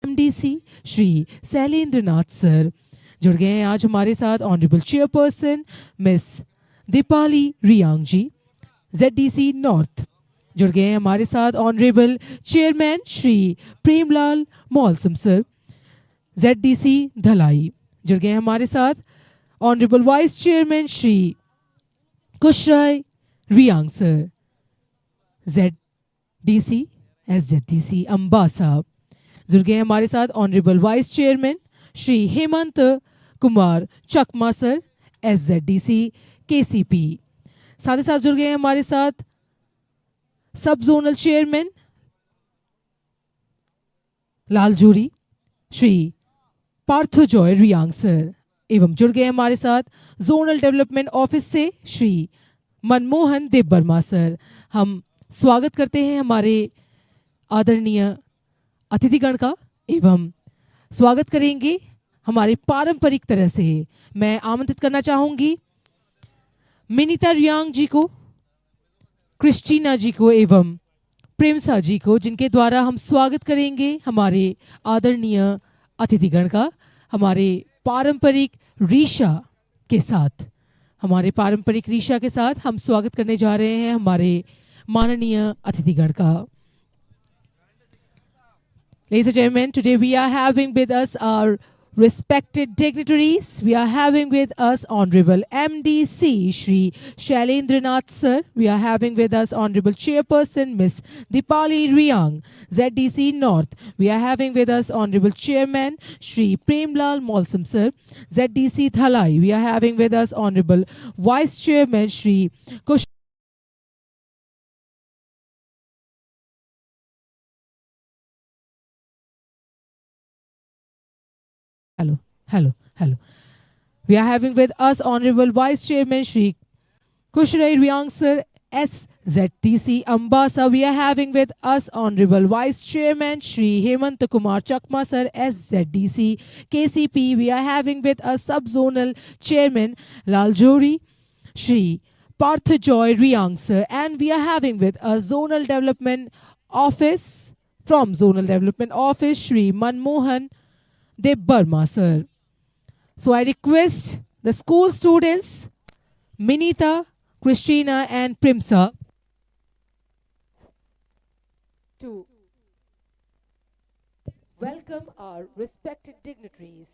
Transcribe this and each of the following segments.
MDC Shri Shailendra Nath sir जुड़ गए हैं आज हमारे साथ। Honourable chairperson miss Dipali Riang ji ZDC north जुड़ गए हैं हमारे साथ। Honourable chairman Shri Premlal Moulsom sir ZDC Dhalai जुड़ गए हैं हमारे साथ। Honourable vice chairman Shri Kushray Riang sir ZDC SZDC Ambassa जुड़ गए हैं हमारे साथ। Honourable vice chairman Shri Hemant Kumar Chakma sir SZDC KCP. साथ ही साथ जुड़ गए हैं हमारे साथ सब zonal chairman Laljuri Shri Partho Joy Riang sir एवं जुड़ गए हमारे साथ जोनल डेवलपमेंट ऑफिस से श्री मनमोहन देवबर्मा सर। हम स्वागत करते हैं हमारे आदरणीय अतिथिगण का एवं स्वागत करेंगे हमारे पारंपरिक तरह से। मैं आमंत्रित करना चाहूंगी मिनीता रियांग जी को, क्रिस्टीना जी को एवं प्रेमसा जी को, जिनके द्वारा हम स्वागत करेंगे हमारे आदरणीय अतिथिगण का हमारे पारंपरिक रीशा के साथ। हमारे पारंपरिक रीशा के साथ हम स्वागत करने जा रहे हैं हमारे माननीय अतिथिगण का। Ladies and gentlemen, today we are having with us our respected dignitaries. We are having with us Honorable MDC Shri Shailendranath Sir. We are having with us Honorable Chairperson Miss Dipali Riang, ZDC North. We are having with us Honorable Chairman Shri Premlal Molsam Sir, ZDC Thalai. We are having with us Honorable Vice Chairman Shri Kush. Hello. We are having with us Honorable Vice Chairman Shri Kushrai Riang Sir, SZTC Ambasa. We are having with us Honorable Vice Chairman Shri Hemant Kumar Chakma Sir, SZDC KCP. We are having with us Sub-Zonal Chairman Laljori Shri Partha Joy Riang Sir. And we are having with us Zonal Development Office, from Zonal Development Office, Shri Manmohan Dev Sir. So I request the school students, Minita, Christina and Primsa, to welcome our respected dignitaries.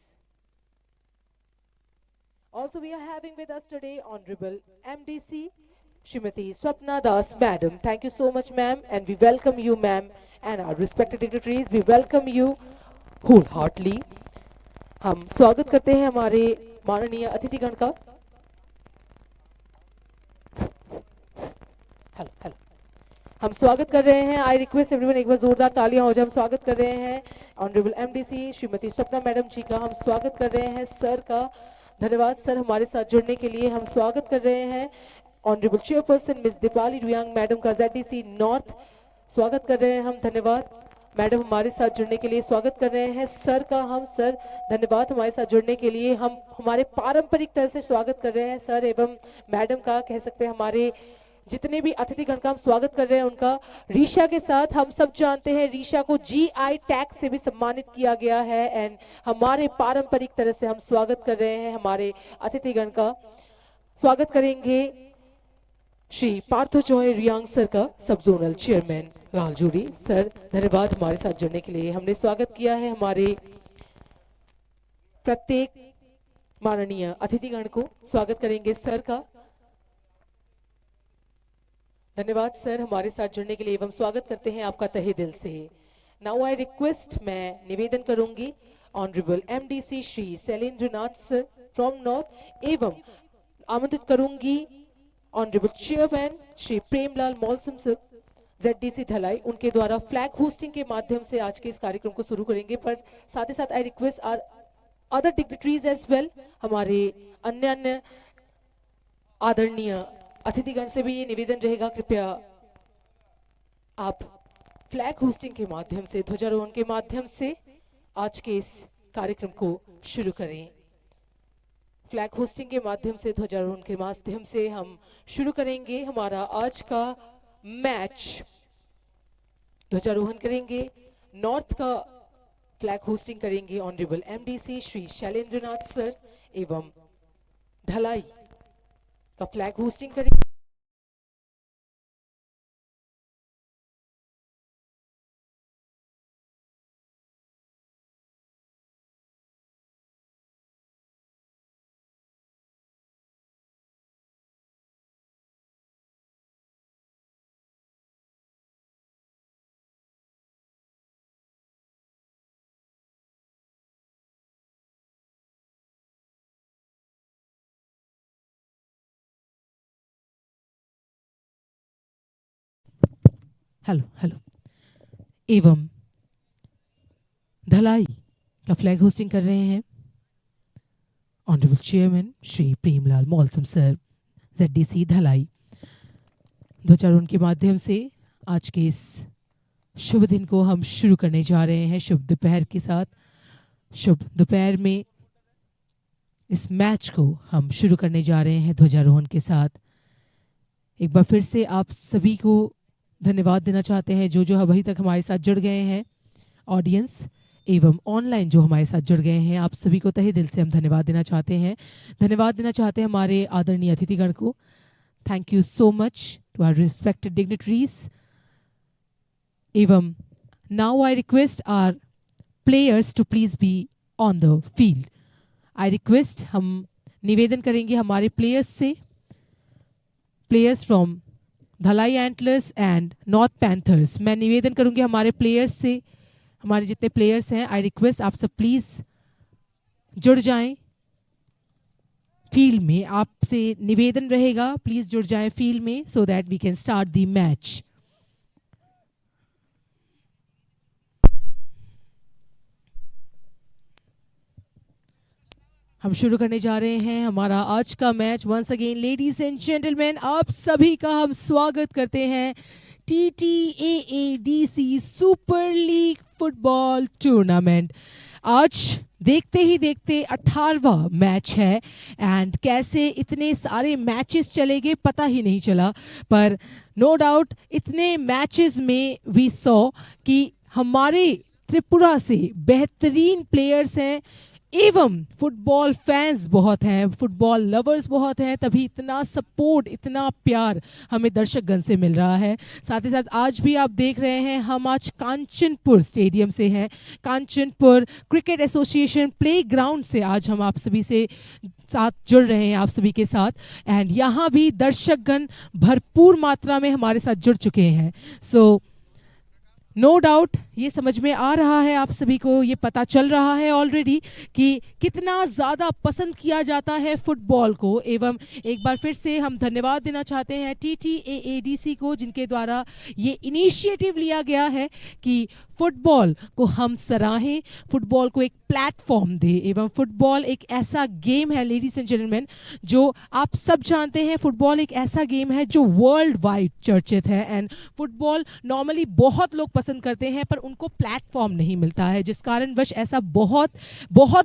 Also we are having with us today Honorable MDC Srimati Swapna Das Madam. Thank you so much ma'am, and we welcome you ma'am, and our respected dignitaries, we welcome you wholeheartedly. हम स्वागत करते हैं हमारे माननीय अतिथिगण का। Hello हम स्वागत कर रहे हैं। आई रिक्वेस्ट एवरीवन, एक बार जोरदार तालियां हो जाए। हम स्वागत कर रहे हैं honourable MDC Shrimati Swapna madam ji का। हम स्वागत कर रहे हैं सर का। धन्यवाद सर हमारे साथ जुड़ने के लिए। हम स्वागत कर रहे हैं honourable chairperson miss Dipali Riang madam का, जेडडीसी नॉर्थ। स्वागत कर रहे हैं हम। धन्यवाद मैडम हमारे साथ जुड़ने के लिए। स्वागत कर रहे हैं सर का हम। सर धन्यवाद हमारे साथ जुड़ने के लिए। हम हमारे पारंपरिक तरह से स्वागत कर रहे हैं सर एवं मैडम का, कह सकते हैं हमारे जितने भी अतिथिगण का हम स्वागत कर रहे हैं उनका रीशा के साथ। हम सब जानते हैं रीशा को जीआई टैग से भी सम्मानित किया गया है, एंड हमारे पारंपरिक तरह से हम स्वागत कर रहे हैं हमारे अतिथिगण का। स्वागत करेंगे श्री पार्थो जॉय रियांग सर का, सब जोनल चेयरमैन लालजोरी सर। धन्यवाद हमारे साथ जुड़ने के लिए। हमने स्वागत किया है हमारे प्रत्येक माननीय अतिथिगण को। स्वागत करेंगे सर का। धन्यवाद सर हमारे साथ जुड़ने के लिए एवं स्वागत करते हैं आपका तहे दिल से। नाउ आई रिक्वेस्ट, मैं निवेदन करूंगी honourable MDC Shri Shailendranath sir from north एवं आमंत्रित करूंगी honourable chairman Shri Premlal Moulsom sir, ZDC Dhalai. उनके द्वारा फ्लैग होस्टिंग के माध्यम से आज के इस कार्यक्रम को शुरू करेंगे। पर साथ ही साथ I request are other dignitaries as well, हमारे अन्य आदरणीय अतिथिगण से भी ये निवेदन रहेगा, कृपया आप फ्लैग होस्टिंग के माध्यम से, ध्वजारोहण के माध्यम से आज के इस कार्यक्रम को शुरू करें। फ्लैग होस्टिंग के माध्यम से, ध्वजारोहण के माध्यम से हम शुरू करेंगे हमारा आज का मैच। ध्वजारोहण करेंगे नॉर्थ का फ्लैग होस्टिंग करेंगे honourable MDC Shri Shailendra Nath sir एवं ढलाई का फ्लैग होस्टिंग करेंगे। हेलो हेलो एवं ढलाई का फ्लैग होस्टिंग कर रहे हैं honourable chairman Shri Premlal Moulsom sir ZDC Dhalai. ध्वजारोहण के माध्यम से आज के इस शुभ दिन को हम शुरू करने जा रहे हैं शुभ दोपहर के साथ। शुभ दोपहर में इस मैच को हम शुरू करने जा रहे हैं ध्वजारोहण के साथ। एक बार फिर से आप सभी को धन्यवाद देना चाहते हैं जो जो अभी तक हमारे साथ जुड़ गए हैं, ऑडियंस एवं ऑनलाइन जो हमारे साथ जुड़ गए हैं, आप सभी को तहे दिल से हम धन्यवाद देना चाहते हैं। धन्यवाद देना चाहते हैं हमारे आदरणीय अतिथिगण को। Thank you so much to our respected dignitaries. एवं now I request our players to please be on the field. I request, हम निवेदन करेंगे हमारे प्लेयर्स से, players from Dhalai Antlers and north Panthers. मैं निवेदन करूंगी हमारे प्लेयर्स से, हमारे जितने प्लेयर्स हैं, आई रिक्वेस्ट आप सब प्लीज जुड़ जाएं फील्ड में। आपसे निवेदन रहेगा प्लीज जुड़ जाएं फील्ड में so that we can start the match. हम शुरू करने जा रहे हैं हमारा आज का match. Once again ladies and gentleman, आप सभी का हम स्वागत करते हैं TTAADC super league football tournament. आज देखते ही देखते 18वां मैच है एंड कैसे इतने सारे मैचेस चले गए पता ही नहीं चला, पर नो डाउट इतने मैचेस में वी सॉ कि हमारे त्रिपुरा से बेहतरीन प्लेयर्स हैं एवं फुटबॉल फैंस बहुत हैं, फुटबॉल लवर्स बहुत हैं, तभी इतना सपोर्ट, इतना प्यार हमें दर्शकगण से मिल रहा है। साथ ही साथ आज भी आप देख रहे हैं हम आज कांचनपुर स्टेडियम से हैं, कांचनपुर क्रिकेट एसोसिएशन प्लेग्राउंड से आज हम आप सभी से साथ जुड़ रहे हैं, आप सभी के साथ। एंड यहाँ भी दर्शकगण भरपूर मात्रा में हमारे साथ जुड़ चुके हैं। सो नो डाउट ये समझ में आ रहा है, आप सभी को ये पता चल रहा है ऑलरेडी कि कितना ज़्यादा पसंद किया जाता है फुटबॉल को। एवं एक बार फिर से हम धन्यवाद देना चाहते हैं TTAADC को, जिनके द्वारा ये इनिशिएटिव लिया गया है कि फुटबॉल को हम सराहें, फुटबॉल को एक प्लेटफॉर्म दे। एवं फुटबॉल एक ऐसा गेम है लेडीज एंड जेंटलमैन, जो आप सब जानते हैं फुटबॉल एक ऐसा गेम है जो वर्ल्ड वाइड चर्चित है। एंड फुटबॉल नॉर्मली बहुत लोग पसंद करते हैं पर उनको प्लेटफॉर्म नहीं मिलता है, जिस कारणवश ऐसा बहुत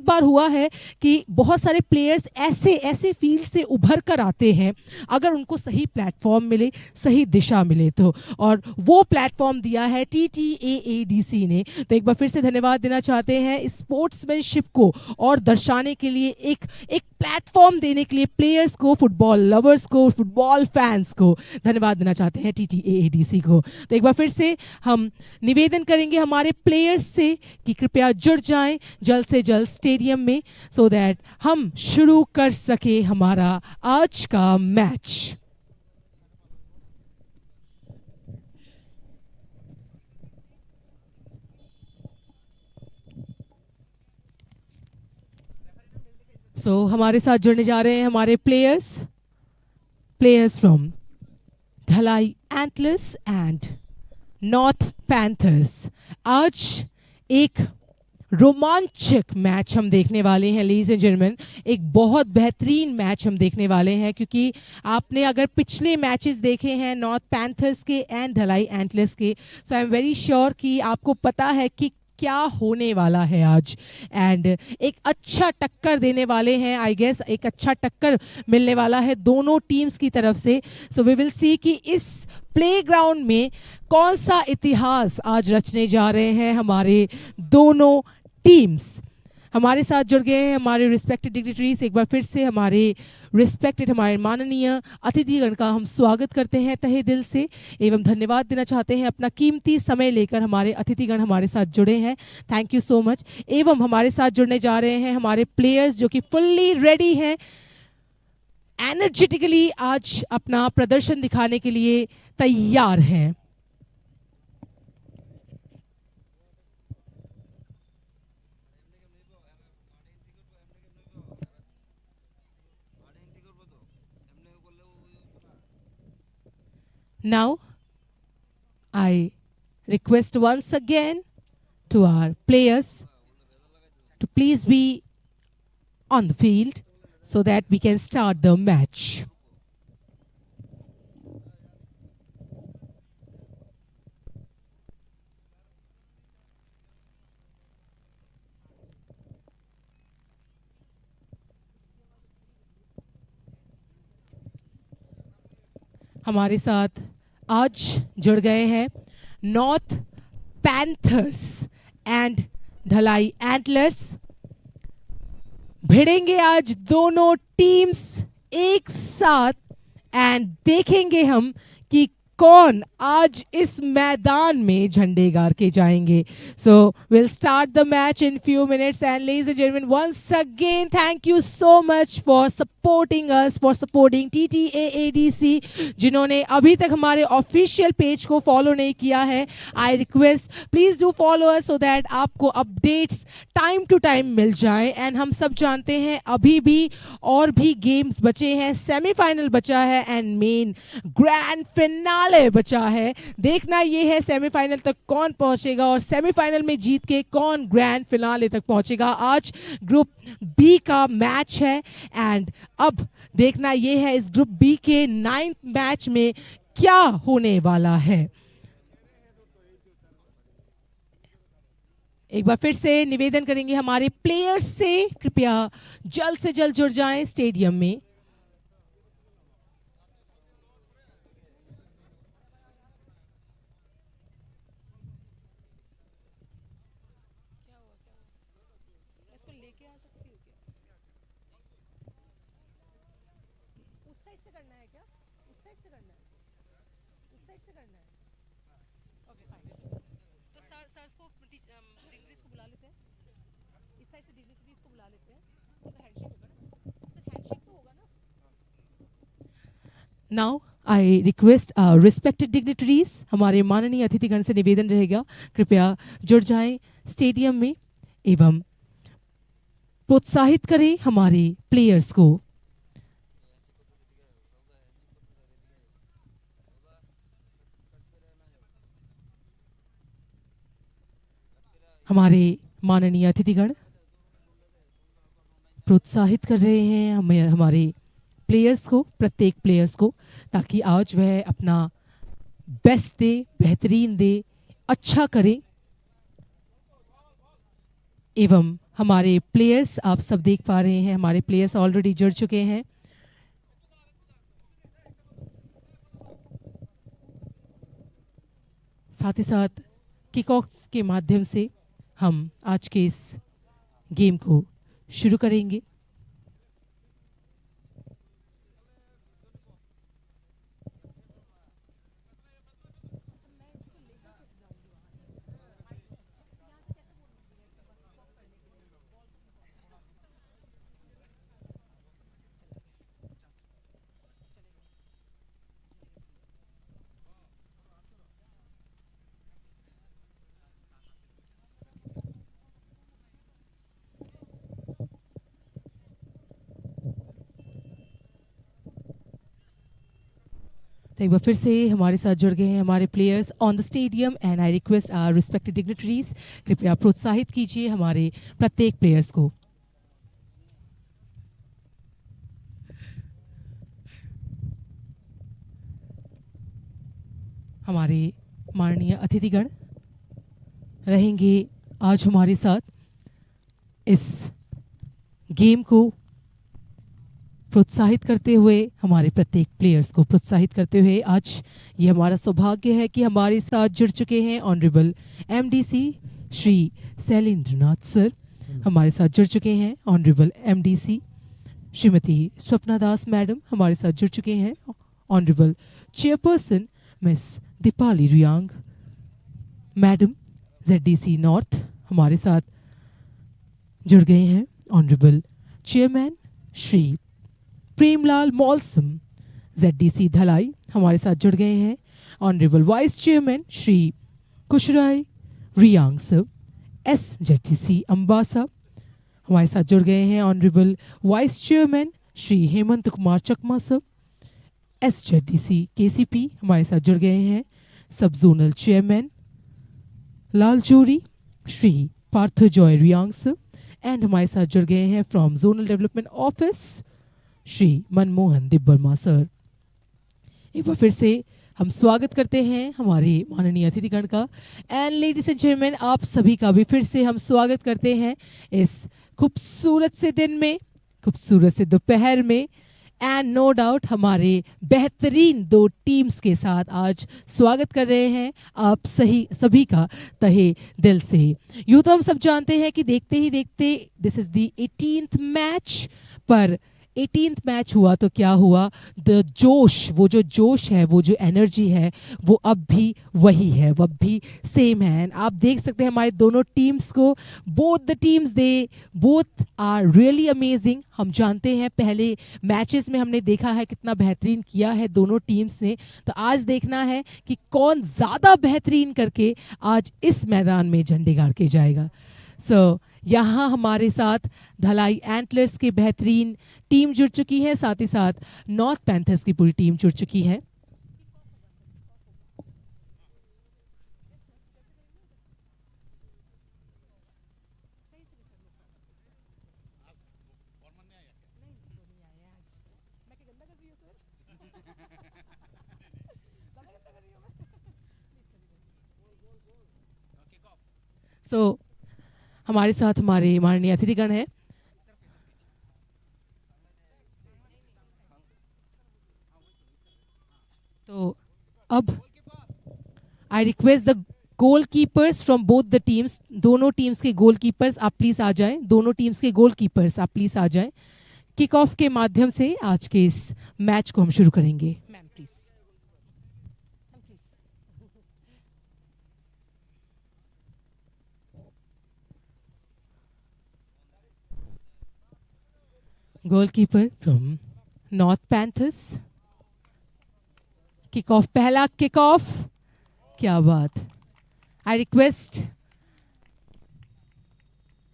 बार हुआ है कि बहुत सारे प्लेयर्स ऐसे फील्ड से उभर कर आते हैं अगर उनको सही प्लेटफॉर्म मिले, सही दिशा मिले तो, और वो प्लेटफॉर्म दिया है TTAADC ने। तो एक बार फिर से धन्यवाद देना चाहते हैं स्पोर्ट्समैनशिप को और दर्शाने के लिए, एक प्लेटफॉर्म देने के लिए प्लेयर्स को, फुटबॉल लवर्स को, फुटबॉल फैंस को धन्यवाद देना चाहते हैं TTAADC को। तो एक बार फिर से हम निवेदन करेंगे हमारे प्लेयर्स से कि कृपया जुड़ जाएं जल्द से जल्द स्टेडियम में सो दैट हम शुरू कर सके हमारा आज का मैच। हमारे साथ जुड़ने जा रहे हैं हमारे प्लेयर्स फ्रॉम ढलाई एंटलर्स एंड नॉर्थ पैंथर्स। आज एक रोमांचक मैच हम देखने वाले हैं लेडीज एंड जेंटलमैन, एक बहुत बेहतरीन मैच हम देखने वाले हैं, क्योंकि आपने अगर पिछले मैचेस देखे हैं नॉर्थ पैंथर्स के एंड ढलाई एंटलर्स के, सो आई एम वेरी श्योर कि आपको पता है कि क्या होने वाला है आज। एंड एक अच्छा टक्कर देने वाले हैं, आई गेस एक अच्छा टक्कर मिलने वाला है दोनों टीम्स की तरफ से। सो वी विल सी कि इस प्लेग्राउंड में कौन सा इतिहास आज रचने जा रहे हैं हमारे दोनों टीम्स हमारे साथ जुड़ गए हैं। हमारे रिस्पेक्टेड डिग्निटरीज, एक बार फिर से हमारे रिस्पेक्टेड हमारे माननीय अतिथिगण का हम स्वागत करते हैं तहे दिल से एवं धन्यवाद देना चाहते हैं। अपना कीमती समय लेकर हमारे अतिथिगण हमारे साथ जुड़े हैं, थैंक यू सो मच। एवं हमारे साथ जुड़ने जा रहे हैं हमारे प्लेयर्स जो कि फुल्ली रेडी हैं, एनर्जेटिकली आज अपना प्रदर्शन दिखाने के लिए तैयार हैं। Now, I request once again to our players to please be on the field so that we can start the match. हमारे साथ आज जुड़ गए हैं नॉर्थ पैंथर्स एंड ढलाई एंटलर्स। भिड़ेंगे आज दोनों टीम्स एक साथ एंड देखेंगे हम कि कौन आज इस मैदान में झंडे गाड़ के जाएंगे। So will start the match in few minutes and ladies and gentleman once again thank you so much for supporting us, for supporting TTAADC। जिन्होंने अभी तक हमारे ऑफिशियल पेज को फॉलो नहीं किया है, I request please do follow us so that आपको updates time to time मिल जाए। एंड हम सब जानते हैं अभी भी और भी गेम्स बचे हैं, सेमीफाइनल बचा है एंड मेन ग्रैंड फिनाले बचा है। देखना ये है सेमीफाइनल तक कौन पहुंचेगा और सेमीफाइनल में जीत के कौन ग्रैंड फिनाले तक पहुंचेगा। आज ग्रुप बी का मैच है एंड अब देखना ये है इस ग्रुप बी के 9th मैच में क्या होने वाला है। एक बार फिर से निवेदन करेंगे हमारे प्लेयर्स से, कृपया जल्द से जल्द जुड़ जाएं स्टेडियम में। Now I request our respected dignitaries, हमारे माननीय अतिथिगण से निवेदन रहेगा कृपया जुड़ जाएं स्टेडियम में एवं प्रोत्साहित करें हमारे प्लेयर्स को। हमारे माननीय अतिथिगण प्रोत्साहित कर रहे हैं हमारे प्लेयर्स को, प्रत्येक प्लेयर्स को, ताकि आज वह अपना बेस्ट दे, बेहतरीन दे, अच्छा करे। एवं हमारे प्लेयर्स आप सब देख पा रहे हैं, हमारे प्लेयर्स ऑलरेडी जुड़ चुके हैं। साथ ही साथ किक ऑफ के माध्यम से हम आज के इस गेम को शुरू करेंगे। तो एक बार फिर से हमारे साथ जुड़ गए हैं हमारे players on the stadium and I request our respected dignitaries, कृपया प्रोत्साहित कीजिए हमारे प्रत्येक प्लेयर्स को। हमारे माननीय अतिथिगण रहेंगे आज हमारे साथ इस गेम को प्रोत्साहित करते हुए, हमारे प्रत्येक प्लेयर्स को प्रोत्साहित करते हुए। आज ये हमारा सौभाग्य है कि हमारे साथ जुड़ चुके हैं honourable MDC Shri Shailendranath sir हमारे साथ जुड़ चुके हैं। Honourable MDC Shrimati Swapna Das madam हमारे साथ जुड़ चुके हैं। Honourable chairperson miss Dipali Riang madam ZDC north हमारे साथ जुड़ गए हैं। Honourable chairman Shri Premlal Moulsom ZDC Dhalai हमारे साथ जुड़ गए हैं। Honourable vice chairman Shri Kushray Riang सब एस जेडडीसी अम्बासा हमारे साथ जुड़ गए हैं। Honourable vice chairman Shri Hemant Kumar चकमा सब एस जेडडीसी केसीपी हमारे साथ जुड़ गए हैं। Sub zonal chairman Laljuri Shri Partha Joy Riang सब एंड हमारे साथ जुड़ गए हैं from zonal development office Shri Manmohan Debbarma sir. एक बार फिर से हम स्वागत करते हैं हमारे माननीय अतिथिगण का। एंड लेडीज एंड जेंटलमैन, आप सभी का भी फिर से हम स्वागत करते हैं इस खूबसूरत से दिन में, खूबसूरत से दोपहर में। एंड नो डाउट हमारे बेहतरीन दो टीम्स के साथ आज स्वागत कर रहे हैं आप सभी का तहे दिल से। यूँ तो हम सब जानते हैं कि देखते ही देखते this is the 18th match, पर 18th मैच हुआ तो क्या हुआ, द जोश, वो जो जोश है, वो जो एनर्जी है, वो अब भी वही है, वो अब भी सेम है। एंड आप देख सकते हैं हमारे दोनों टीम्स को, both the teams they both are really amazing. हम जानते हैं पहले मैचेस में हमने देखा है कितना बेहतरीन किया है दोनों टीम्स ने, तो आज देखना है कि कौन ज़्यादा बेहतरीन करके आज इस मैदान में झंडे गाड़ के जाएगा। सो यहाँ हमारे साथ धलाई एंटलर्स की बेहतरीन टीम जुड़ चुकी है, साथ ही साथ नॉर्थ पैंथर्स की पूरी टीम जुड़ चुकी है। सो हमारे साथ हमारे माननीय अतिथिगण हैं। तो अब I request the goal keepers from both the teams, दोनों टीम्स के गोल कीपर्स आप प्लीज आ जाएं, दोनों टीम्स के गोल कीपर्स आप प्लीज आ जाएं। किक ऑफ के माध्यम से आज के इस मैच को हम शुरू करेंगे। Ma'am please. Goalkeeper from north panthers, kick off, पहला किक ऑफ, क्या बात। I request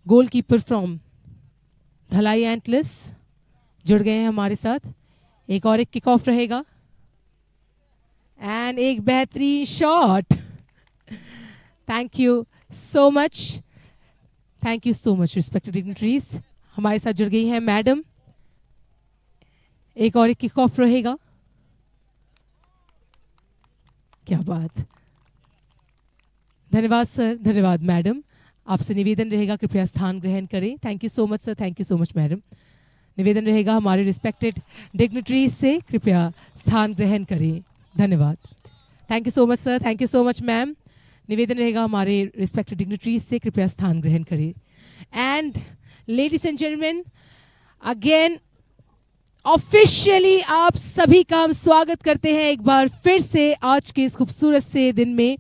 goalkeeper from Dhalai antlers जुड़ गए हैं हमारे साथ। एक और एक किक ऑफ रहेगा एंड एक बेहतरीन shot. Thank you so much, thank you so much respected dignitaries. हमारे साथ जुड़ गई हैं मैडम। एक और एक किक ऑफ रहेगा, क्या बात। धन्यवाद सर, धन्यवाद मैडम। आपसे निवेदन रहेगा कृपया स्थान ग्रहण करें। Thank you so much sir, thank you so much madam. निवेदन रहेगा हमारे रिस्पेक्टेड डिग्निटरीज से कृपया स्थान ग्रहण करें। धन्यवाद। Thank you so much sir, thank you so much ma'am. निवेदन रहेगा हमारे रिस्पेक्टेड डिग्निटरीज से कृपया स्थान ग्रहण करें। And ladies and gentleman, again officially आप सभी का हम स्वागत करते हैं एक बार फिर से आज के इस खूबसूरत से दिन में।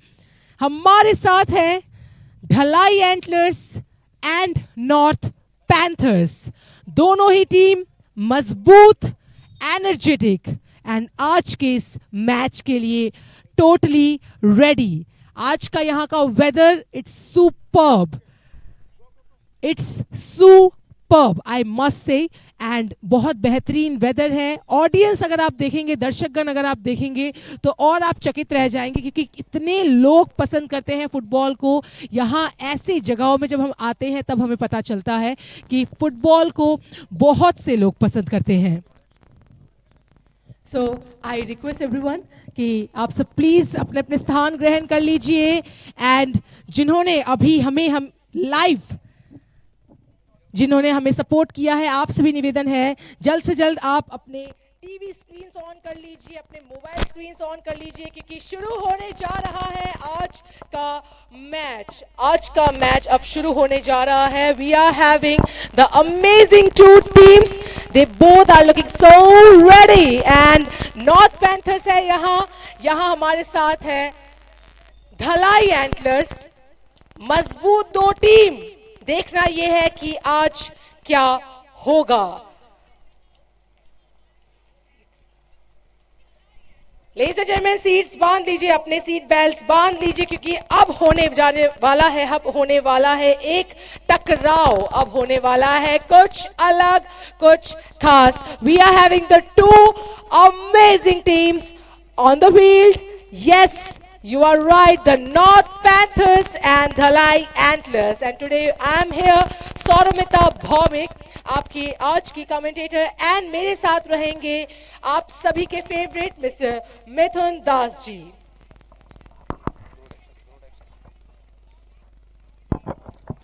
हमारे साथ है ढलाई एंटलर्स एंड नॉर्थ पैंथर्स, दोनों ही टीम मजबूत, एनर्जेटिक एंड आज के इस मैच के लिए टोटली रेडी। आज का यहाँ का whether it's superb, it's superb I must से। एंड बहुत बेहतरीन वेदर है। ऑडियंस अगर आप देखेंगे, दर्शकगण अगर आप देखेंगे तो और आप चकित रह जाएंगे क्योंकि इतने लोग पसंद करते हैं फुटबॉल को। यहाँ ऐसी जगहों में जब हम आते हैं तब हमें पता चलता है कि फुटबॉल को बहुत से लोग पसंद करते हैं। सो आई रिक्वेस्ट एवरीवन कि आप सब प्लीज अपने अपने स्थान ग्रहण कर लीजिए। एंड जिन्होंने अभी हम लाइव जिन्होंने हमें सपोर्ट किया है, आप सभी निवेदन है जल्द से जल्द आप अपने टीवी स्क्रीन्स ऑन कर लीजिए, अपने मोबाइल स्क्रीन्स ऑन कर लीजिए, क्योंकि शुरू होने जा रहा है आज का मैच। आज का मैच अब शुरू होने जा रहा है। We are having the amazing two teams, they both are looking so ready and north panthers है यहाँ हमारे साथ है धलाई एंटलर्स। मजबूत दो टीम, देखना यह है कि आज क्या होगा। लेडीज एंड जेंटलमैन, सीट्स बांध लीजिए, अपने सीट बेल्ट्स बांध लीजिए, क्योंकि अब होने वाला है एक टकराव। अब होने वाला है कुछ अलग, कुछ खास। We are having the two amazing teams on the field. Yes, you are right, the North Panthers and Dhalai Antlers, and today I am here, Sauromita Bhaumik, आपकी आज की कमेंटेटर, एंड मेरे साथ रहेंगे आप सभी के फेवरेट मिस्टर मिथुन दास जी।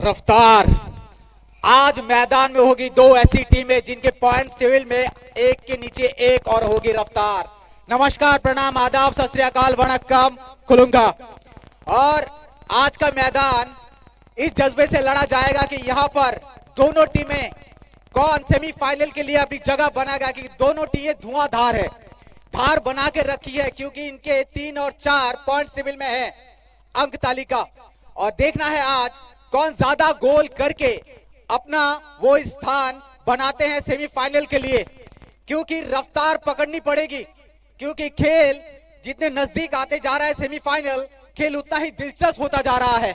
रफ्तार आज मैदान में होगी दो ऐसी टीमें जिनके पॉइंट्स टेबल में एक के नीचे एक और होगी रफ्तार। नमस्कार, प्रणाम, आदाब, सत श्री अकाल, वणक्कम, खुलूंगा। और आज का मैदान इस जज्बे से लड़ा जाएगा कि यहाँ पर दोनों टीमें कौन सेमीफाइनल के लिए अपनी जगह बनाएगा, कि दोनों टीमें धुआंधार है, धार बना के रखी है, क्योंकि इनके 3 और 4 पॉइंट टेबल में है अंक तालिका। और देखना है आज कौन ज्यादा गोल करके अपना वो स्थान बनाते हैं सेमीफाइनल के लिए, क्योंकि रफ्तार पकड़नी पड़ेगी, क्योंकि खेल जितने नजदीक आते जा रहा है सेमीफाइनल, खेल उतना ही दिलचस्प होता जा रहा है।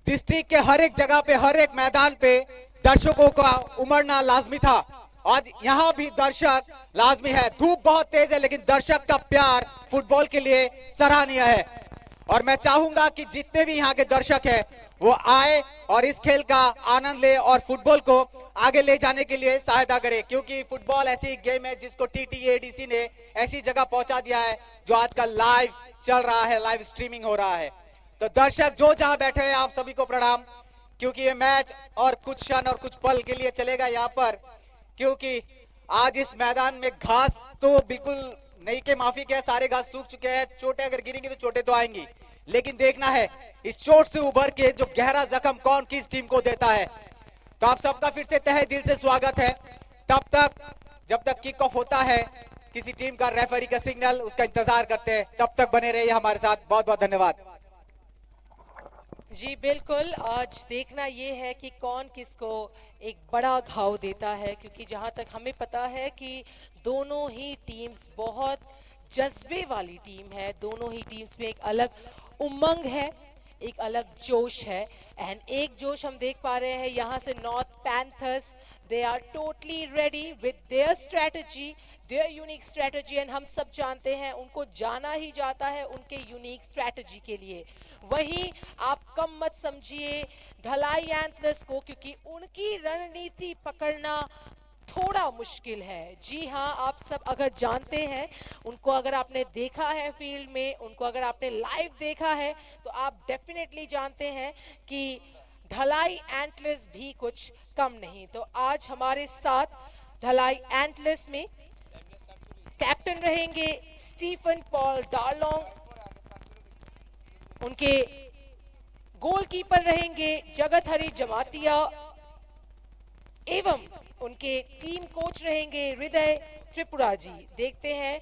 डिस्ट्रिक्ट के हर एक जगह पे, हर एक मैदान पे दर्शकों का उमड़ना लाजमी था। आज यहाँ भी दर्शक लाजमी है। धूप बहुत तेज है, लेकिन दर्शक का प्यार फुटबॉल के लिए सराहनीय है। और मैं चाहूंगा कि जितने भी यहाँ के दर्शक हैं वो आए और इस खेल का आनंद ले और फुटबॉल को आगे ले जाने के लिए सहायता करे, क्योंकि फुटबॉल ऐसी गेम है जिसको TTADC ने ऐसी जगह पहुंचा दिया है जो आजकल लाइव चल रहा है, लाइव स्ट्रीमिंग हो रहा है। तो दर्शक जो जहां बैठे हैं, आप सभी को प्रणाम, क्योंकि ये मैच और कुछ क्षण और कुछ पल के लिए चलेगा यहाँ पर, क्योंकि आज इस मैदान में घास तो बिल्कुल नहीं के माफी के, सारे घास सूख चुके हैं। चोटें अगर गिरेंगी तो चोटें तो आएंगी, लेकिन देखना है इस चोट से उभर के जो गहरा जख्म कौन किस टीम को देता है। तो आप सबका फिर से तहे दिल से स्वागत है। तब तक जब तक किक ऑफ होता है किसी टीम का, रेफरी का सिग्नल, उसका इंतजार करते हैं। तब तक बने रहिए हमारे साथ। बहुत बहुत धन्यवाद जी। बिल्कुल, आज देखना ये है कि कौन किसको एक बड़ा घाव देता है, क्योंकि जहां तक हमें पता है कि दोनों ही टीम्स बहुत जज्बे वाली टीम है। दोनों ही टीम्स में एक अलग उमंग है, एक अलग जोश है। एंड एक जोश हम देख पा रहे हैं यहाँ से North Panthers, they are totally ready with their strategy, their unique strategy, and हम सब जानते हैं उनको जाना ही जाता है उनके यूनिक स्ट्रेटजी के लिए। वहीं आप कम मत समझिए धलाई एंटलर्स को, क्योंकि उनकी रणनीति पकड़ना थोड़ा मुश्किल है। जी हाँ, आप सब अगर जानते हैं उनको, अगर आपने देखा है फील्ड में, उनको अगर आपने लाइव देखा है, तो आप डेफिनेटली जानते हैं कि धलाई एंटलर्स भी कुछ कम नहीं। तो आज हमारे साथ धलाई एंटलर्स में कैप्टन रहेंगे स्टीफन पॉल डार्लोंग, उनके गोलकीपर रहेंगे जगत हरी जमातिया, एवं उनके टीम कोच रहेंगे हृदय त्रिपुरा जी। देखते हैं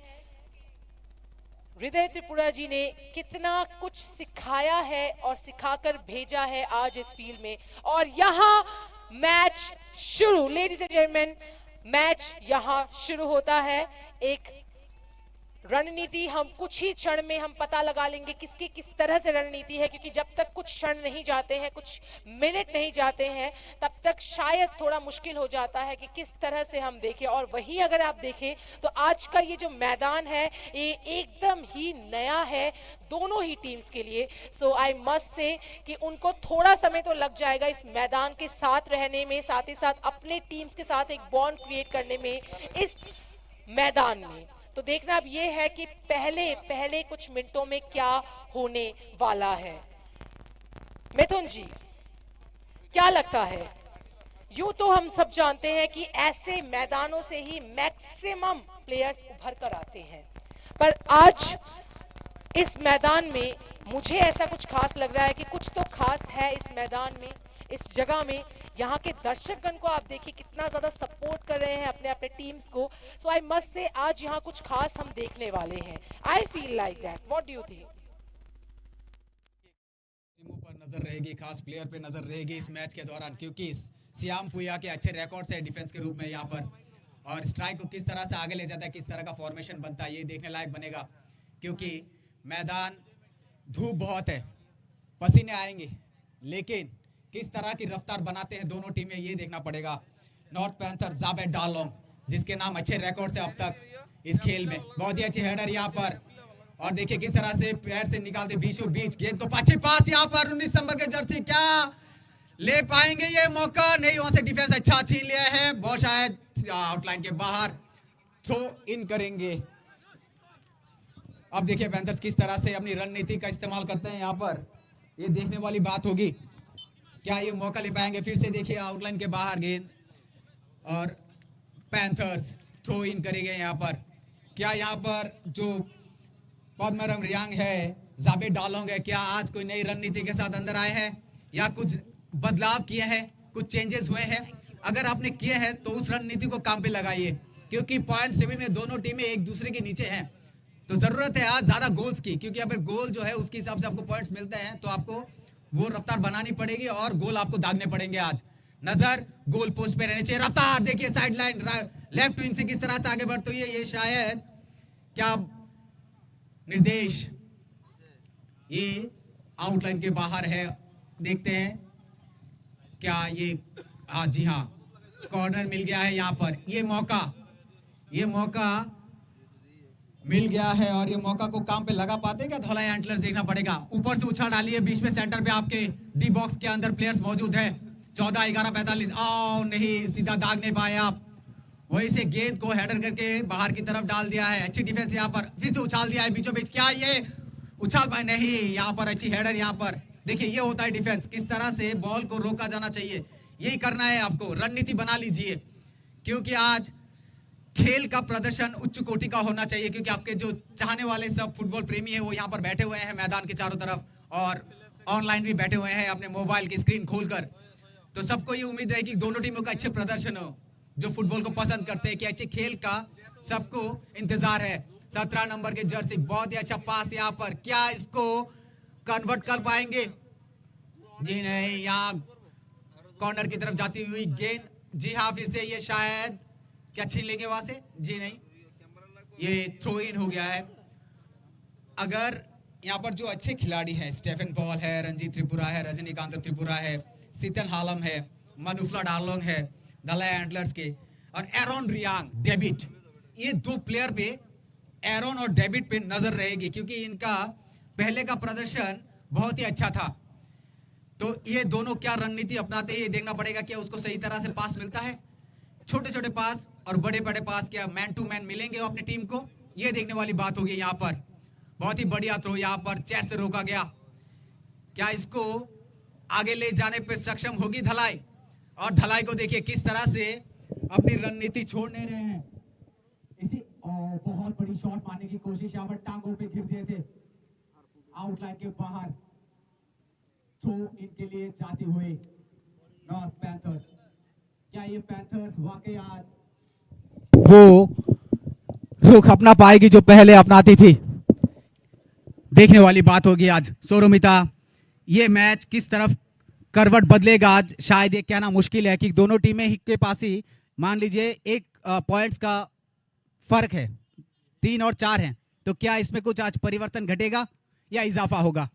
हृदय त्रिपुरा जी ने कितना कुछ सिखाया है और सिखाकर भेजा है आज इस फील्ड में। और यहाँ मैच शुरू, लेडीज एंड जेंटलमैन, मैच यहाँ शुरू होता है। एक रणनीति हम कुछ ही क्षण में हम पता लगा लेंगे किसकी किस तरह से रणनीति है, क्योंकि जब तक कुछ क्षण नहीं जाते हैं, कुछ मिनट नहीं जाते हैं, तब तक शायद थोड़ा मुश्किल हो जाता है कि किस तरह से हम देखें। और वही अगर आप देखें तो आज का ये जो मैदान है ये एकदम ही नया है दोनों ही टीम्स के लिए। सो आई मस्ट से कि उनको थोड़ा समय तो लग जाएगा इस मैदान के साथ रहने में, साथ ही साथ अपने टीम्स के साथ एक बॉन्ड क्रिएट करने में इस मैदान में। तो देखना अब ये है कि पहले कुछ मिनटों में क्या होने वाला है। मिथुन जी, क्या लगता है? यूं तो हम सब जानते हैं कि ऐसे मैदानों से ही मैक्स मैक्सिमम प्लेयर्स उभर कर आते हैं। पर आज इस मैदान में मुझे ऐसा कुछ खास लग रहा है कि कुछ तो खास है इस मैदान में, इस जगह में। यहाँ के दर्शकगण को आप देखिए कितना ज्यादा सपोर्ट कर रहे हैं अपने अपने टीम्स को। सो आई मस्ट से आज यहाँ कुछ खास हम देखने वाले हैं। I feel like that. What do you think? टीमों पर नजर रहेगी, खास प्लेयर पे नजर रहेगी इस मैच के दौरान, क्योंकि सियाम पुया के अच्छे रिकॉर्ड्स है डिफेंस के रूप में यहाँ पर, और स्ट्राइक को किस तरह से आगे ले जाता है, किस तरह का फॉर्मेशन बनता है, ये देखने लायक बनेगा। क्योंकि मैदान धूप बहुत है, पसीने आएंगे, लेकिन किस तरह की रफ्तार बनाते हैं दोनों टीमें, ये देखना पड़ेगा। नॉर्थ पैंथर जाबेद डालोंग, जिसके नाम अच्छे रिकॉर्ड्स है अब तक इस खेल में, बहुत ही अच्छी हेडर यहाँ पर, और देखिए किस तरह से पैर से निकालते बीचों बीच गेंद को पाछे पास यहाँ पर 19 नंबर के जर्सी, क्या ले पाएंगे ये मौका? नहीं, वहां से डिफेंस अच्छा छीन लिया है, बहुत शायद आउटलाइन के बाहर थ्रो इन करेंगे। अब देखिए पैंथर्स किस तरह से अपनी रणनीति का इस्तेमाल करते हैं यहाँ पर, ये देखने वाली बात होगी। क्या ये मौका ले पाएंगे? फिर से देखिए आउटलाइन के बाहर गेंद, और पैंथर्स थ्रो इन करेंगे यहाँ पर। क्या यहाँ पर जो पद्मरम रियांग है, जाबेद डालोंग है, क्या आज कोई नई रणनीति के साथ अंदर आए हैं या कुछ बदलाव किए हैं, कुछ चेंजेस हुए हैं? अगर आपने किए हैं तो उस रणनीति को काम पे लगाइए, क्योंकि पॉइंट टेबल में दोनों टीमें एक दूसरे के नीचे हैं, तो जरूरत है आज ज्यादा गोल्स की, क्योंकि अगर गोल जो है उसके हिसाब से आपको पॉइंट्स मिलते हैं तो आपको वो रफ्तार बनानी पड़ेगी और गोल आपको दागने पड़ेंगे। आज नजर गोल पोस्ट पे रहनी चाहिए। रफ्तार देखिए साइड लाइन लेफ्ट विंग से किस तरह से आगे बढ़ती है, ये शायद क्या निर्देश, ये आउटलाइन के बाहर है, देखते हैं क्या ये, हाँ जी हाँ, कॉर्नर मिल गया है यहाँ पर। ये मौका मिल गया है, और ये मौका को काम पे लगा पाते हैं क्या धौलाई एंटलर, देखना पड़ेगा। ऊपर से उछाल डालिए, बीच में सेंटर पे आपके डी बॉक्स के अंदर प्लेयर्स मौजूद है। 14 11 45, आओ नहीं, सीधा दाग नहीं पाए आप, वहीं से गेंद को हेडर करके बाहर की तरफ डाल दिया है। अच्छी डिफेंस यहाँ पर, फिर से उछाल दिया है बीचों बीच, क्या ये उछाल पाए? नहीं, यहाँ पर अच्छी हेडर। यहाँ पर देखिए ये होता है डिफेंस, किस तरह से बॉल को रोका जाना चाहिए, यही करना है आपको। रणनीति बना लीजिए, क्योंकि आज खेल का प्रदर्शन उच्च कोटि का होना चाहिए, क्योंकि आपके जो चाहने वाले सब फुटबॉल प्रेमी है वो यहाँ पर बैठे हुए हैं मैदान के चारों तरफ, और ऑनलाइन भी बैठे हुए हैं अपने मोबाइल की स्क्रीन खोलकर। तो सबको ये उम्मीद रहेगी कि दोनों टीमों का अच्छे प्रदर्शन हो, जो फुटबॉल को पसंद करते हैं कि अच्छे खेल का सबको इंतजार है। 17 नंबर के जर्सी, बहुत ही अच्छा पास यहाँ पर, क्या इसको कन्वर्ट कर पाएंगे? जी नहीं, यहाँ कॉर्नर की तरफ जाती हुई गेंद, जी हाँ, फिर से ये शायद क्या छीन लेंगे वहां से? जी नहीं, ये थ्रो इन हो गया है। अगर यहाँ पर जो अच्छे खिलाड़ी हैं, स्टेफन पॉल है, रंजीत त्रिपुरा है, रजनीकांत त्रिपुरा है, सीतन हालम है, मनुफला डालोंग है धलाई एंटलर्स के, और एरोन रियांग, डेविड, ये दो प्लेयर पे, एरोन और डेविड पे नजर रहेगी, क्योंकि इनका पहले का प्रदर्शन बहुत ही अच्छा था। तो ये दोनों क्या रणनीति अपनाते हैं, ये देखना पड़ेगा। क्या उसको सही तरह से पास मिलता है, छोटे छोटे पास और बड़े बड़े पास, क्या मैन टू मैन मिलेंगे अपनी टीम को, ये देखने वाली बात होगी। यहाँ पर बहुत ही बढ़िया थ्रो, यहाँ पर चेस्ट से रोका गया, क्या इसको आगे ले जाने पे सक्षम होगी धलाई? और धलाई को देखिए किस तरह से अपनी रणनीति छोड़ नहीं रहे हैं। इसी बहुत बड़ी शॉट मारने की कोशिश, यहाँ पर टांगों पे गिर दिए थे, आउटलाइन के बाहर थ्रो इनके लिए जाती हुई नॉर्थ पैंथर्स। क्या ये पैंथर्स वाकई आज वो रुख अपना पाएगी जो पहले अपनाती थी? देखने वाली बात होगी आज। सोरोमिता, ये मैच किस तरफ करवट बदलेगा आज, शायद ये कहना मुश्किल है कि दोनों टीमें के पास ही मान लीजिए एक पॉइंट्स का फर्क है, 3 और 4 हैं, तो क्या इसमें कुछ आज परिवर्तन घटेगा या इजाफा होगा?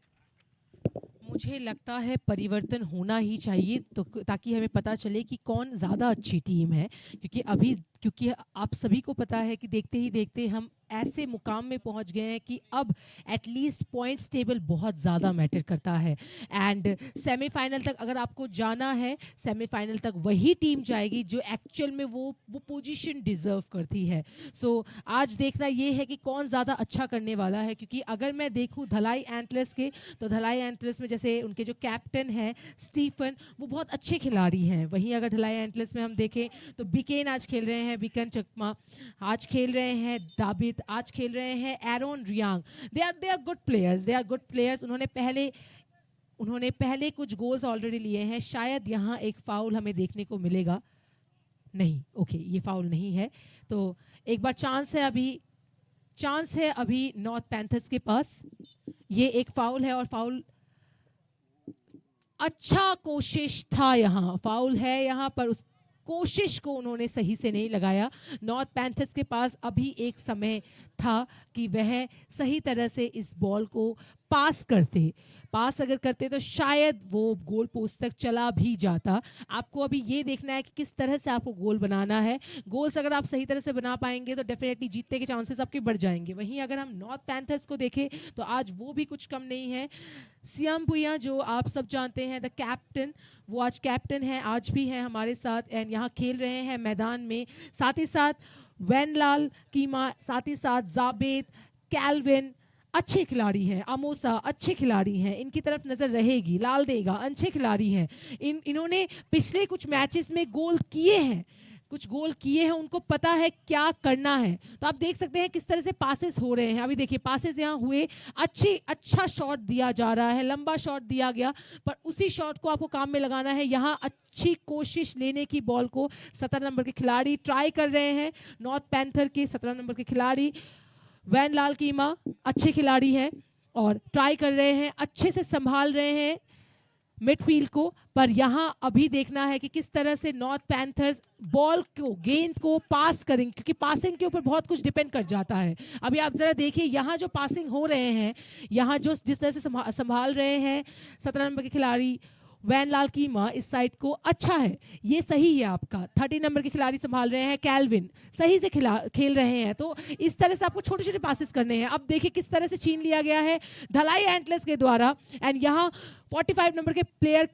मुझे लगता है परिवर्तन होना ही चाहिए, तो ताकि हमें पता चले कि कौन ज़्यादा अच्छी टीम है, क्योंकि आप सभी को पता है कि देखते ही देखते हम ऐसे मुकाम में पहुंच गए हैं कि अब एटलीस्ट पॉइंट्स टेबल बहुत ज़्यादा मैटर करता है। एंड सेमीफाइनल तक अगर आपको जाना है, सेमीफाइनल तक वही टीम जाएगी जो एक्चुअल में वो पोजीशन डिज़र्व करती है। सो आज देखना ये है कि कौन ज़्यादा अच्छा करने वाला है, क्योंकि अगर मैं देखूँ धलाई एंटलर्स के, तो धलाई एंटलर्स में जैसे उनके जो कैप्टन हैं स्टीफन, वो बहुत अच्छे खिलाड़ी हैं। वहीं अगर धलाई एंटलर्स में हम देखें तो बिकेन आज खेल रहे हैं हैं विकन चकमा, आज खेल रहे हैं दाबित, आज खेल रहे हैं Aaron Riang. They are good players, they are good players. उन्होंने पहले कुछ गोल्स ऑलरेडी लिए हैं। शायद यहाँ एक फाउल हमें देखने को मिलेगा। नहीं, ओके, ये फाउल नहीं है। तो एक बार चांस है अभी नॉर्थ पैंथर्स के पास। ये एक फाउल है और फाउल, अच्छा कोशिश था, यहाँ फाउल है यहाँ पर, उस कोशिश को उन्होंने सही से नहीं लगाया। नॉर्थ पैंथर्स के पास अभी एक समय था कि वह सही तरह से इस बॉल को पास अगर करते तो शायद वो गोल पोस्ट तक चला भी जाता। आपको अभी ये देखना है कि किस तरह से आपको गोल बनाना है। गोल्स अगर आप सही तरह से बना पाएंगे तो डेफिनेटली जीतने के चांसेस आपके बढ़ जाएंगे। वहीं अगर हम नॉर्थ पैंथर्स को देखें तो आज वो भी कुछ कम नहीं है। सियाम पुया, जो आप सब जानते हैं द कैप्टन, वो आज कैप्टन है, आज भी है हमारे साथ एंड यहाँ खेल रहे हैं मैदान में। साथ ही साथ वैनलाल कीमा, साथ ही साथ जाबेद, कैल्विन अच्छे खिलाड़ी हैं, अमोसा अच्छे खिलाड़ी हैं, इनकी तरफ नजर रहेगी। लाल देगा अच्छे खिलाड़ी हैं। इन्होंने पिछले कुछ मैचेस में गोल किए हैं, उनको पता है क्या करना है। तो आप देख सकते हैं किस तरह से पासेस हो रहे हैं। अभी देखिए पासेस यहाँ हुए, अच्छा शॉट दिया जा रहा है, लंबा शॉट दिया गया, पर उसी शॉट को आपको काम में लगाना है। यहाँ अच्छी कोशिश लेने की बॉल को 17 नंबर के खिलाड़ी ट्राई कर रहे हैं। नॉर्थ पैंथर के 17 नंबर के खिलाड़ी वैन लाल कीमा अच्छे खिलाड़ी हैं और ट्राई कर रहे हैं, अच्छे से संभाल रहे हैं मिडफील्ड को। पर यहाँ अभी देखना है कि किस तरह से नॉर्थ पैंथर्स बॉल को, गेंद को पास करेंगे, क्योंकि पासिंग के ऊपर बहुत कुछ डिपेंड कर जाता है। अभी आप जरा देखिए यहाँ जो पासिंग हो रहे हैं, यहाँ जो जिस तरह से संभाल रहे हैं 17 नंबर के खिलाड़ी वैन लाल कीमा, इस साइड को अच्छा है, ये सही है आपका। 30 नंबर के खिलाड़ी संभाल रहे हैं कैल्विन, सही से खेल रहे हैं। तो इस तरह से आपको छोटे छोटे पासेस करने हैं। अब देखिए किस तरह से छीन लिया गया है धलाई एंटलर्स के द्वारा एंड यहाँ 45 नंबर के प्लेयर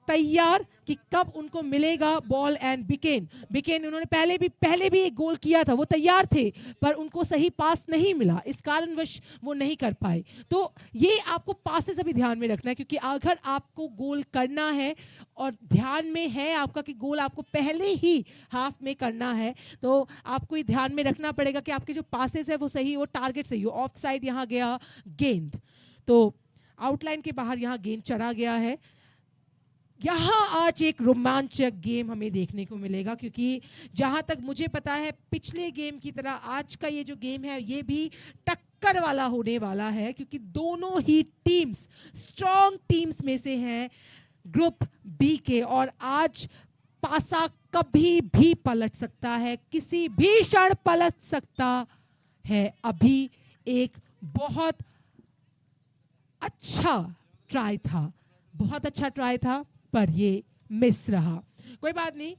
तैयार कि कब उनको मिलेगा बॉल एंड बिकेन उन्होंने पहले भी एक गोल किया था, वो तैयार थे पर उनको सही पास नहीं मिला, इस कारणवश वो नहीं कर पाए। तो ये आपको पासेस अभी ध्यान में रखना है, क्योंकि अगर आपको गोल करना है और ध्यान में है आपका कि गोल आपको पहले ही हाफ में करना है, तो आपको ये ध्यान में रखना पड़ेगा कि आपके जो पासेस है वो सही हो, टारगेट सही हो। ऑफ साइड यहाँ गया गेंद, तो आउटलाइन के बाहर यहाँ गेंद चढ़ा गया है। यहाँ आज एक रोमांचक गेम हमें देखने को मिलेगा, क्योंकि जहां तक मुझे पता है पिछले गेम की तरह आज का ये जो गेम है ये भी टक्कर वाला होने वाला है, क्योंकि दोनों ही टीम्स स्ट्रॉन्ग टीम्स में से हैं ग्रुप बी के। और आज पासा कभी भी पलट सकता है, किसी भी क्षण पलट सकता है। अभी एक बहुत अच्छा ट्राई था पर ये मिस रहा। कोई बात नहीं,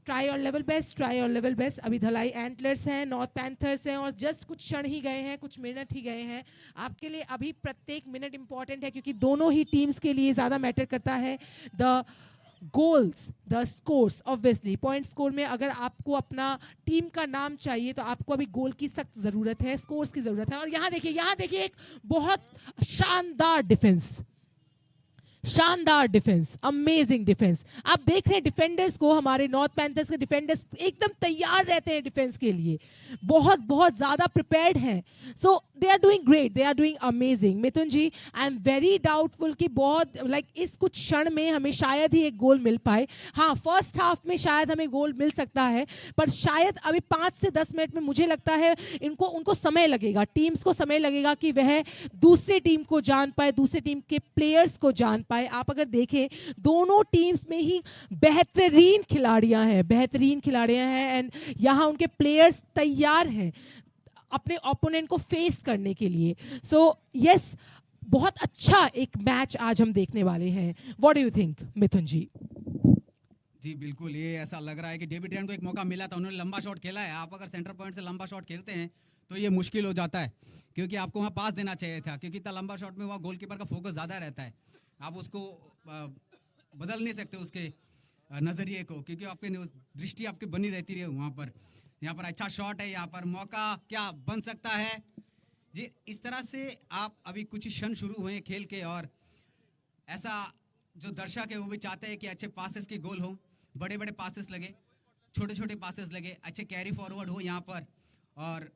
ट्राई और लेवल बेस्ट। अभी धलाई एंटलर्स हैं, नॉर्थ पैंथर्स हैं और जस्ट कुछ क्षण ही गए हैं, कुछ मिनट ही गए हैं। आपके लिए अभी प्रत्येक मिनट इंपॉर्टेंट है, क्योंकि दोनों ही टीम्स के लिए ज़्यादा मैटर करता है the goals, the scores. Obviously point score में अगर आपको अपना टीम का नाम चाहिए तो आपको अभी गोल की सख्त ज़रूरत है, स्कोर्स की ज़रूरत है। और यहाँ देखिए एक बहुत शानदार डिफेंस, अमेजिंग डिफेंस। आप देख रहे हैं डिफेंडर्स को, हमारे नॉर्थ पैंथर्स के डिफेंडर्स एकदम तैयार रहते हैं डिफेंस के लिए, बहुत ज़्यादा प्रिपेयर्ड हैं। So they are doing great, they are doing amazing. Mithun ji, I am very doubtful कि बहुत इस कुछ क्षण में हमें शायद ही एक गोल मिल पाए। हाँ, फर्स्ट हाफ में शायद हमें गोल मिल सकता है, पर शायद अभी 5 से 10 मिनट में मुझे लगता है उनको समय लगेगा, टीम्स को समय लगेगा कि वह दूसरी टीम को जान पाए, दूसरी टीम के प्लेयर्स को जान पाए। आप अगर देखें दोनों टीम्स में ही बेहतरीन खिलाड़ियां हैं एंड यहाँ उनके प्लेयर्स तैयार हैं अपने ओपोनेंट को फेस करने के लिए। सो यस, बहुत अच्छा एक मैच आज हम देखने वाले हैं। व्हाट डू यू थिंक मिथुन जी? जी बिल्कुल, ये ऐसा लग रहा है कि डेविड रैन को एक मौका मिला था, उन्होंने लंबा शॉट खेला है। आप अगर सेंटर पॉइंट से लंबा शॉट खेलते हैं तो ये मुश्किल हो जाता है, क्योंकि आपको वहाँ पास देना चाहिए था, क्योंकि इतना लंबा शॉट में वहाँ गोलकीपर का फोकस ज़्यादा रहता है। आप उसको बदल नहीं सकते उसके नज़रिए को, क्योंकि आपकी दृष्टि आपकी बनी रहती है वहाँ पर। यहाँ पर अच्छा शॉट है, यहाँ पर मौका क्या बन सकता है जी। इस तरह से आप अभी कुछ क्षण शुरू हुए खेल के, और ऐसा जो दर्शक है वो भी चाहते हैं कि अच्छे पासेस की गोल हो, बड़े बड़े पासेस लगे। छोटे छोटे पासेस लगे, अच्छे कैरी फॉरवर्ड हो यहाँ पर, और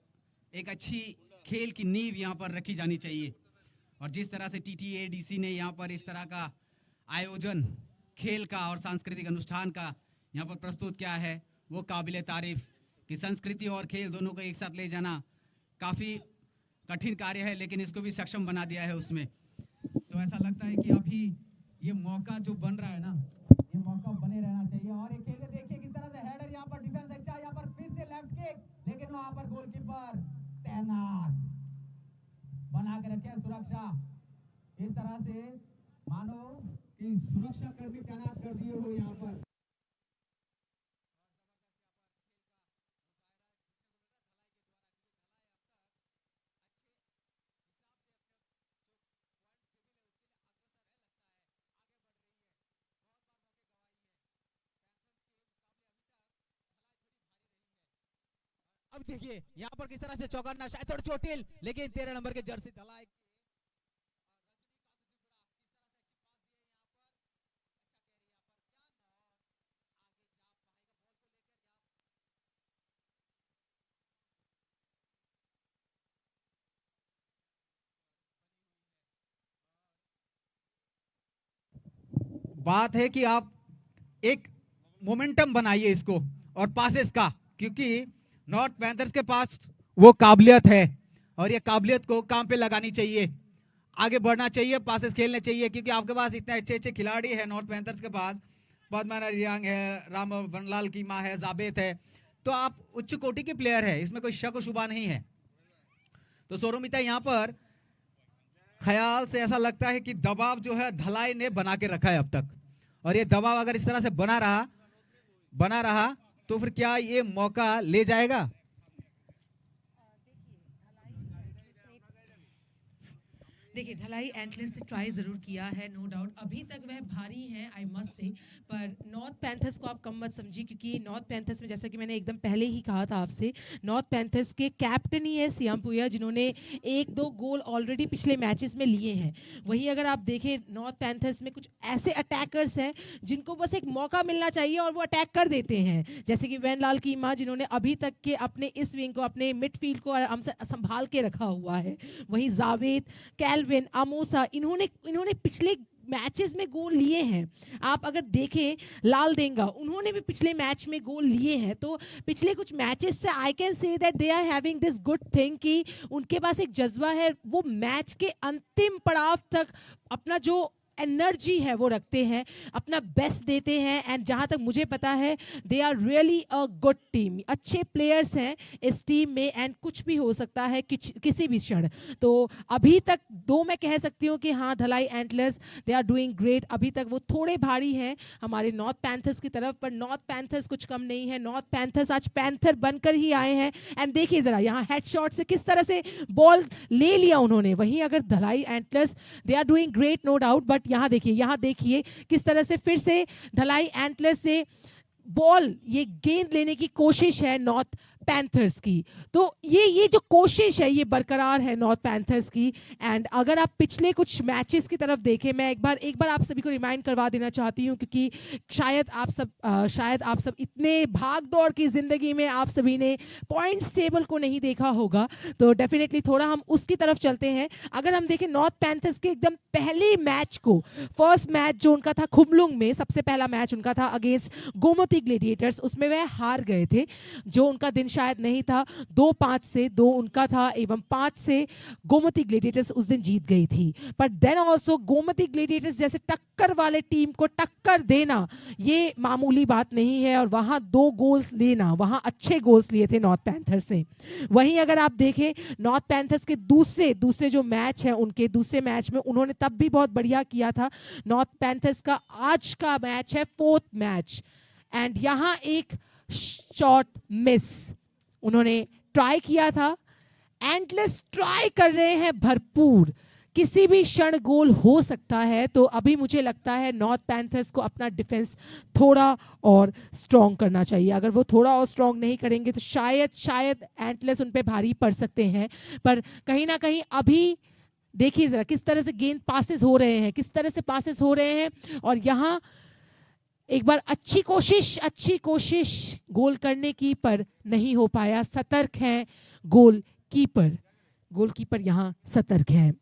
एक अच्छी खेल की नींव यहाँ पर रखी जानी चाहिए। और जिस तरह से TTADC ने यहाँ पर इस तरह का आयोजन खेल का और सांस्कृतिक अनुष्ठान का यहाँ पर प्रस्तुत किया है, वो काबिले तारीफ कि संस्कृति और खेल दोनों को एक साथ ले जाना काफ़ी कठिन कार्य है, लेकिन इसको भी सक्षम बना दिया है उसमें। तो ऐसा लगता है कि अभी ये मौका जो बन रहा है ना, ये मौका बने रहना चाहिए। और एक खेल में देखिए किस तरह से हेडर, यहाँ पर डिफेंस अच्छा, यहाँ पर फिर से लेफ्ट किक, लेकिन वहां पर गोलकीपर तैनात बना के रखे सुरक्षा। इस तरह से मानो कि सुरक्षा कर्मी तैनात कर दिए हो यहाँ पर। अब देखिए यहाँ पर किस तरह से चौका, शायद थोड़ा चोटिल, लेकिन 13 नंबर के जर्सी धलाई। बात है कि आप एक मोमेंटम बनाइए इसको और पासेस का, क्योंकि नॉर्थ पैंथर्स के पास वो काबिलियत है और ये काबिलियत को काम पे लगानी चाहिए, आगे बढ़ना चाहिए, पासेस खेलने चाहिए, क्योंकि आपके पास इतने अच्छे अच्छे खिलाड़ी हैं नॉर्थ पैंथर्स के पास। पद्मा रियांग है, राम वनलाल कीमा है, जाबेद है, तो आप उच्च कोटि के प्लेयर है, इसमें कोई शक व शुबा नहीं है। तो सोरोमिता यहाँ पर ख्याल से ऐसा लगता है कि दबाव जो है धलाई ने बना के रखा है अब तक, और ये दबाव अगर इस तरह से बना रहा तो फिर क्या ये मौका ले जाएगा? देखिए धलाई एंटलर्स ने ट्राई जरूर किया है, नो डाउट अभी तक वह भारी हैं आई मस्ट से, पर नॉर्थ पैंथर्स को आप कम मत समझिए, क्योंकि नॉर्थ पैंथर्स में जैसा कि मैंने एकदम पहले ही कहा था आपसे, नॉर्थ पैंथर्स के कैप्टन ही है सियाम पुया, जिन्होंने 1-2 गोल ऑलरेडी पिछले मैचेस में लिए हैं। वहीं अगर आप देखें नॉर्थ पैंथर्स में कुछ ऐसे अटैकर्स हैं जिनको बस एक मौका मिलना चाहिए और वो अटैक कर देते हैं, जैसे कि वैनलाल कीमा, जिन्होंने अभी तक के अपने इस विंग को, अपने मिडफील्ड को हमसे संभाल के रखा हुआ है। वहीं जावेद, कैल्विन, आमोसा, इन्होंने पिछले मैचेस में गोल लिए हैं। आप अगर देखें लाल देंगा, उन्होंने भी पिछले मैच में गोल लिए हैं। तो पिछले कुछ मैचेस से I can say that they are having this good thing कि उनके पास एक जज्बा है, वो मैच के अंतिम पड़ाव तक अपना जो एनर्जी है वो रखते हैं, अपना बेस्ट देते हैं। एंड जहाँ तक मुझे पता है they are really a good team, अच्छे प्लेयर्स हैं इस टीम में, एंड कुछ भी हो सकता है किसी भी क्षण। तो अभी तक दो मैं कह सकती हूँ कि हाँ Dhalai Antlers they are doing great. अभी तक वो थोड़े भारी हैं हमारे नॉर्थ पैंथर्स की तरफ, पर नॉर्थ पैंथर्स कुछ कम नहीं है। नॉर्थ पैंथर्स आज पैंथर बनकर ही आए हैं। एंड देखिए ज़रा यहाँ हेडशॉट से किस तरह से बॉल ले लिया उन्होंने। वहीं अगर Dhalai Antlers they are doing great no doubt, but यहाँ देखिए किस तरह से फिर से धलाई एंटलर्स से बॉल, ये गेंद लेने की कोशिश है नॉर्थ पैंथर्स की। तो ये जो कोशिश है ये बरकरार है नॉर्थ पैंथर्स की। एंड अगर आप पिछले कुछ मैचेस की तरफ देखें, मैं एक बार आप सभी को रिमाइंड करवा देना चाहती हूँ, क्योंकि शायद आप सब इतने भाग दौड़ की ज़िंदगी में आप सभी ने पॉइंट्स टेबल को नहीं देखा होगा, तो डेफिनेटली थोड़ा हम उसकी तरफ चलते हैं। अगर हम देखें नॉर्थ पैंथर्स के एकदम पहले मैच को, फर्स्ट मैच जो उनका था खुमलुंग में, सबसे पहला मैच उनका था अगेंस्ट गोमती ग्लेडिएटर्स, उसमें वह हार गए थे। जो उनका दिन शायद नहीं था, 2-5 से 2 उनका था एवं 5 से गोमती ग्लेडिएटर्स उस दिन जीत गई थी। पर देन ऑल्सो गोमती ग्लेडिएटर्स जैसे टक्कर वाले टीम को टक्कर देना ये मामूली बात नहीं है, और वहां 2 गोल्स लेना, वहां अच्छे गोल्स लिए थे नॉर्थ पैंथर्स ने। वहीं अगर आप देखें नॉर्थ पैंथर्स के दूसरे जो मैच है, उनके दूसरे मैच में उन्होंने तब भी बहुत बढ़िया किया था। नॉर्थ पैंथर्स का आज का मैच है 4th मैच, एंड यहाँ एक शॉट मिस उन्होंने ट्राई किया था। एंटलर्स ट्राई कर रहे हैं भरपूर, किसी भी क्षण गोल हो सकता है। तो अभी मुझे लगता है नॉर्थ पैंथर्स को अपना डिफेंस थोड़ा और स्ट्रॉन्ग करना चाहिए। अगर वो थोड़ा और स्ट्रॉन्ग नहीं करेंगे तो शायद एंटलर्स उन पे भारी पड़ सकते हैं। पर कहीं ना कहीं अभी देखिए ज़रा किस तरह से गेंद पासेस हो रहे हैं, और यहाँ एक बार अच्छी कोशिश गोल करने की, पर नहीं हो पाया। सतर्क हैं गोलकीपर यहाँ सतर्क हैं।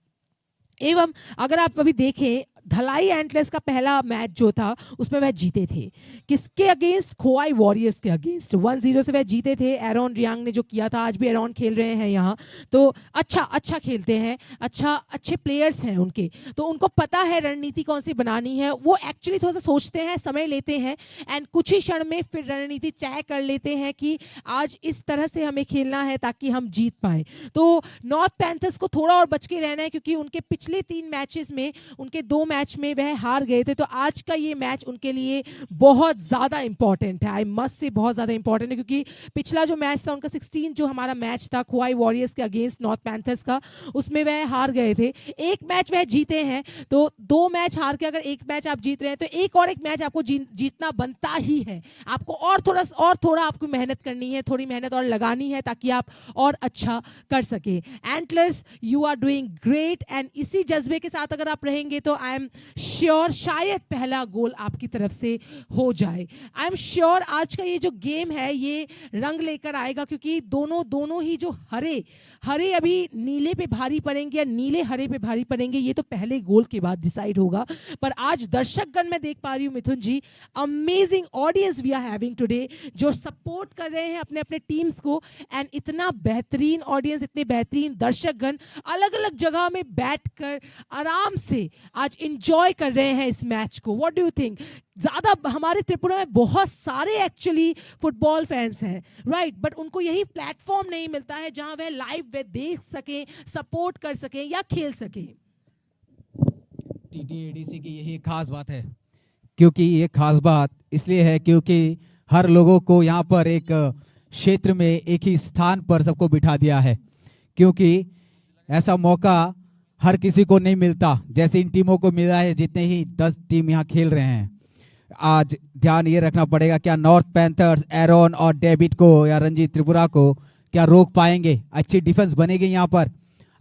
एवं अगर आप अभी देखें, धलाई एंटलर्स का पहला मैच जो था उसमें वह जीते थे, किसके अगेंस्ट? खोवाई वॉरियर्स के अगेंस्ट 1-0 से वह जीते थे। एरॉन रियांग ने जो किया था, आज भी एरॉन खेल रहे हैं यहाँ, तो अच्छा खेलते हैं, अच्छे प्लेयर्स हैं उनके, तो उनको पता है रणनीति कौन सी बनानी है। वो एक्चुअली थोड़ा सा सोचते हैं, समय लेते हैं, एंड कुछ ही क्षण में फिर रणनीति तय कर लेते हैं कि आज इस तरह से हमें खेलना है ताकि हम जीत पाए। तो नॉर्थ पैंथर्स को थोड़ा और बच के रहना है, क्योंकि उनके पिछले 3 मैचेस में, उनके 2 मैच में वह हार गए थे, तो आज का ये मैच उनके लिए बहुत ज़्यादा इंपॉर्टेंट है। आई मस्ट से बहुत ज़्यादा इंपॉर्टेंट है, क्योंकि पिछला जो मैच था उनका 16 जो हमारा मैच था खोवाई वॉरियर्स के अगेंस्ट नॉर्थ पैंथर्स का, उसमें वह हार गए थे। एक मैच वह जीते हैं, तो 2 मैच हार के अगर एक मैच आप जीत रहे हैं, तो एक मैच आपको जीतना बनता ही है। आपको और थोड़ा आपको मेहनत करनी है, थोड़ी मेहनत और लगानी है, ताकि आप और अच्छा कर सके। Antlers, you are doing great, and इसी जज्बे के साथ अगर आप रहेंगे तो आई एम श्योर शायद पहला गोल आपकी तरफ से हो जाए। आई एम श्योर आज का ये जो गेम है ये रंग लेकर आएगा, क्योंकि दोनों ही जो हरे अभी नीले पे भारी पड़ेंगे या नीले हरे पे भारी पड़ेंगे, ये तो पहले गोल के बाद डिसाइड होगा। पर आज दर्शकगण मैं देख पा रही हूँ Mithun ji, amazing audience we are having today, जो सपोर्ट कर रहे हैं अपने अपने टीम्स को, एंड इतना बेहतरीन ऑडियंस, इतने बेहतरीन दर्शकगण अलग अलग जगह में बैठकर आराम से आज एंजॉय कर रहे हैं इस मैच को। What do you think? ज़्यादा हमारे त्रिपुरा में बहुत सारे एक्चुअली फुटबॉल फैंस हैं, राइट, बट उनको यही प्लेटफॉर्म नहीं मिलता है जहां वह लाइव वे देख सकें, सपोर्ट कर सकें या खेल सकें। टीटीएडीसी की यही खास बात है, क्योंकि ये खास बात इसलिए है क्योंकि हर लोगों को यहाँ पर एक क्षेत्र में एक ही स्थान पर सबको बिठा दिया है, क्योंकि ऐसा मौका हर किसी को नहीं मिलता जैसे इन टीमों को मिला है, जितने ही 10 टीम यहाँ खेल रहे हैं। आज ध्यान ये रखना पड़ेगा, क्या नॉर्थ पैंथर्स एरॉन और डेविड को या रणजीत त्रिपुरा को क्या रोक पाएंगे? अच्छी डिफेंस बनेगी यहाँ पर,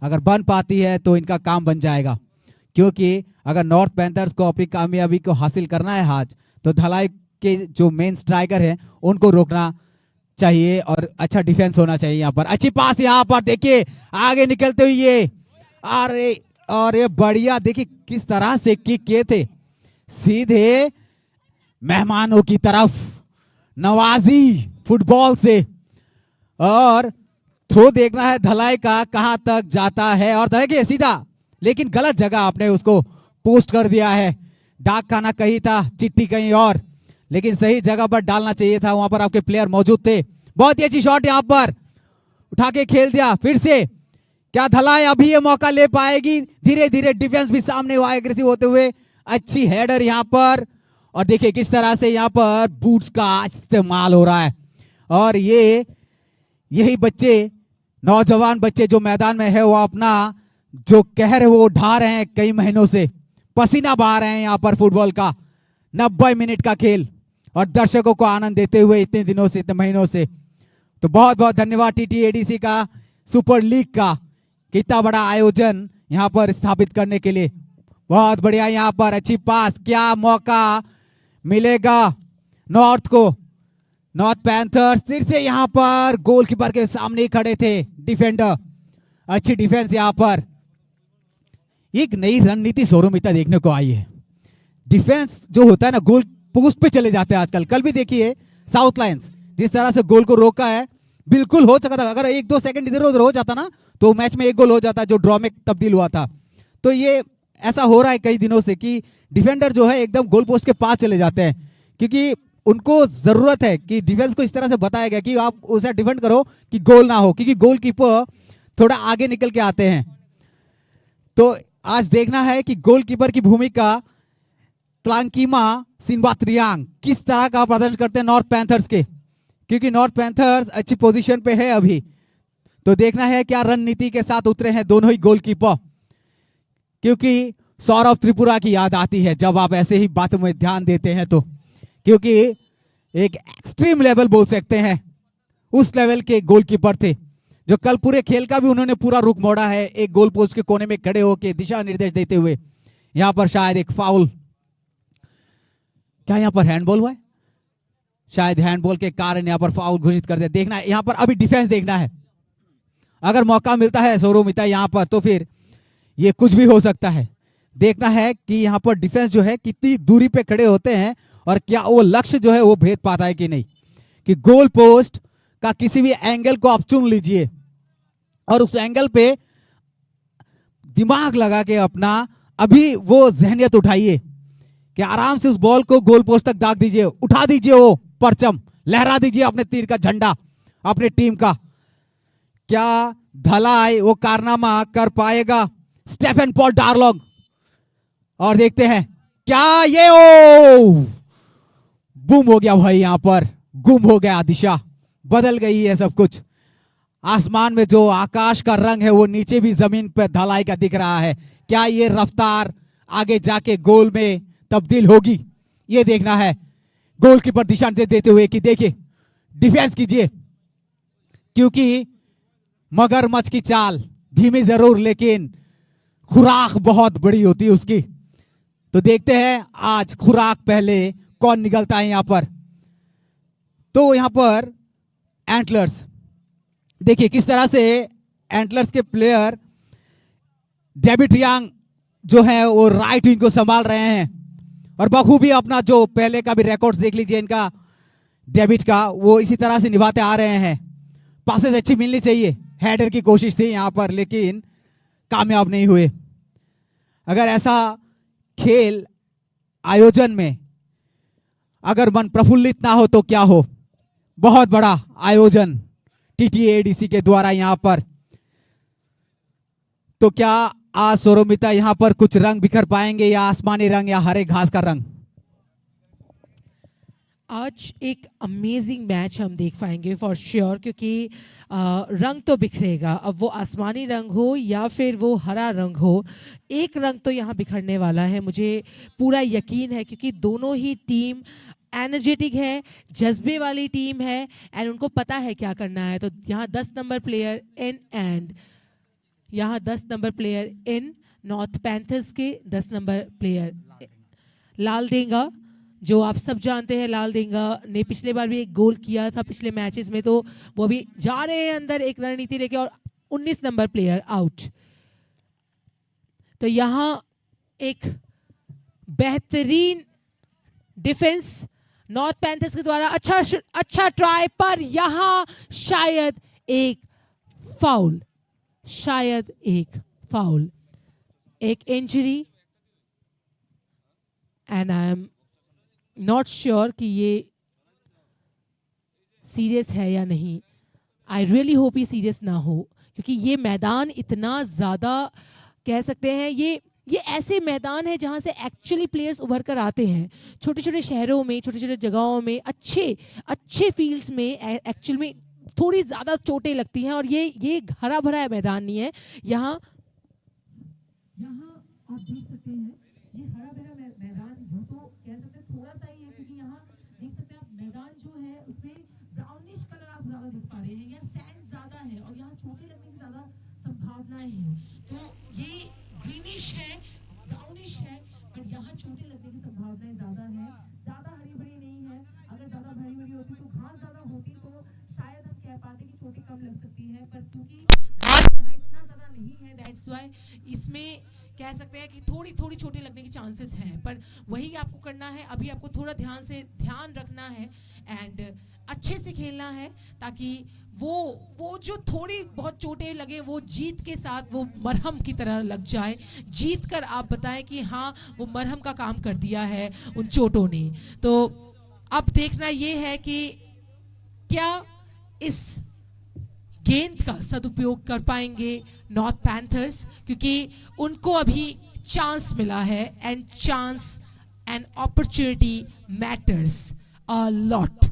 अगर बन पाती है तो इनका काम बन जाएगा, क्योंकि अगर नॉर्थ पैंथर्स को अपनी कामयाबी को हासिल करना है आज, तो धलाई के जो मेन स्ट्राइकर हैं उनको रोकना चाहिए और अच्छा डिफेंस होना चाहिए। यहाँ पर अच्छी पास, यहाँ पर देखिए आगे निकलते हुए ये, अरे बढ़िया, देखिए किस तरह से किक किए थे, सीधे मेहमानों की तरफ नवाजी फुटबॉल से, और थ्रो देखना है धलाई का कहां तक जाता है, और देखिए सीधा, लेकिन गलत जगह आपने उसको पोस्ट कर दिया है। डाक खाना कहीं था, चिट्ठी कहीं और, लेकिन सही जगह पर डालना चाहिए था, वहां पर आपके प्लेयर मौजूद थे। बहुत ही अच्छी शॉट यहाँ पर उठा के खेल दिया। फिर से क्या धलाई अभी ये मौका ले पाएगी? धीरे धीरे डिफेंस भी सामने हुआ एग्रेसिव होते हुए, अच्छी हेडर यहाँ पर, और देखिए किस तरह से यहाँ पर बूट्स का इस्तेमाल हो रहा है। और यही बच्चे, नौजवान बच्चे जो मैदान में है, वो अपना जो कहर है वो ढा रहे हैं, कई महीनों से पसीना बहा रहे हैं यहाँ पर फुटबॉल का 90 मिनट का खेल, और दर्शकों को आनंद देते हुए इतने दिनों से, इतने महीनों से। तो बहुत बहुत धन्यवाद टीटीएडीसी का, सुपर लीग का, कितना बड़ा आयोजन यहाँ पर स्थापित करने के लिए। बहुत बढ़िया, यहाँ पर अच्छी पास, क्या मौका मिलेगा नॉर्थ को? नॉर्थ पैंथर्स फिर से यहाँ पर गोलकीपर के सामने ही खड़े थे डिफेंडर, अच्छी डिफेंस यहाँ पर। एक नई रणनीति शोरूमिता देखने को आई है, डिफेंस जो होता है ना, गोल पोस्ट पे चले जाते हैं आजकल। कल भी देखिए साउथ लायंस जिस तरह से गोल को रोका है, बिल्कुल हो सकता था, अगर 1-2 सेकंड इधर उधर हो जाता ना तो मैच में 1 गोल हो जाता, जो ड्रॉ में तब्दील हुआ था। तो ये ऐसा हो रहा है कई दिनों से कि डिफेंडर जो है एकदम गोल पोस्ट के पास चले जाते हैं, क्योंकि उनको जरूरत है कि डिफेंस को इस तरह से बताया गया कि आप उसे डिफेंड करो कि गोल ना हो, क्योंकि गोलकीपर थोड़ा आगे निकल के आते हैं। तो आज देखना है कि गोलकीपर की भूमिका त्लांकीमा सिनबात्रियांग किस तरह का प्रदर्शन करते हैं नॉर्थ पैंथर्स के, क्योंकि नॉर्थ पैंथर्स अच्छी पोजीशन पे है अभी। तो देखना है क्या रणनीति के साथ उतरे हैं दोनों ही गोलकीपर, क्योंकि सौरभ त्रिपुरा की याद आती है जब आप ऐसे ही बातों में ध्यान देते हैं, तो क्योंकि एक एक्सट्रीम लेवल बोल सकते हैं, उस लेवल के गोलकीपर थे जो कल पूरे खेल का भी उन्होंने पूरा रुख मोड़ा है, एक गोल पोस्ट के कोने में खड़े होकर दिशा निर्देश देते हुए। यहां पर शायद एक फाउल, क्या यहाँ पर हैंडबॉल हुआ है? शायद हैंडबॉल के कारण यहाँ पर फाउल घोषित कर दिया। देखना है यहाँ पर, अभी डिफेंस देखना है। अगर मौका मिलता है सौरमिता यहाँ पर तो फिर ये कुछ भी हो सकता है। देखना है कि यहाँ पर डिफेंस जो है कितनी दूरी पे खड़े होते हैं और क्या वो लक्ष्य जो है वो भेद पाता है कि नहीं, कि गोल पोस्ट का किसी भी एंगल को आप चुन लीजिए और उस एंगल पे दिमाग लगा के अपना अभी वो जहनियत उठाइए कि आराम से उस बॉल को गोल पोस्ट तक दाग दीजिए, उठा दीजिए वो परचम, लहरा दीजिए अपने तीर का झंडा अपने टीम का। क्या धलाई वो कारनामा कर पाएगा स्टेफन पॉल डार्लॉग? और देखते हैं क्या ये ओ बूम हो गया भाई, यहां पर गुम हो गया, दिशा बदल गई है सब कुछ। आसमान में जो आकाश का रंग है वो नीचे भी जमीन पर धलाई का दिख रहा है। क्या ये रफ्तार आगे जाके गोल में तब्दील होगी, ये देखना है। गोलकीपर दिशा देते हुए कि देखिए डिफेंस कीजिए, क्योंकि मगरमच्छ की चाल धीमी जरूर लेकिन खुराक बहुत बड़ी होती है उसकी। तो देखते हैं आज खुराक पहले कौन निकलता है यहां पर। तो यहां पर एंटलर्स देखिए किस तरह से एंटलर्स के प्लेयर डेविड यांग जो है वो राइट विंग को संभाल रहे हैं और बखूबी अपना जो पहले का भी रिकॉर्ड्स देख लीजिए इनका डेविड का, वो इसी तरह से निभाते आ रहे हैं। पासेस अच्छी मिलनी चाहिए, हेडर की कोशिश थी यहां पर लेकिन कामयाब नहीं हुए। अगर ऐसा खेल आयोजन में अगर मन प्रफुल्लित ना हो तो क्या हो। बहुत बड़ा आयोजन टीटीएडीसी के द्वारा यहां पर। तो क्या आज सौरमिता यहां पर कुछ रंग बिखर पाएंगे, या आसमानी रंग या हरे घास का रंग? आज एक अमेजिंग मैच हम देख पाएंगे फॉर श्योर, क्योंकि रंग तो बिखरेगा। अब वो आसमानी रंग हो या फिर वो हरा रंग हो, एक रंग तो यहाँ बिखरने वाला है, मुझे पूरा यकीन है, क्योंकि दोनों ही टीम एनर्जेटिक है, जज्बे वाली टीम है एंड उनको पता है क्या करना है। तो यहाँ 10 नंबर प्लेयर इन एंड यहाँ 10 number player in north panthers के 10 नंबर प्लेयर लाल देंगा, जो आप सब जानते हैं लाल देंगा ने पिछले बार भी एक गोल किया था पिछले मैचेस में, तो वो भी जा रहे हैं अंदर एक रणनीति लेके। और 19 नंबर प्लेयर आउट। तो यहाँ एक बेहतरीन डिफेंस नॉर्थ पैंथर्स के द्वारा, अच्छा ट्राई, पर यहाँ शायद एक फाउल, एक injury and I am not sure कि ये सीरियस है या नहीं। आई रियली होप ये सीरियस ना हो, क्योंकि ये मैदान इतना ज़्यादा कह सकते हैं ये ऐसे मैदान है जहाँ से एक्चुअली प्लेयर्स उभर कर आते हैं। छोटे छोटे शहरों में, छोटे छोटे जगहों में, अच्छे फील्ड्स में एक्चुअल में थोड़ी ज़्यादा चोटें लगती हैं, और ये हरा भरा मैदान नहीं है। यहाँ आप देख सकते हैं ये हरा भरा मैदान हो तो कह सकते हैं थोड़ा सा ही है, क्योंकि यहाँ देख सकते हैं आप मैदान जो है उसमें ब्राउनिश कलर आप ज़्यादा देख पा रहे हैं, या सैंड ज़्यादा है और यहाँ चोटें लगने की ज़्यादा संभावनाएं हैं। तो ये ग्रीनिश है, ब्राउनिश है, पर यहाँ चोटें लगने की संभावनाएं ज़्यादा है। ज़्यादा हरी भरी नहीं है, अगर ज़्यादा हरी भरी होती तो घास ज़्यादा होती तो शायद हम कह पाते कि चोटें कम लग सकती है, पर क्योंकि घास यहाँ इतना ज़्यादा नहीं है, दैट्स वाई इसमें कह सकते हैं कि थोड़ी चोटें लगने की चांसेस हैं। पर वही आपको करना है, अभी आपको थोड़ा ध्यान रखना है एंड अच्छे से खेलना है, ताकि वो जो थोड़ी बहुत चोटें लगे वो जीत के साथ वो मरहम की तरह लग जाए, जीत कर आप बताएं कि हाँ वो मरहम का काम कर दिया है उन चोटों ने। तो अब देखना ये है कि क्या इस गेंद का सदुपयोग कर पाएंगे नॉर्थ पैंथर्स, क्योंकि उनको अभी चांस मिला है and chance and opportunity matters a lot.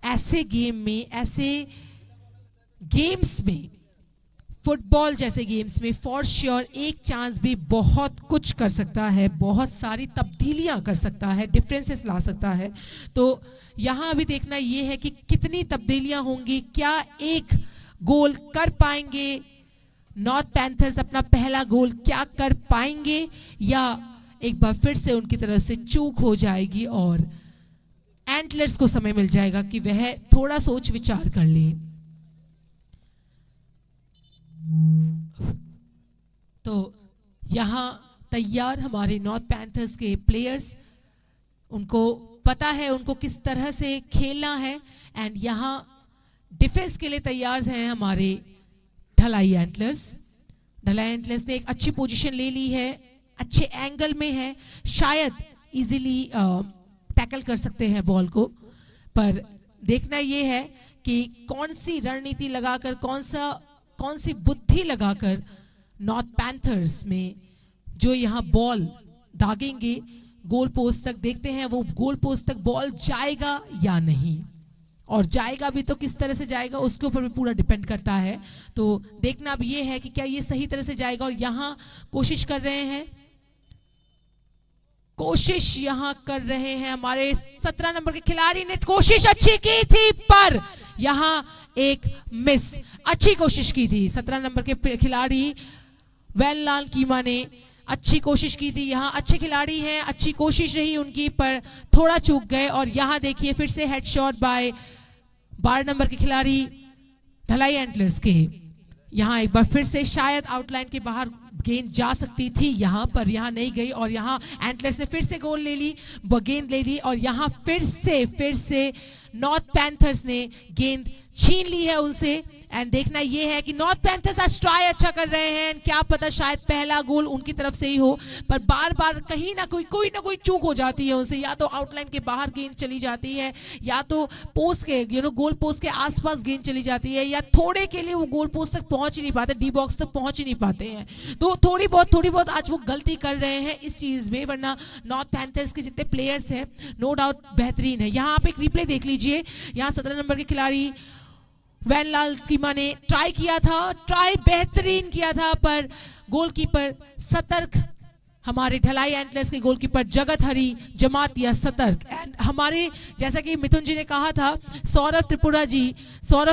ऐसे गेम में, ऐसे गेम्स में, फुटबॉल जैसे गेम्स में फॉर श्योर एक चांस भी बहुत कुछ कर सकता है, बहुत सारी तब्दीलियां कर सकता है, डिफरेंसेस ला सकता है। तो यहाँ अभी देखना ये है कि कितनी तब्दीलियां होंगी, क्या एक गोल कर पाएंगे नॉर्थ पैंथर्स, अपना पहला गोल क्या कर पाएंगे, या एक बार फिर से उनकी तरफ से चूक हो जाएगी और एंटलर्स को समय मिल जाएगा कि वह थोड़ा सोच विचार कर ले। तो यहां तैयार हमारे नॉर्थ पैंथर्स के प्लेयर्स, उनको पता है उनको किस तरह से खेलना है, एंड यहां डिफेंस के लिए तैयार हैं हमारे ढलाई एंटलर्स। ढलाई एंटलर्स ने एक अच्छी पोजीशन ले ली है, अच्छे एंगल में है, शायद इजीली टैकल कर सकते हैं बॉल को, पर देखना यह है कि कौन सी रणनीति लगाकर, कौन सी बुद्धि लगाकर नॉर्थ पैंथर्स में जो यहाँ बॉल दागेंगे गोल पोस्ट तक। देखते हैं वो गोल पोस्ट तक बॉल जाएगा या नहीं, और जाएगा भी तो किस तरह से जाएगा उसके ऊपर भी पूरा डिपेंड करता है। तो देखना अब ये है कि क्या ये सही तरह से जाएगा। और यहाँ कोशिश कर रहे हैं, हमारे 17 नंबर के खिलाड़ी ने कोशिश अच्छी की थी, पर यहाँ एक मिस। अच्छी कोशिश की थी 17 नंबर के खिलाड़ी वैनलाल कीमा ने, अच्छी कोशिश की थी। यहाँ अच्छे खिलाड़ी हैं, अच्छी कोशिश रही उनकी, पर थोड़ा चूक गए। और यहाँ देखिए फिर से हेडशॉट बाय 12 नंबर के खिलाड़ी ढलाई एंटलर्स के। यहाँ एक बार फिर से शायद आउटलाइन के बाहर गेंद जा सकती थी यहाँ, पर यहाँ नहीं गई, और यहाँ एंटलर्स ने फिर से गोल ले ली, गेंद ले ली, और यहाँ फिर से नॉर्थ पैंथर्स ने गेंद छीन ली है उनसे। एंड देखना ये है कि नॉर्थ पैंथर्स आज ट्राई अच्छा कर रहे हैं, क्या पता शायद पहला गोल उनकी तरफ से ही हो, पर बार बार कहीं ना कोई चूक हो जाती है उनसे। या तो आउटलाइन के बाहर गेंद चली जाती है, या तो पोस्ट के गोल पोस्ट के आसपास गेंद चली जाती है, या थोड़े के लिए वो गोल पोस्ट तक पहुंच ही नहीं पाते, डी बॉक्स तक पहुंच ही नहीं पाते हैं। तो थोड़ी बहुत आज वो गलती कर रहे हैं इस चीज में, वरना नॉर्थ पैंथर्स के जितने प्लेयर्स हैं नो डाउट बेहतरीन है। यहाँ आप एक रिप्ले देख लीजिए, यहाँ 17 नंबर के खिलाड़ी वैनलाल कीमा ने ट्राई बेहतरीन किया था, पर गोलकीपर सतर्क, हमारे ढलाई एंटलर्स के गोलकीपर जगत हरी जमातिया सतर्क। एंड हमारे जैसा कि मिथुन जी ने कहा था, Saurabh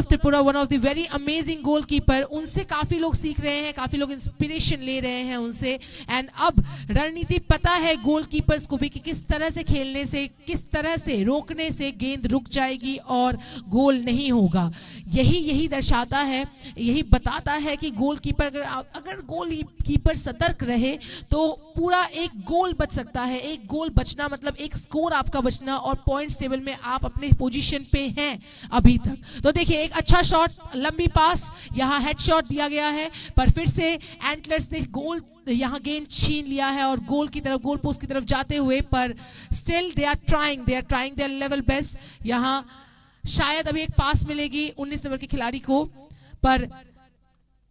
Tripura one of the very amazing goalkeeper, उनसे काफी लोग सीख रहे हैं, काफी लोग इंस्पिरेशन ले रहे हैं उनसे। एंड अब रणनीति पता है गोलकीपर्स को भी कि किस तरह से खेलने से, किस तरह से रोकने से गेंद रुक जाएगी और गोल नहीं होगा। यही दर्शाता है, यही बताता है कि गोलकीपर अगर गोलकीपर सतर्क रहे तो पूरा एक गोल बच सकता है। एक गोल बचना मतलब एक स्कोर आपका बचना, और पॉइंट्स टेबल में आप अपने पोजीशन पे हैं अभी तक। तो देखिए एक अच्छा शॉट, लंबी पास, यहाँ हेडशॉट दिया गया है, पर फिर से एंटलर्स ने गोल यहाँ गेंद छीन लिया है और गोल पोस्ट की तरफ जाते हुए, पर still they are trying their level best. यहाँ शायद अभी एक पास मिलेगी 19 नंबर के खिलाड़ी को, पर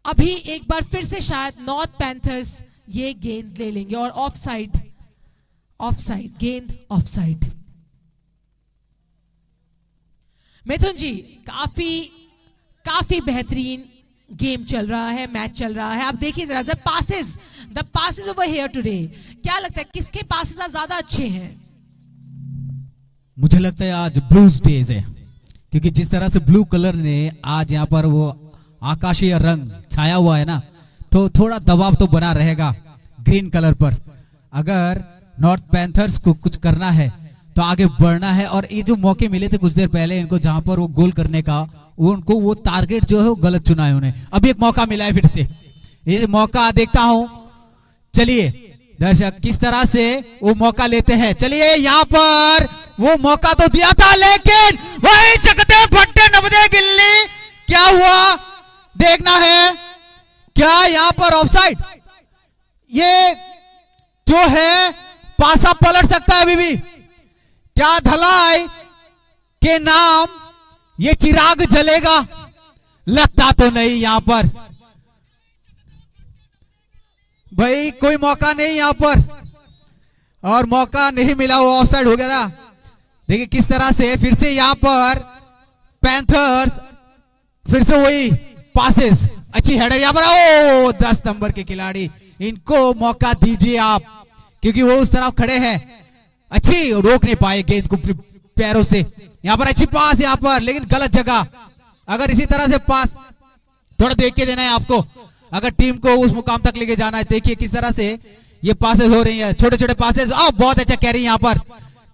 अभी एक बार फिर से शायद नॉर्थ पैंथर्स ये गेंद ले लेंगे, और ऑफसाइड गेंद ऑफसाइड। मिथुन जी काफी बेहतरीन गेम चल रहा है, मैच चल रहा है। आप देखिए जरा the passes over here today, क्या लगता है किसके पासेस आज ज्यादा अच्छे हैं? मुझे लगता है आज ब्लूज डेज है, क्योंकि जिस तरह से ब्लू कलर ने आज यहाँ पर वो आकाशीय रंग छाया हुआ है ना, तो थोड़ा दबाव तो बना रहेगा ग्रीन कलर पर। अगर नॉर्थ पैंथर्स को कुछ करना है तो आगे बढ़ना है, और ये जो मौके मिले थे कुछ देर पहले इनको जहां पर वो गोल करने का, उनको वो टारगेट जो है वो गलत चुना है उन्हें। अभी एक मौका मिला है फिर से, ये मौका देखता हूं। चलिए दर्शक किस तरह से वो मौका लेते हैं। चलिए यहाँ पर वो मौका तो दिया था, लेकिन वही चकते फट्टे नबदे गिल्ली, क्या हुआ देखना है। क्या यहाँ पर ऑफसाइड? ये जो है पासा पलट सकता है अभी भी। क्या ढलाई के नाम ये चिराग जलेगा? लगता तो नहीं यहाँ पर भाई, कोई मौका नहीं यहाँ पर, और मौका नहीं मिला, वो ऑफसाइड हो गया था। देखिए किस तरह से फिर से यहाँ पर पैंथर्स फिर से वही पासेस, अच्छी हेडर यहाँ पर। ओ 10 नंबर के खिलाड़ी, इनको मौका दीजिए आप, क्योंकि वो उस तरफ खड़े हैं, अच्छी रोक नहीं पाए गेंद को पैरों से। यहाँ पर अच्छी पास यहाँ पर, लेकिन गलत जगह। अगर इसी तरह से पास थोड़ा देख के देना है आपको, अगर टीम को उस मुकाम तक लेके जाना है। देखिए किस तरह से ये पासेस हो रही है, छोटे छोटे पासेस। बहुत अच्छा कैरी यहाँ पर,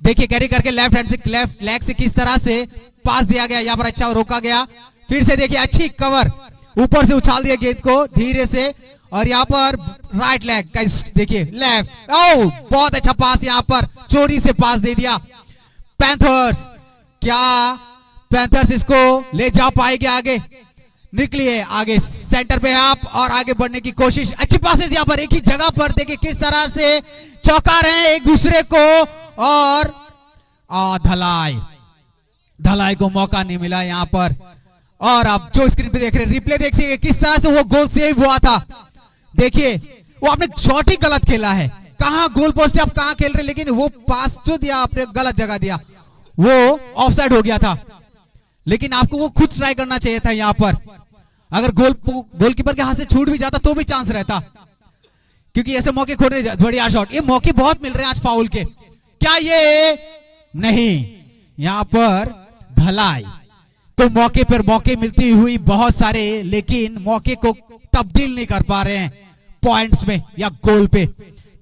देखिए कैरी करके लेफ्ट हैंड से लेफ्ट लेग से किस तरह से पास दिया गया, यहाँ पर अच्छा रोका गया। फिर से देखिए अच्छी कवर, ऊपर से उछाल दिया गेंद को धीरे से, और यहाँ पर राइट लेग का देखिए लेफ्ट, ओ बहुत अच्छा पास यहाँ पर चोरी से पास दे दिया पैंथर्स। क्या पैंथर्स इसको ले जा पाएंगे आगे? निकलिए आगे, सेंटर पे आप और आगे बढ़ने की कोशिश। अच्छी पासेस यहाँ पर एक ही जगह पर, देखिए किस तरह से चौंका रहे हैं एक दूसरे को, और धलाई को मौका नहीं मिला यहाँ पर। और अब जो स्क्रीन पे देख रहे हैं रिप्ले देख सकते किस तरह से वो गोल सेव हुआ था। देखिए वो आपने शॉट ही गलत खेला है, कहां गोल पोस्ट है आप कहां खेल रहे, लेकिन वो पास जो दिया आपने गलत जगह दिया, वो ऑफसाइड हो गया था। लेकिन आपको वो खुद ट्राई करना चाहिए था यहाँ पर। अगर गोलकीपर के हाथ से छूट भी जाता तो भी चांस रहता, क्योंकि ऐसे मौके खोल रहे बढ़िया शॉट, ये मौके बहुत मिल रहे हैं आज फाउल के। क्या ये नहीं, यहाँ पर धलाई तो मौके पर मौके मिलती हुई बहुत सारे, लेकिन मौके को तब्दील नहीं कर पा रहे हैं पॉइंट्स में या गोल पे।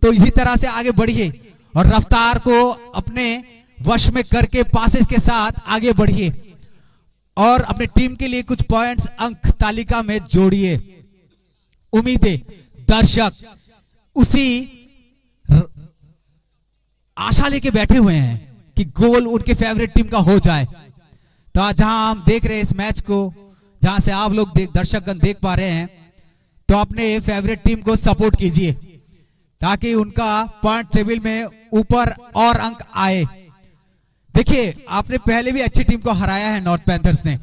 तो इसी तरह से आगे बढ़िए और रफ्तार को अपने वश में करके पासेस के साथ आगे बढ़िए और अपने टीम के लिए कुछ पॉइंट्स अंक तालिका में जोड़िए। उम्मीदें दर्शक उसी आशा लेके बैठे हुए हैं कि गोल उनके फेवरेट टीम का हो जाए। तो आज जहां हम देख रहे हैं इस मैच को, जहां से आप लोग दर्शकगण देख पा रहे हैं, तो अपने फेवरेट टीम को सपोर्ट कीजिए ताकि उनका पॉइंट टेबल में ऊपर और अंक आए। देखिए आपने पहले भी अच्छी टीम को हराया है नॉर्थ पैंथर्स ने,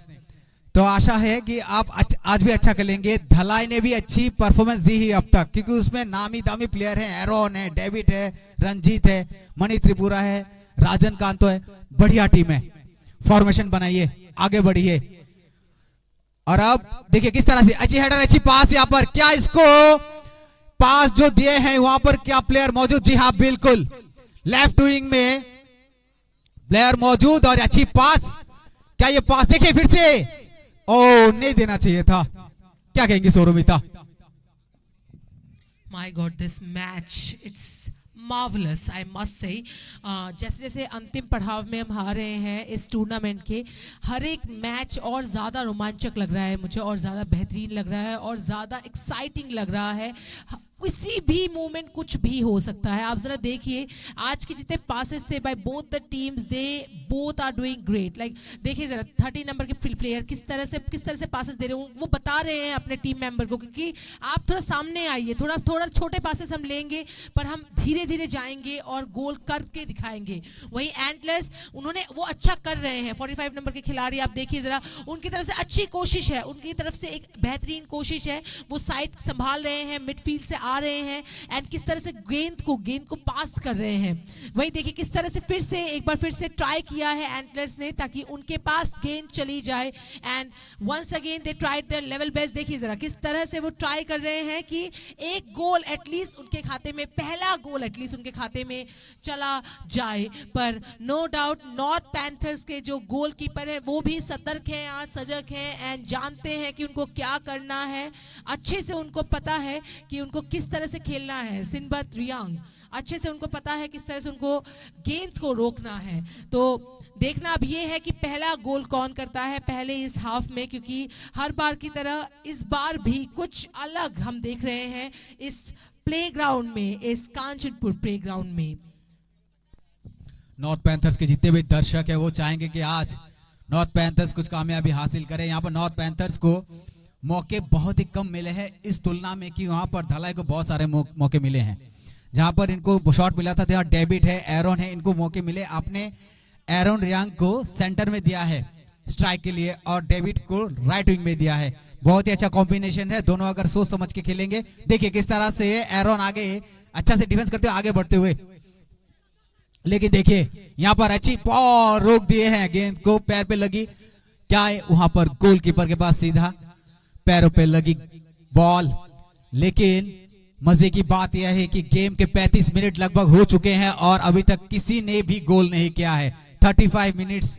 तो आशा है कि आप आज भी अच्छा खेलेंगे। धलाई ने भी अच्छी परफॉर्मेंस दी है अब तक, क्योंकि उसमें नामी दामी प्लेयर हैं, एरोन है, डेविड है, रंजीत है, मणि त्रिपुरा है, राजन कांतो है, बढ़िया टीम है। फॉर्मेशन बनाइए, आगे बढ़िए। और अब देखिए किस तरह से अच्छी हेडर, अच्छी पास यहाँ पर, क्या इसको पास जो दिए हैं वहां पर क्या प्लेयर मौजूद? जी हाँ बिल्कुल, लेफ्ट विंग में प्लेयर मौजूद और अच्छी पास। क्या ये पास देखिए फिर से, ओ नहीं देना चाहिए था। क्या कहेंगे सौरभिता? My God, this match, it's marvelous, I must say. जैसे जैसे अंतिम पड़ाव में हम आ रहे हैं इस टूर्नामेंट के, हर एक मैच और ज़्यादा रोमांचक लग रहा है मुझे, और ज़्यादा बेहतरीन लग रहा है, और ज़्यादा एक्साइटिंग लग रहा है। किसी भी मोमेंट कुछ भी हो सकता है। आप जरा देखिए आज के जितने पासेस थे by both the teams, they both are doing great. Like देखिए जरा 30 नंबर के प्लेयर किस तरह से पासेस दे रहे हो, वो बता रहे हैं अपने टीम मेंबर को कि आप थोड़ा सामने आइए, थोड़ा छोटे पासेस हम लेंगे पर हम धीरे धीरे जाएंगे और गोल करके दिखाएंगे। वही एंटलर्स उन्होंने वो अच्छा कर रहे हैं। 45 नंबर के खिलाड़ी आप देखिए जरा, उनकी तरफ से अच्छी कोशिश है, उनकी तरफ से एक बेहतरीन कोशिश है, वो साइड संभाल रहे हैं, मिडफील्ड से आ रहे हैं एंड किस तरह से गेंद को पास कर रहे हैं। वही देखिए किस तरह से एक बार फिर से ट्राई किया है एंटलर्स ने ताकि उनके पास गेंद चली जाए and once again they tried their level best. देखिए जरा किस तरह से वो ट्राई कर रहे हैं कि एक गोल एटलीस्ट उनके खाते में, पहला गोल एटलीस्ट उनके खाते में चला जाए। पर नो डाउट नॉर्थ पैंथर्स के जो गोलकीपर है वो भी सतर्क हैं, आज सजग हैं एंड जानते हैं कि उनको क्या करना है। अच्छे से उनको पता है कि उनको किस तरह से खेलना है। सिनबत रियांग अच्छे से उनको पता है किस तरह से उनको गेंद को रोकना है। तो देखना अब ये है कि पहला गोल कौन करता है पहले इस हाफ में, क्योंकि हर बार की तरह इस बार भी कुछ अलग हम देख रहे हैं इस प्लेग्राउंड में, इस कांचनपुर प्लेग्राउंड में। नॉर्थ पैंथर्स के जितने भी दर्शक है वो चाहेंगे कि आज नॉर्थ पैंथर्स कुछ कामयाबी हासिल करे। यहाँ पर नॉर्थ पैंथर्स को मौके बहुत ही कम मिले हैं इस तुलना में कि वहां पर धलाई को बहुत सारे मौके मिले हैं। जहां पर इनको शॉट मिला था, यहाँ डेविड है, एरोन है, इनको मौके मिले। आपने एरोन रियांग को सेंटर में दिया है स्ट्राइक के लिए और डेविड को राइट विंग में दिया है। बहुत ही अच्छा कॉम्बिनेशन है, दोनों अगर सोच समझ के खेलेंगे। देखिए किस तरह से एरोन आगे अच्छा से डिफेंस करते हुए आगे बढ़ते हुए, लेकिन देखिए यहाँ पर अच्छी रोक दिए हैं, गेंद को पैर पे लगी। क्या है वहां पर गोलकीपर के पास सीधा पैरों पे लगी बॉल। लेकिन मजे की बात यह है कि गेम के 35 मिनट लगभग हो चुके हैं और अभी तक किसी ने भी गोल नहीं किया है। 35 मिनट्स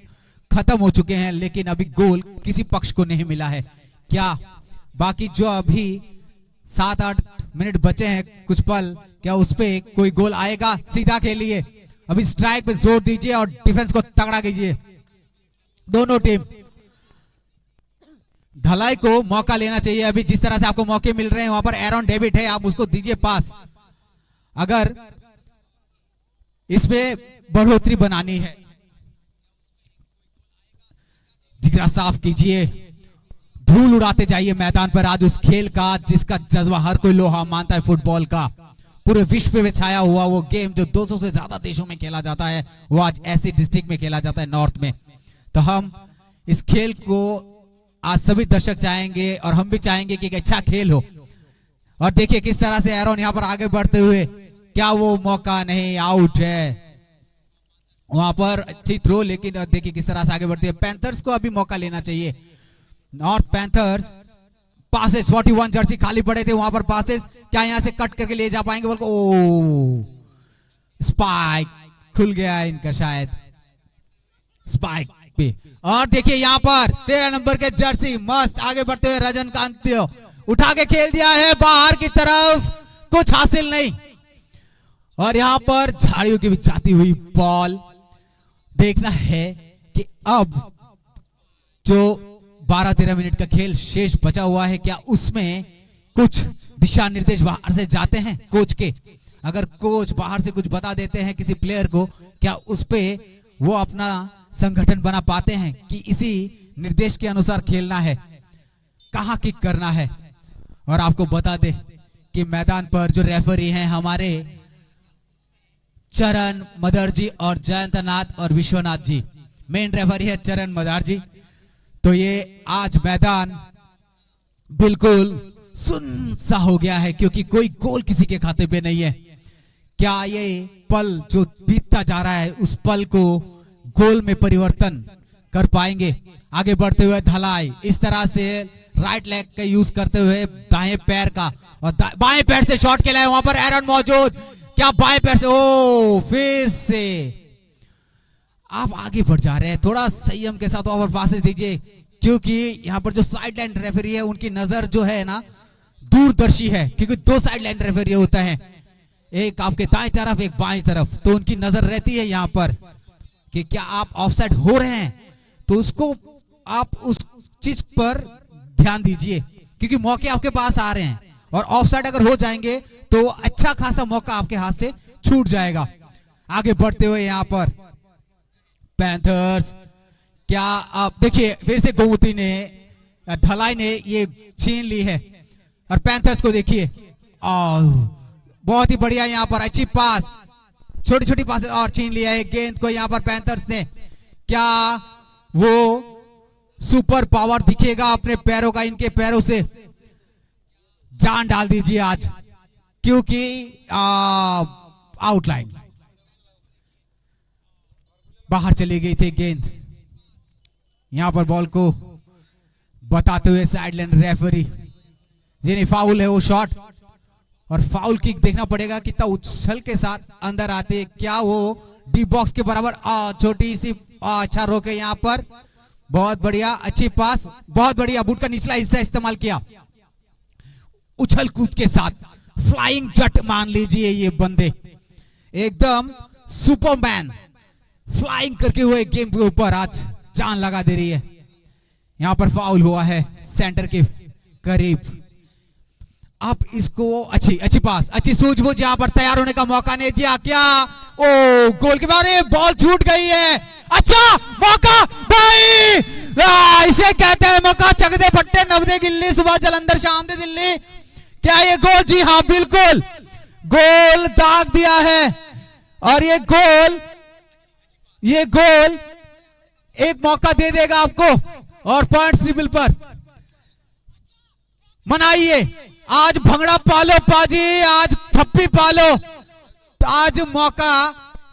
खत्म हो चुके हैं लेकिन अभी गोल किसी पक्ष को नहीं मिला है। क्या बाकी जो अभी 7-8 मिनट बचे हैं कुछ पल, क्या उस पे कोई गोल आएगा? सीधा खेलिए अभी स्ट्राइक पे जोर दीजिए और डिफेंस को तगड़ा कीजिए। दोनों टीम धलाई को मौका लेना चाहिए। अभी जिस तरह से आपको मौके मिल रहे हैं वहां पर एरॉन डेविड है, आप उसको दीजिए पास। अगर इसमें बढ़ोतरी बनानी है, जिगरा साफ कीजिए, धूल उड़ाते जाइए मैदान पर आज उस खेल का जिसका जज्बा हर कोई लोहा मानता है। फुटबॉल का पूरे विश्व में छाया हुआ वो गेम जो 200 से ज्यादा देशों में खेला जाता है, वो आज ऐसी डिस्ट्रिक्ट में खेला जाता है नॉर्थ में। तो हम इस खेल को आज सभी दर्शक चाहेंगे और हम भी चाहेंगे कि एक अच्छा खेल हो। और देखिए किस तरह से एरोन यहां पर आगे बढ़ते हुए, क्या वो मौका नहीं, आउट है वहां पर, अच्छी थ्रो, लेकिन देखिए किस तरह से आगे बढ़ते हैं। पैंथर्स को अभी मौका लेना चाहिए। नॉर्थ पैंथर्स पासेस 41 जर्सी खाली पड़े थे वहां पर, पासेस क्या यहां से कट करके ले जा पाएंगे बोल को? ओ स्पाइक खुल गया इनका शायद, स्पाइक पे। और देखिए यहां पर 13 नंबर के जर्सी मस्त आगे बढ़ते हुए रजनीकांत उठा के खेल दिया है बाहर की तरफ, कुछ हासिल नहीं। और यहां पर झाड़ियों के बीच जाती हुई बॉल। देखना है कि अब जो 12-13 मिनट का खेल शेष बचा हुआ है, क्या उसमें कुछ दिशा निर्देश बाहर से जाते हैं कोच के? अगर कोच बाहर से कुछ बता देते हैं किसी प्लेयर को, क्या उस पे वो अपना संगठन बना पाते हैं कि इसी निर्देश के अनुसार खेलना है, कहां किक करना है? और आपको बता दे कि मैदान पर जो रेफरी हैं हमारे चरण मदरजी और जयंतनाथ और विश्वनाथ जी, मेन रेफरी है चरण मदार जी। तो ये आज मैदान बिल्कुल सुन सा हो गया है क्योंकि कोई गोल किसी के खाते पे नहीं है। क्या ये पल जो बीतता जा रहा है उस पल को गोल में परिवर्तन कर पाएंगे? आगे बढ़ते हुए धलाई, इस तरह से राइट लेग का यूज करते हुए दाएं पैर का, और बाएं पैर से शॉट खेला है वहां पर एरन मौजूद, क्या बाएं पैर से? ओ फिर से आप आगे बढ़ जा रहे हैं, थोड़ा संयम के साथ ओवर पासेस दीजिए क्योंकि यहां पर जो साइड लाइन रेफरी है उनकी नजर जो है ना दूरदर्शी है, क्योंकि 2 साइड लाइन रेफरी होता है, एक आपके दाएं तरफ एक बाएं तरफ, तो उनकी नजर रहती है यहां पर कि क्या आप ऑफसाइड हो रहे हैं, तो उसको आप उस चीज पर ध्यान दीजिए क्योंकि मौके आपके पास आ रहे हैं और ऑफसाइड अगर हो जाएंगे तो अच्छा खासा मौका आपके हाथ से छूट जाएगा। आगे बढ़ते हुए यहां पर पैंथर्स, क्या आप देखिए फिर से गोमती ने, धलाई ने ये छीन ली है और पैंथर्स को देखिए, बहुत ही बढ़िया यहां पर अच्छी पास, छोटी छोटी पास और छीन लिया है गेंद को यहां पर पैंथर्स ने। क्या वो सुपर पावर दिखेगा अपने पैरों का? इनके पैरों से जान डाल दीजिए आज क्योंकि आउटलाइन बाहर चली गई थी गेंद। यहां पर बॉल को बताते हुए साइडलाइन रेफरी, ये नहीं फाउल है वो शॉट, और फाउल किक देखना पड़ेगा कितना उछल के साथ अंदर आते, क्या वो डी बॉक्स के बराबर? छोटी सी अच्छा रोके यहां पर, बहुत बढ़िया अच्छी पास, बहुत बढ़िया बूट का निचला हिस्सा इस्तेमाल किया, उछल कूद के साथ फ्लाइंग जट मान लीजिए, ये बंदे एकदम सुपरमैन फ्लाइंग करके हुए गेम के ऊपर आज जान लगा दे रही है। यहां पर फाउल हुआ है सेंटर के करीब। आप इसको अच्छी पास, अच्छी सूझबूझ यहां पर तैयार होने का मौका नहीं दिया, क्या ओ गोल के बारे बॉल छूट गई है। अच्छा मौका भाई, इसे कहते हैं मौका, चकदे फट्टे नवदे गिल्ली, सुबह जलंधर शाम दे दिल्ली। क्या ये गोल? जी हाँ बिल्कुल, गोल दाग दिया है और ये गोल एक मौका दे देगा आपको और पॉइंट टेबल पर मनाइए। आज भंगड़ा पालो पाजी, आज छप्पी पालो, आज मौका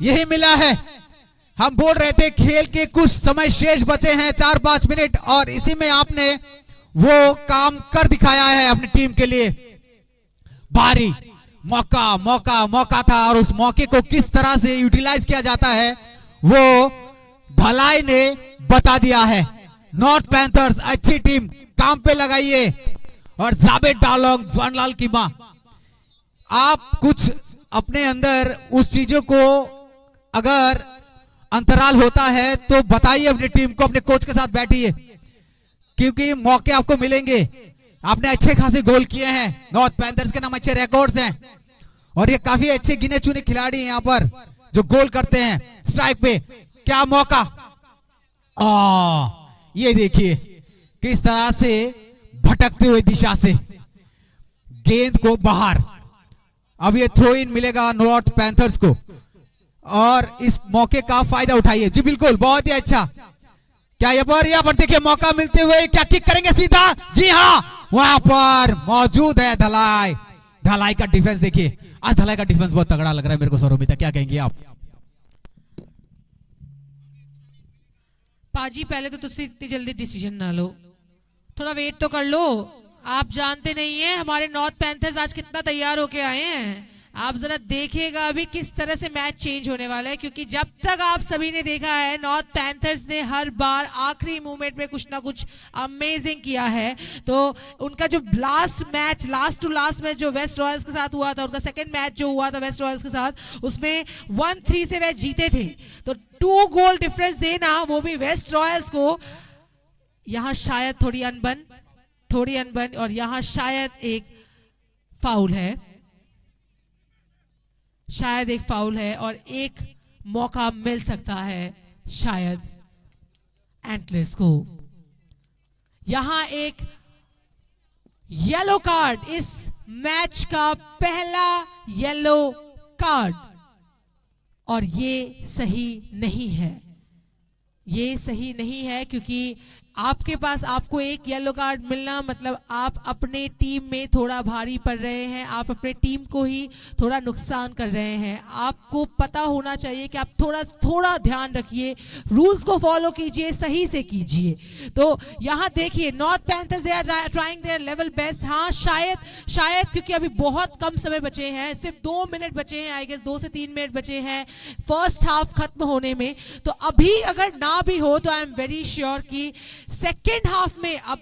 यही मिला है। हम बोल रहे थे खेल के कुछ समय शेष बचे हैं, 4-5 मिनट, और इसी में आपने वो काम कर दिखाया है अपनी टीम के लिए। भारी मौका था और उस मौके को किस तरह से यूटिलाइज किया जाता है वो धलाई ने बता दिया है। नॉर्थ पैंथर्स अच्छी टीम, काम पे लगाइए। और जावेद डालोंग, वनलाल कीमा, आप कुछ अपने अंदर उस चीजों को अगर अंतराल होता है तो बताइए अपनी टीम को, अपने कोच के साथ बैठिए, क्योंकि मौके आपको मिलेंगे। आपने अच्छे खासे गोल किए हैं, नॉर्थ पैंथर्स के नाम अच्छे रिकॉर्ड्स हैं और ये काफी अच्छे गिने चुने खिलाड़ी हैं यहाँ पर जो गोल करते हैं स्ट्राइक पे। क्या मौका, ये देखिए किस तरह से भटकते हुए दिशा से गेंद को बाहर। अब ये थ्रो इन मिलेगा नॉर्थ पैंथर्स को और इस मौके का फायदा उठाइए। जी बिल्कुल, बहुत ही अच्छा। क्या यहाँ पर देखिए मौका मिलते हुए क्या किक करेंगे सीधा? जी हाँ, वहां पर मौजूद है धलाई। धलाई का डिफेंस देखिए, आज धलाई का डिफेंस बहुत तगड़ा लग रहा है मेरे को। सौरभिता क्या कहेंगे आप? पाजी पहले तो तुझसे इतनी जल्दी डिसीजन ना लो, थोड़ा वेट तो कर लो। आप जानते नहीं है हमारे नॉर्थ पैंथर्स आज कितना तैयार होके आए हैं। आप जरा देखिएगा अभी किस तरह से मैच चेंज होने वाला है, क्योंकि जब तक आप सभी ने देखा है नॉर्थ पैंथर्स ने हर बार आखिरी मोमेंट में कुछ ना कुछ अमेजिंग किया है। तो उनका जो लास्ट टू लास्ट मैच जो वेस्ट रॉयल्स के साथ हुआ था, उनका सेकंड मैच जो हुआ था वेस्ट रॉयल्स के साथ, उसमें 1-3 से वे जीते थे। तो 2 गोल डिफरेंस देना वो भी वेस्ट रॉयल्स को, यहाँ शायद थोड़ी अनबन और यहाँ शायद एक फाउल है, शायद एक फाउल है और एक मौका मिल सकता है शायद एंटलर्स को। यहां एक येलो कार्ड, इस मैच का पहला येलो कार्ड, और ये सही नहीं है, ये सही नहीं है, क्योंकि आपके पास आपको एक येलो कार्ड मिलना मतलब आप अपने टीम में थोड़ा भारी पड़ रहे हैं, आप अपने टीम को ही थोड़ा नुकसान कर रहे हैं। आपको पता होना चाहिए कि आप थोड़ा ध्यान रखिए, रूल्स को फॉलो कीजिए, सही से कीजिए। तो यहाँ देखिए North Panthers they are trying their level best. हाँ शायद क्योंकि अभी बहुत कम समय बचे हैं, सिर्फ 2 मिनट बचे हैं, आई गेस 2 से 3 मिनट बचे हैं फर्स्ट हाफ खत्म होने में। तो अभी अगर ना भी हो तो आई एम वेरी श्योर कि सेकेंड हाफ में अब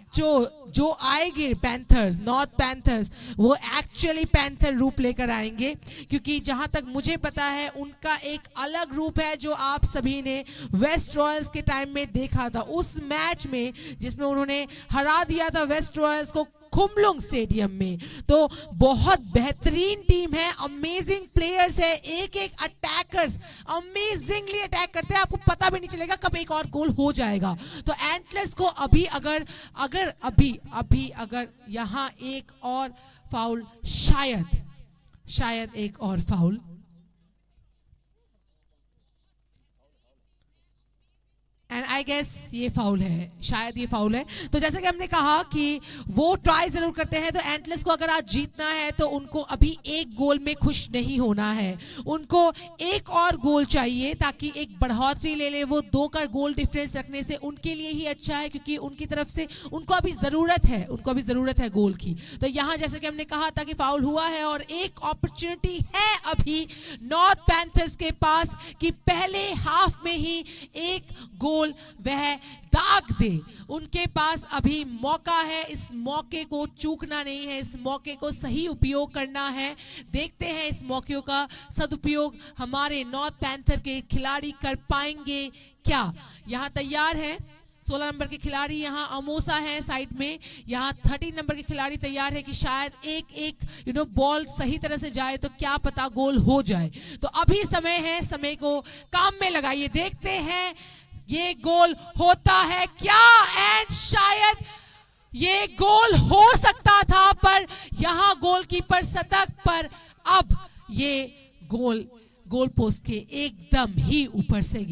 जो आएंगे पैंथर्स, नॉर्थ पैंथर्स, वो एक्चुअली पैंथर रूप लेकर आएंगे, क्योंकि जहां तक मुझे पता है उनका एक अलग रूप है जो आप सभी ने वेस्ट रॉयल्स के टाइम में देखा था, उस मैच में जिसमें उन्होंने हरा दिया था वेस्ट रॉयल्स को खुमलुंग स्टेडियम में। तो बहुत बेहतरीन टीम है, अमेजिंग प्लेयर्स है, एक अटैकर्स अमेजिंगली अटैक करते हैं, आपको पता भी नहीं चलेगा कब एक और गोल हो जाएगा। तो एंटलर्स को अभी अगर यहां एक और फाउल, शायद एक और फाउल, एंड आई गेस ये फाउल है, शायद ये फाउल है। तो जैसे कि हमने कहा कि वो ट्राई जरूर करते हैं, तो एंटलर्स को अगर आज जीतना है तो उनको अभी एक गोल में खुश नहीं होना है, उनको एक और गोल चाहिए ताकि एक बढ़ोतरी ले ले। वो 2 का गोल डिफरेंस रखने से उनके लिए ही अच्छा है, क्योंकि उनकी तरफ से उनको अभी ज़रूरत है गोल की। तो यहाँ जैसे कि हमने कहा था कि फाउल हुआ है और एक अपॉर्चुनिटी है अभी नॉर्थ पैंथर्स के पास कि पहले हाफ में ही एक गोल वह दाग दे। उनके पास अभी मौका है, इस मौके को चूकना नहीं है, इस मौके को सही उपयोग करना है। देखते हैं इस मौके का सदुपयोग हमारे नॉर्थ पैंथर के खिलाड़ी कर पाएंगे क्या। यहाँ तैयार है 16 नंबर के खिलाड़ी, यहाँ अमोसा है साइड में, यहाँ 13 नंबर के खिलाड़ी तैयार है कि शायद एक बॉल सही तरह से जाए तो क्या पता गोल हो जाए। तो अभी समय है, समय को काम में लगाइए, देखते हैं ये गोल होता है क्या। एंड शायद ये गोल हो सकता था, पर यहां गोलकीपर सतर्क, पर अब ये गोल पोस्ट के एकदम ही ऊपर से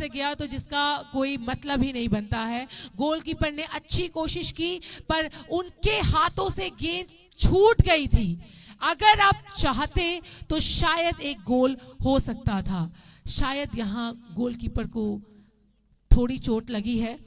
गया, तो जिसका कोई मतलब ही नहीं बनता है। गोलकीपर ने अच्छी कोशिश की पर उनके हाथों से गेंद छूट गई थी। अगर आप चाहते तो शायद एक गोल हो सकता था। शायद यहाँ गोलकीपर को थोड़ी चोट लगी है,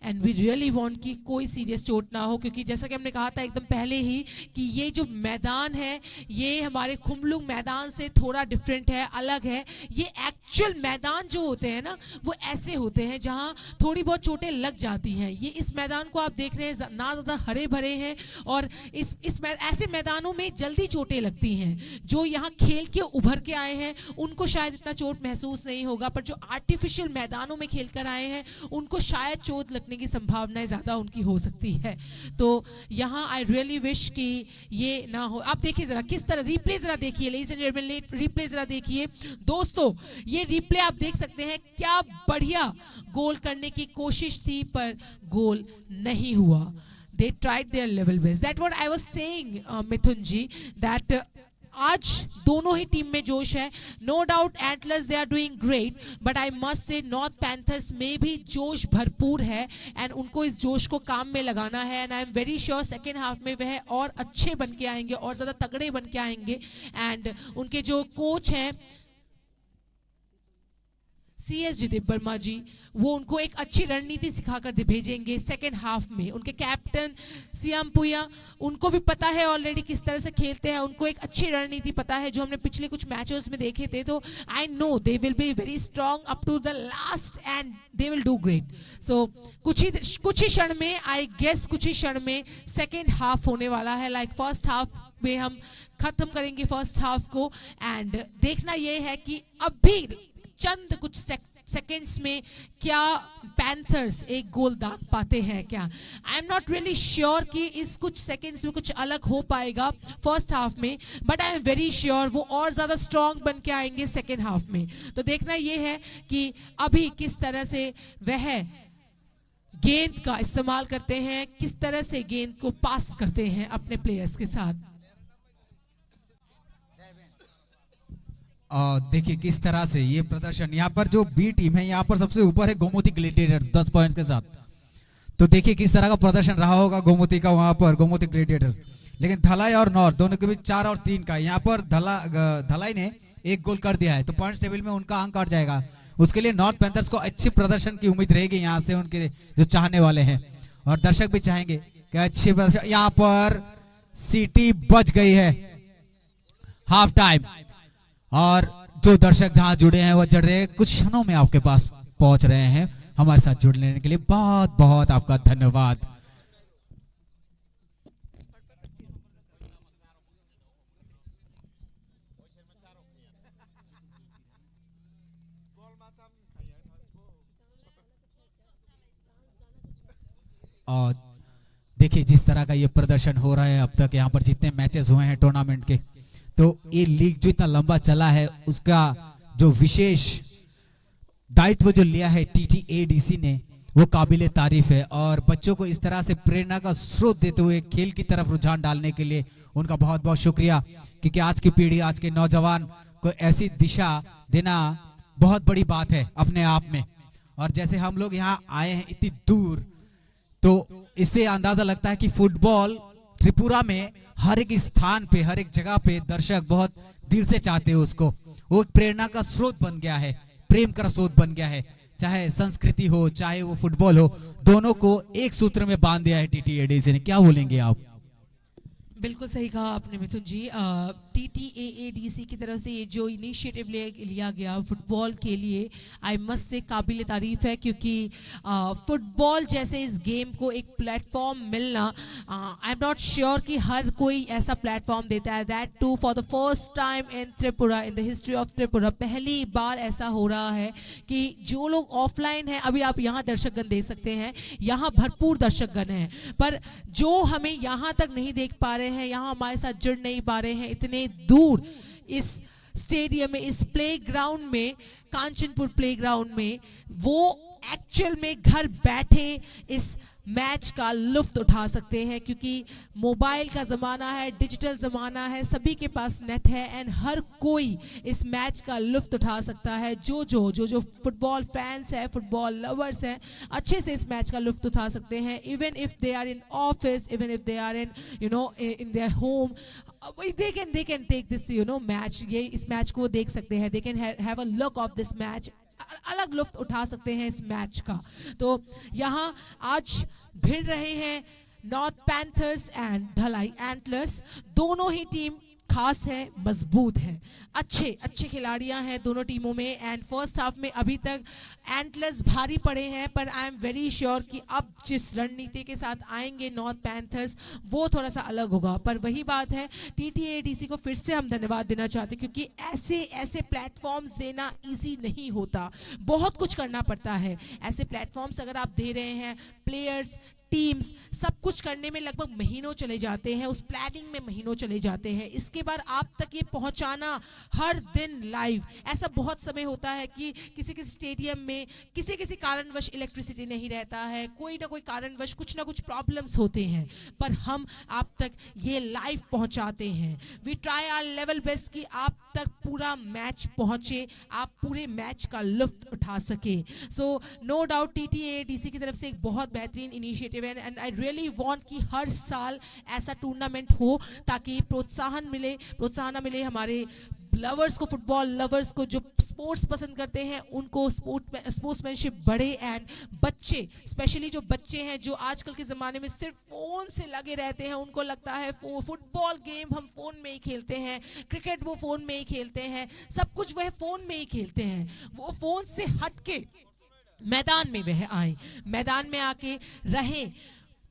एंड वी रियली वांट कि कोई सीरियस चोट ना हो, क्योंकि जैसा कि हमने कहा था एकदम पहले ही कि ये जो मैदान है ये हमारे खुमलुंग मैदान से थोड़ा डिफरेंट है, अलग है। ये एक्चुअल मैदान जो होते हैं ना वो ऐसे होते हैं जहाँ थोड़ी बहुत चोटें लग जाती हैं। ये इस मैदान को आप देख रहे हैं ना ज़्यादा हरे भरे हैं, और ऐसे मैदानों में जल्दी चोटें लगती हैं। जो यहाँ खेल के उभर के आए हैं उनको शायद इतना चोट महसूस नहीं होगा, पर जो आर्टिफिशियल मैदानों में खेल कर आए हैं उनको शायद चोट लगने की संभावनाएं ज़्यादा उनकी हो सकती है। तो यहाँ आई रियली विश कि ये ना हो। आप देखिए ज़रा किस तरह रिप्ले ज़रा देखिए, लेडीज एंड जेंटलमैन रिप्ले ज़रा देखिए दोस्तों, ये रिप्ले आप देख सकते हैं। क्या बढ़िया गोल करने की कोशिश थी पर गोल नहीं हुआ। They tried their level best. That's what I was saying, Mithun ji, that आज दोनों ही टीम में जोश है। No doubt Antlers they are doing great, but I must say North Panthers में भी जोश भरपूर है एंड उनको इस जोश को काम में लगाना है। And I am very sure second half में वह और अच्छे बन के आएंगे और ज़्यादा तगड़े बन के आएंगे। एंड उनके जो कोच हैं CS जिदेब वर्मा जी, वो उनको एक अच्छी रणनीति सिखाकर भेजेंगे सेकेंड हाफ में। उनके कैप्टन सियाम पुया, उनको भी पता है ऑलरेडी किस तरह से खेलते हैं, उनको एक अच्छी रणनीति पता है जो हमने पिछले कुछ मैचेस में देखे थे। तो I know they will be very strong up to the last and they will do great. So कुछ ही क्षण में, आई गेस कुछ ही क्षण में सेकेंड हाफ होने वाला है। लाइक फर्स्ट हाफ में हम खत्म करेंगे फर्स्ट हाफ को, एंड देखना यह है कि अब भी चंद कुछ सेकेंड्स में क्या पैंथर्स एक गोल दाग पाते हैं क्या। आई एम नॉट रियली श्योर कि इस कुछ सेकेंड्स में कुछ अलग हो पाएगा फर्स्ट हाफ में, but I am very sure वो और ज़्यादा स्ट्रॉन्ग बन के आएंगे सेकेंड हाफ में। तो देखना ये है कि अभी किस तरह से वह गेंद का इस्तेमाल करते हैं, किस तरह से गेंद को पास करते हैं अपने प्लेयर्स के साथ। देखिए किस तरह से ये प्रदर्शन, यहाँ पर जो बी टीम है यहाँ पर सबसे ऊपर है गोमती ग्लैडिएटर्स 10 पॉइंट्स के साथ। तो देखिए किस तरह का प्रदर्शन रहा होगा गोमती का वहां पर, गोमती ग्लैडिएटर। लेकिन धलाई और नॉर्थ दोनों के बीच 4 और 3 का, यहाँ पर धलाई ने 1 गोल कर दिया है तो पॉइंट्स टेबल में उनका अंक कट जाएगा। उसके लिए नॉर्थ पैंथर्स को अच्छी प्रदर्शन की उम्मीद रहेगी यहाँ से, उनके जो चाहने वाले हैं और दर्शक भी चाहेंगे कि अच्छी प्रदर्शन। यहाँ पर सीटी बच गई है हाफ टाइम, और जो दर्शक जहां जुड़े हैं वो जुड़ रहे हैं, कुछ क्षणों में आपके पास पहुंच रहे हैं। हमारे साथ जुड़ लेने के लिए बहुत बहुत आपका धन्यवाद। और देखिए जिस तरह का ये प्रदर्शन हो रहा है अब तक यहाँ पर जितने मैचेस हुए हैं टूर्नामेंट के, तो ये लीग जो इतना लंबा चला है उसका जो विशेष दायित्व जो लिया है TTADC ने वो काबिले तारीफ है। और बच्चों को इस तरह से प्रेरणा का स्रोत देते हुए खेल की तरफ रुझान डालने के लिए उनका बहुत बहुत शुक्रिया, क्योंकि आज की पीढ़ी, आज के नौजवान को ऐसी दिशा देना बहुत बड़ी बात है अपने आप में। और जैसे हम लोग यहाँ आए हैं इतनी दूर, तो इससे अंदाजा लगता है कि फुटबॉल त्रिपुरा में हर एक स्थान पे, हर एक जगह पे दर्शक बहुत दिल से चाहते हैं उसको। वो एक प्रेरणा का स्रोत बन गया है, प्रेम का स्रोत बन गया है। चाहे संस्कृति हो, चाहे वो फुटबॉल हो, दोनों को एक सूत्र में बांध दिया है TTADC ने। क्या बोलेंगे आप? बिल्कुल सही कहा आपने मिथुन जी। TTADC की तरफ से ये जो इनिशिएटिव लिया गया फुटबॉल के लिए, आई मस्ट से काबिल तारीफ है, क्योंकि फुटबॉल जैसे इस गेम को एक प्लेटफॉर्म मिलना, आई एम नॉट श्योर कि हर कोई ऐसा प्लेटफॉर्म देता है। That too for the first time in Tripura, in the history of Tripura, पहली बार ऐसा हो रहा है कि जो लोग ऑफलाइन हैं, अभी आप यहाँ दर्शकगण देख सकते हैं, यहाँ भरपूर दर्शकगण हैं, पर जो हमें यहाँ तक नहीं देख पा रहे हैं, यहाँ हमारे साथ जुड़ नहीं पा रहे हैं इतने दूर इस स्टेडियम में, इस प्लेग्राउंड में, कांचनपुर प्लेग्राउंड में, वो एक्चुअल में घर बैठे इस मैच का लुफ्त उठा सकते हैं, क्योंकि मोबाइल का ज़माना है, डिजिटल ज़माना है, सभी के पास नेट है एंड हर कोई इस मैच का लुफ्त उठा सकता है। जो फुटबॉल फैंस है, फुटबॉल लवर्स हैं, अच्छे से इस मैच का लुफ्त उठा सकते हैं। Even if they are in office, even if they are in in their home, they can take this match, ये इस मैच को देख सकते हैं। They can have a look of this match अलग लुत्फ उठा सकते हैं इस मैच का। तो यहाँ आज भिड़ रहे हैं नॉर्थ पैंथर्स एंड ढलाई एंटलर्स। दोनों ही टीम खास है, मजबूत है, अच्छे खिलाड़ियां हैं दोनों टीमों में। एंड फर्स्ट हाफ में अभी तक एंटलर्स भारी पड़े हैं, पर आई एम वेरी श्योर कि अब जिस रणनीति के साथ आएंगे नॉर्थ पैंथर्स वो थोड़ा सा अलग होगा। पर वही बात है, TTADC को फिर से हम धन्यवाद देना चाहते हैं, क्योंकि ऐसे प्लेटफॉर्म्स देना इजी नहीं होता, बहुत कुछ करना पड़ता है। ऐसे प्लेटफॉर्म्स अगर आप दे रहे हैं, प्लेयर्स, टीम्स, सब कुछ करने में लगभग महीनों चले जाते हैं, उस प्लानिंग में महीनों चले जाते हैं। इसके बाद आप तक ये पहुंचाना हर दिन लाइव, ऐसा बहुत समय होता है कि किसी स्टेडियम में किसी कारणवश इलेक्ट्रिसिटी नहीं रहता है, कोई ना कोई कारणवश कुछ ना कुछ प्रॉब्लम्स होते हैं, पर हम आप तक ये लाइव पहुंचाते हैं। We try our level best कि आप तक पूरा मैच पहुंचे, आप पूरे मैच का लुत्फ उठा सके। सो नो डाउट TTADC की तरफ से एक बहुत बेहतरीन इनिशिएटिव है, एंड आई रियली वांट कि हर साल ऐसा टूर्नामेंट हो, ताकि प्रोत्साहन मिले हमारे लवर्स को, फुटबॉल लवर्स को, जो स्पोर्ट्स पसंद करते हैं उनको स्पोर्ट्समैनशिप बढ़े। एंड बच्चे, स्पेशली जो बच्चे हैं जो आजकल के ज़माने में सिर्फ फ़ोन से लगे रहते हैं, उनको लगता है फुटबॉल गेम हम फ़ोन में ही खेलते हैं, क्रिकेट वो फ़ोन में ही खेलते हैं, सब कुछ वह फ़ोन में ही खेलते हैं। वो फ़ोन से हट के मैदान में वह आए, मैदान में आके रहें,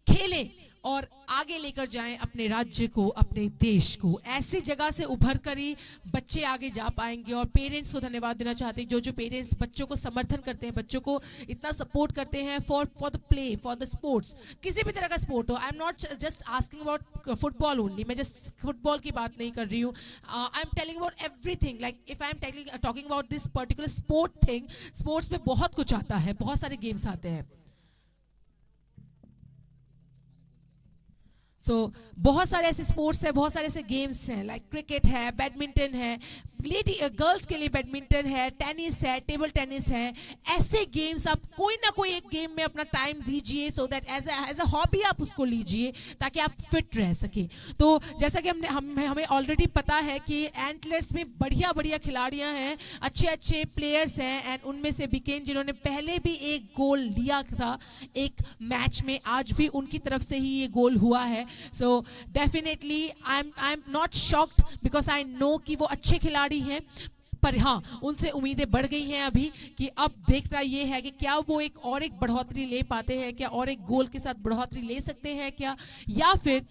खेलें और आगे लेकर जाएं अपने राज्य को, अपने देश को। ऐसी जगह से उभर कर ही बच्चे आगे जा पाएंगे। और पेरेंट्स को धन्यवाद देना चाहते हैं, जो पेरेंट्स बच्चों को समर्थन करते हैं, बच्चों को इतना सपोर्ट करते हैं for the play, for the sports, किसी भी तरह का स्पोर्ट हो। आई am not just asking about football only, मैं जस्ट फुटबॉल की बात नहीं कर रही हूँ। I am telling about everything, like if I am talking about this particular sport thing. Sports में बहुत कुछ आता है, बहुत सारे गेम्स आते हैं। बहुत सारे ऐसे स्पोर्ट्स हैं, बहुत सारे ऐसे गेम्स हैं, लाइक क्रिकेट है, बैडमिंटन है, गर्ल्स के लिए बैडमिंटन है, टेनिस है, टेबल टेनिस है। ऐसे गेम्स आप कोई ना कोई एक गेम में अपना टाइम दीजिए, so that as a hobby आप उसको लीजिए, ताकि आप फिट रह सके। तो जैसा कि हमें ऑलरेडी पता है कि एंटलर्स में बढ़िया खिलाड़ियां हैं, अच्छे प्लेयर्स हैं, एंड उनमें से बिकेन जिन्होंने पहले भी एक गोल लिया था एक मैच में, आज भी उनकी तरफ से ही ये गोल हुआ है। So definitely I am not shocked, because I know कि वो अच्छे खिलाड़ी हैं, पर हाँ उनसे उम्मीदें बढ़ गई हैं अभी, कि अब देखना ये है कि क्या वो एक बढ़ोतरी ले पाते हैं, क्या और एक गोल के साथ बढ़ोतरी ले सकते हैं क्या, या फिर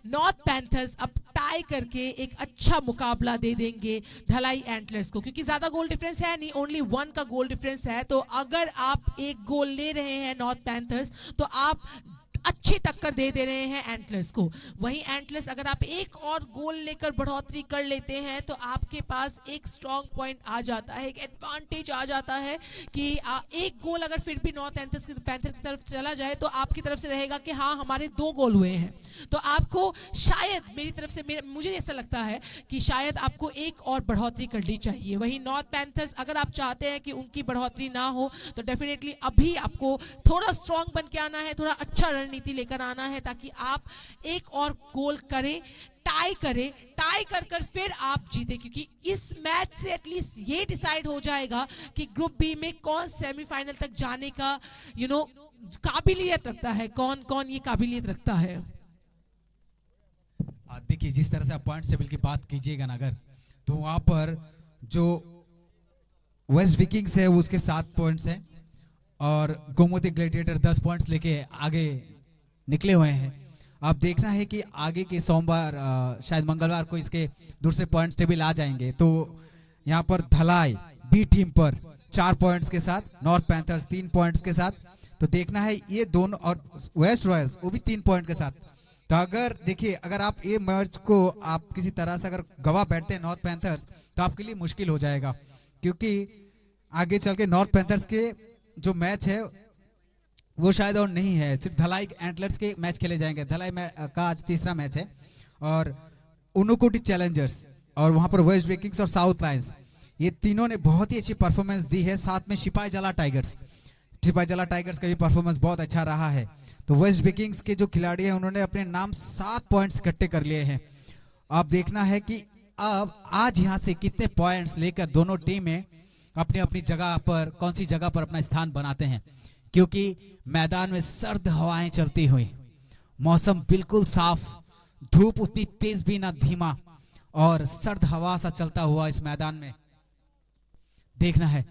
नॉर्थ पैंथर्स अब टाई करके एक अच्छा मुकाबला दे देंगे ढलाई एंटलर्स को, क्योंकि ज्यादा गोल डिफरेंस है नहीं, ओनली 1 का गोल डिफरेंस है। तो अगर आप एक गोल ले रहे हैं नॉर्थ पैंथर्स, तो आप अच्छी टक्कर दे रहे हैं एंटलर्स को। वहीं एंटलर्स अगर आप एक और गोल लेकर बढ़ोतरी कर लेते हैं, तो आपके पास एक स्ट्रॉन्ग पॉइंट आ जाता है, एक एडवांटेज आ जाता है कि एक गोल अगर फिर भी नॉर्थ पैंथर्स की तरफ चला जाए, तो आपकी तरफ से रहेगा कि हाँ हमारे 2 गोल हुए हैं। तो आपको शायद मेरी तरफ से मुझे ऐसा लगता है कि शायद आपको एक और बढ़ोतरी करनी चाहिए। वहीं नॉर्थ पैंथर्स अगर आप चाहते हैं कि उनकी बढ़ोतरी ना हो, तो डेफिनेटली अभी आपको थोड़ा स्ट्रॉन्ग बन के आना है, थोड़ा अच्छा रणनीति लेकर आना है, ताकि आप एक और गोल करें, टाई कर फिर आप जीते, क्योंकि इस मैच से एटलीस्ट ये डिसाइड हो जाएगा कि ग्रुप बी में कौन सेमीफाइनल तक जाने का काबिलियत रखता है, कौन ये काबिलियत रखता है। देखिए, जिस तरह से आप पॉइंट टेबल की बात कीजिएगा ना अगर, तो वहां पर जो वेस्ट विकिंग्स है वो उसके 7 पॉइंट्स हैं, और गोमती ग्लैडिएटर 10 पॉइंट्स लेके आगे निकले हुए हैं। अब देखना है कि आगे के सोमवार शायद मंगलवार को इसके दूसरे पॉइंट्स टेबल आ जाएंगे। तो यहाँ पर धलाई बी टीम पर 4 पॉइंट्स के साथ, नॉर्थ पैंथर्स 3 पॉइंट्स के साथ। तो देखना है ये दोनों, और वेस्ट रॉयल्स वो भी 3 पॉइंट के साथ। तो अगर देखिए, अगर आप ये मैच को आप किसी तरह से अगर गवा बैठते हैं नॉर्थ पैंथर्स, तो आपके लिए मुश्किल हो जाएगा, क्योंकि आगे चल के नॉर्थ पैंथर्स के जो मैच है वो शायद और नहीं है, सिर्फ धलाई एंटलर्स के मैच खेले जाएंगे। धलाई का आज 3रा मैच है, और उनुकोटी चैलेंजर्स और वहां पर वेस्ट विकिंग्स और साउथ लायंस, ये तीनों ने बहुत ही अच्छी परफॉर्मेंस दी है। साथ में सिपाही जला टाइगर्स का भी परफॉर्मेंस बहुत अच्छा रहा है। तो वेस्ट विकिंग्स के जो खिलाड़ी हैं उन्होंने अपने नाम 7 पॉइंट्स इकट्ठे कर लिए हैं। अब देखना है कि अब आज यहां से कितने पॉइंट्स लेकर दोनों टीमें अपनी अपनी जगह पर कौन सी जगह पर अपना स्थान बनाते हैं, क्योंकि मैदान में सर्द हवाएं चलती हुई, मौसम बिल्कुल साफ, धूप उतनी तेज भी ना धीमा, और सर्द हवा सा चलता हुआ इस मैदान में देखना है।